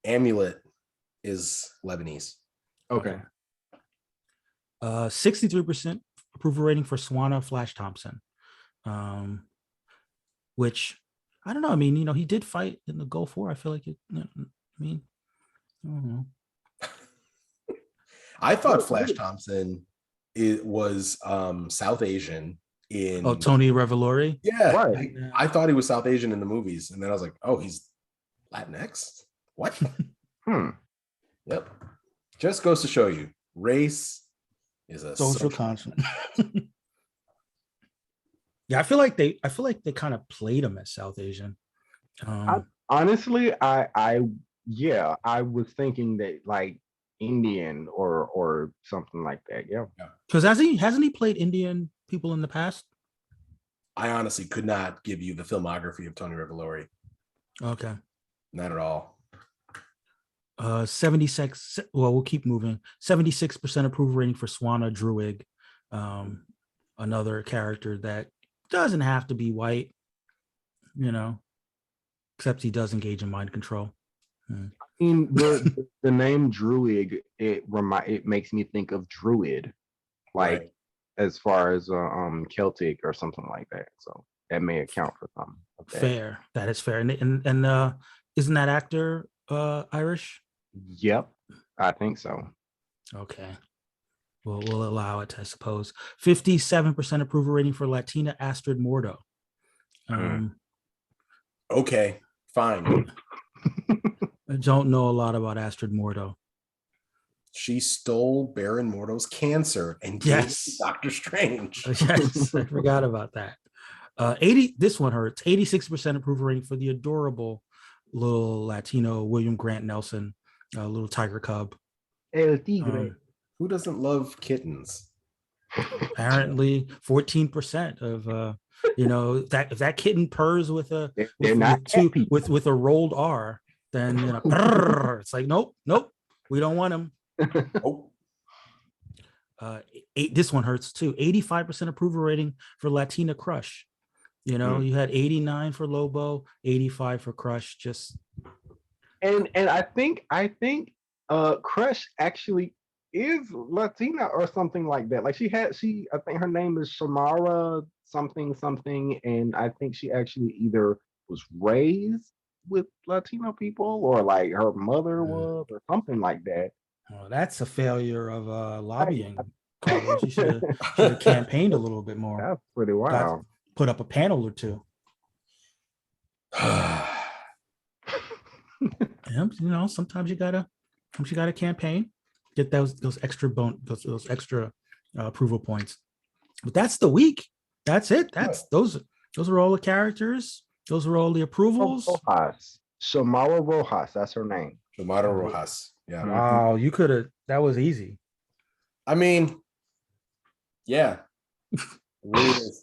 Amulet is Lebanese. Okay. 63% approval rating for Swana Flash Thompson, which I don't know. I mean, he did fight in the Gulf War. I feel like I don't know. I thought Flash Thompson was South Asian in Tony Revolori. Yeah, right. I thought he was South Asian in the movies, and then I was like, oh, he's Latinx. What? Yep. Just goes to show you, race is a social construct. Yeah, I feel like they kind of played him as South Asian. Honestly, I was thinking that like Indian or something like that. Yeah. Because hasn't he played Indian people in the past? I honestly could not give you the filmography of Tony Revolori. Okay. Not at all. 76. Well, we'll keep moving. 76% approval rating for Swana Druig, another character that doesn't have to be white, except he does engage in mind control. I mean, the name Druid, it makes me think of Druid, like right. As far as Celtic or something like that. So that may account for some of that. Fair, that is fair. And isn't that actor Irish? Yep, I think so. Okay. We'll allow it, I suppose. 57% approval rating for Latina Astrid Mordo. Okay, fine. I don't know a lot about Astrid Mordo. She stole Baron Mordo's cancer and gave it to Doctor Strange. Yes, I forgot about that. This one hurts. 86% approval rating for the adorable little Latino William Grant Nelson, little tiger cub. El Tigre. Who doesn't love kittens? Apparently 14% of that if that kitten purrs with a They're not cat people. with a rolled R, then it's like nope, we don't want him. Oh, This one hurts too. 85% approval rating for Latina Crush. You had 89 for Lobo, 85 for Crush. Just And I think Crush actually is Latina or something like that. Like I think her name is Shamara something, and I think she actually either was raised with Latino people or like her mother was or something like that. that's a failure of lobbying. Carlos, you should have campaigned a little bit more. That's pretty wild. Put up a panel or two. Sometimes you gotta campaign, get those extra those extra approval points. But that's the week. That's it. Those are all the characters. Those are all the approvals. Rojas. Shamara Rojas, that's her name. Tomaro Rojas. Yeah. Wow, you could have. That was easy. I mean, yeah. It really is.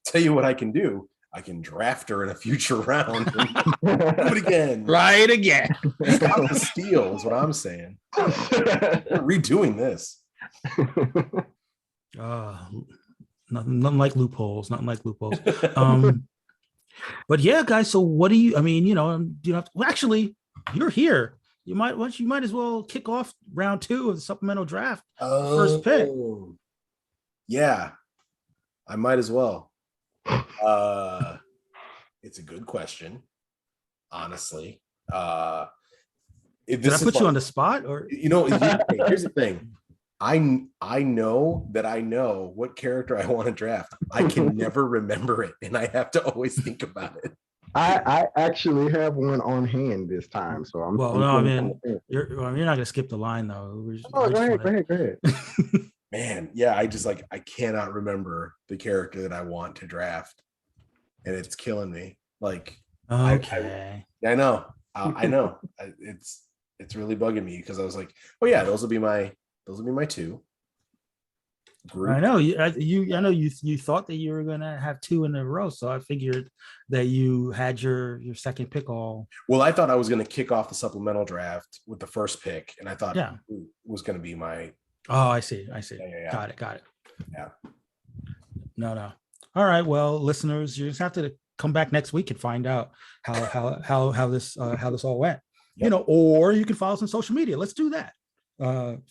Tell you what I can do. I can draft her in a future round. Do it again. Right again. Stop the steal is what I'm saying. We're redoing this. Nothing like loopholes. Nothing like loopholes. But yeah, guys. So what do you? I mean, actually, you're here. You might as well kick off round 2 of the supplemental draft. First pick. Yeah, I might as well. It's a good question, honestly. Did I put you on the spot, or here's the thing. I know that I know what character I want to draft. I can never remember it, and I have to always think about it. I actually have one on hand this time, so I'm. Well, no, I mean, you're not gonna skip the line though. Go ahead. Man, yeah, I cannot remember the character that I want to draft, and it's killing me. Like, okay, I know. It's really bugging me because I was like, oh yeah, those will be my 2. Group. I know you thought that you were gonna have 2 in a row, so I figured that you had your second pick all. Well, I thought I was gonna kick off the supplemental draft with the first pick, and I thought it was gonna be my. Oh, I see. Yeah. Got it. Yeah. No. All right. Well, listeners, you just have to come back next week and find out how this all went. Yep. Or you can follow us on social media. Let's do that.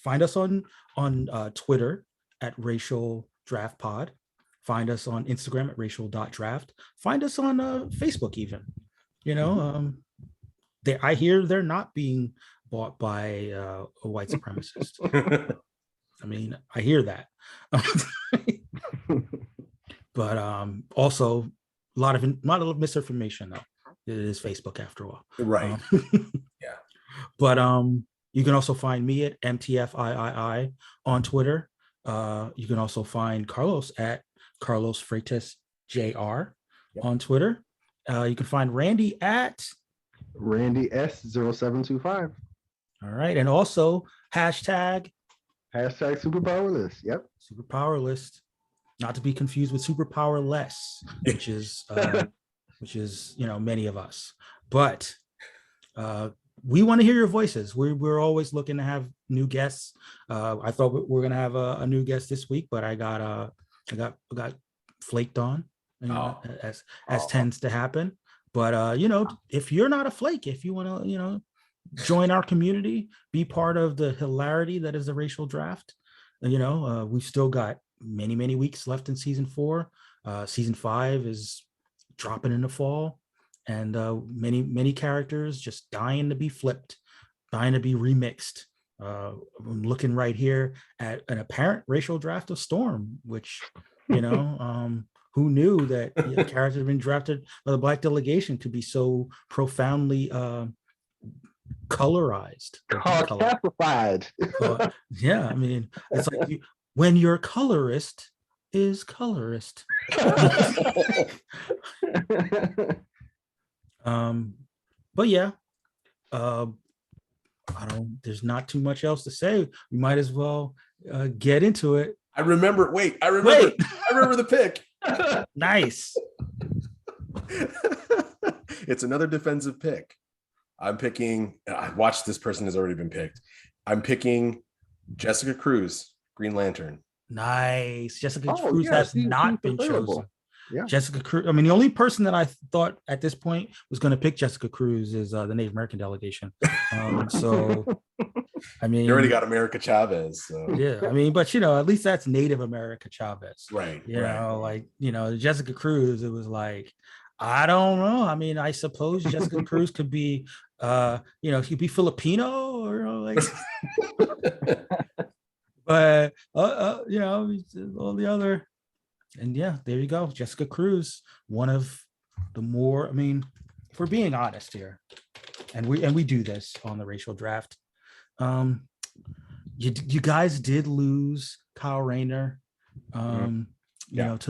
Find us on Twitter at Racial Draft Pod. Find us on Instagram at racial.draft. Find us on Facebook even. I hear they're not being bought by a white supremacist. I mean, I hear that. But also a lot of misinformation though. It is Facebook after all. Right. Yeah. But you can also find me at MTFIII on Twitter. You can also find Carlos at Carlos Freitas JR on Twitter. You can find Randy at Randy S0725. All right. And also hashtag Superpower List. Yep. Superpower List, not to be confused with Superpower Less, which is many of us. But we want to hear your voices. We're always looking to have new guests. I thought we were gonna have a new guest this week, but I got flaked on, as tends to happen. But if you're not a flake, if you want to join our community, be part of the hilarity that is the racial draft. We've still got many weeks left in season 4. Season 5 is dropping in the fall, and many characters just dying to be flipped, dying to be remixed. I'm looking right here at an apparent racial draft of Storm, which who knew that characters have been drafted by the Black delegation could be so profoundly colorized. Classified. Yeah, I mean, it's like when your colorist is colorist. But yeah, There's not too much else to say. We might as well get into it. I remember the pick. Nice. It's another defensive pick. I'm picking. I watched, this person has already been picked. I'm picking Jessica Cruz, Green Lantern. Nice. Jessica Oh, Cruz yeah, has she's not been available. chosen. Yeah. Jessica Cruz. I mean, the only person that I thought at this point was going to pick Jessica Cruz is the Native American delegation. So, I mean, You already got America Chavez. So. yeah. I mean, but at least that's Native America Chavez. Right. Jessica Cruz. It was like, I don't know. I mean, I suppose Jessica Cruz could be, she could be Filipino or like. But all the other, and yeah, there you go, Jessica Cruz, one of the more. I mean, if we're being honest here, and we do this on the racial draft, you guys did lose Kyle Rayner, to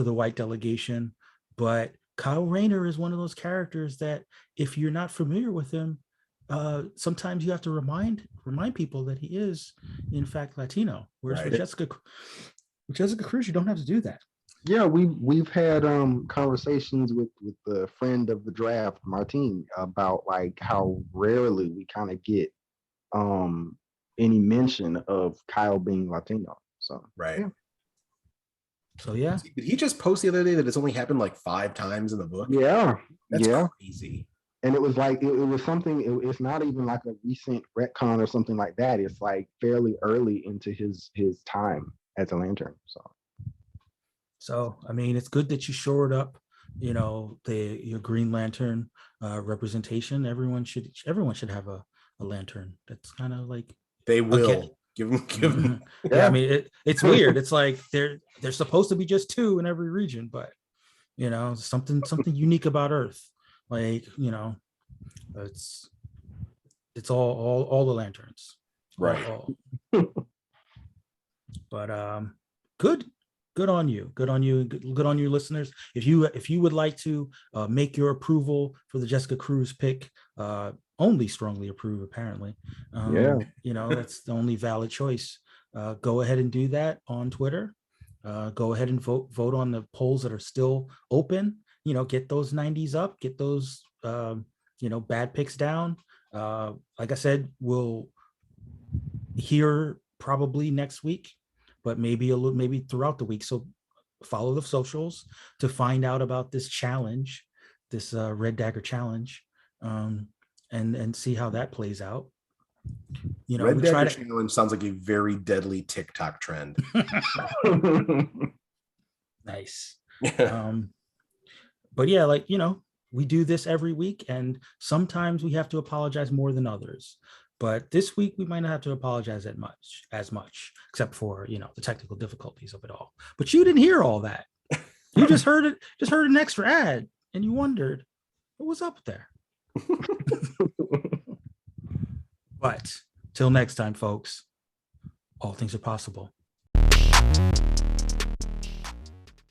the white delegation, but Kyle Rayner is one of those characters that if you're not familiar with him, sometimes you have to remind people that he is in fact Latino. Whereas right. with Jessica Cruz, you don't have to do that. Yeah, we've had conversations with the friend of the draft, Martine, about like how rarely we kind of get any mention of Kyle being Latino. So right. Yeah. So yeah. Did he just post the other day that it's only happened like 5 times in the book? Yeah. That's crazy. And it was like it was something. It's not even like a recent retcon or something like that. It's like fairly early into his time as a Lantern. So I mean, it's good that you shored up, your Green Lantern representation. Everyone should have a Lantern. That's kind of like they will give them. Yeah, I mean, it's weird. It's like they're supposed to be just 2 in every region, but something unique about Earth. Like, it's all the lanterns, right? But good on you, good on you, listeners. If you would like to make your approval for the Jessica Cruz pick, only strongly approve apparently. That's the only valid choice. Go ahead and do that on Twitter. Go ahead and vote on the polls that are still open. Get those 90s up, get those bad picks down. Like I said, we'll hear probably next week, but maybe throughout the week. So follow the socials to find out about this challenge, this Red Dagger challenge, and see how that plays out. Red Dagger challenge sounds like a very deadly TikTok trend. Nice. But yeah, we do this every week, and sometimes we have to apologize more than others. But this week we might not have to apologize as much, except for the technical difficulties of it all. But you didn't hear all that. You just heard an extra ad, and you wondered what was up there. But till next time, folks, all things are possible.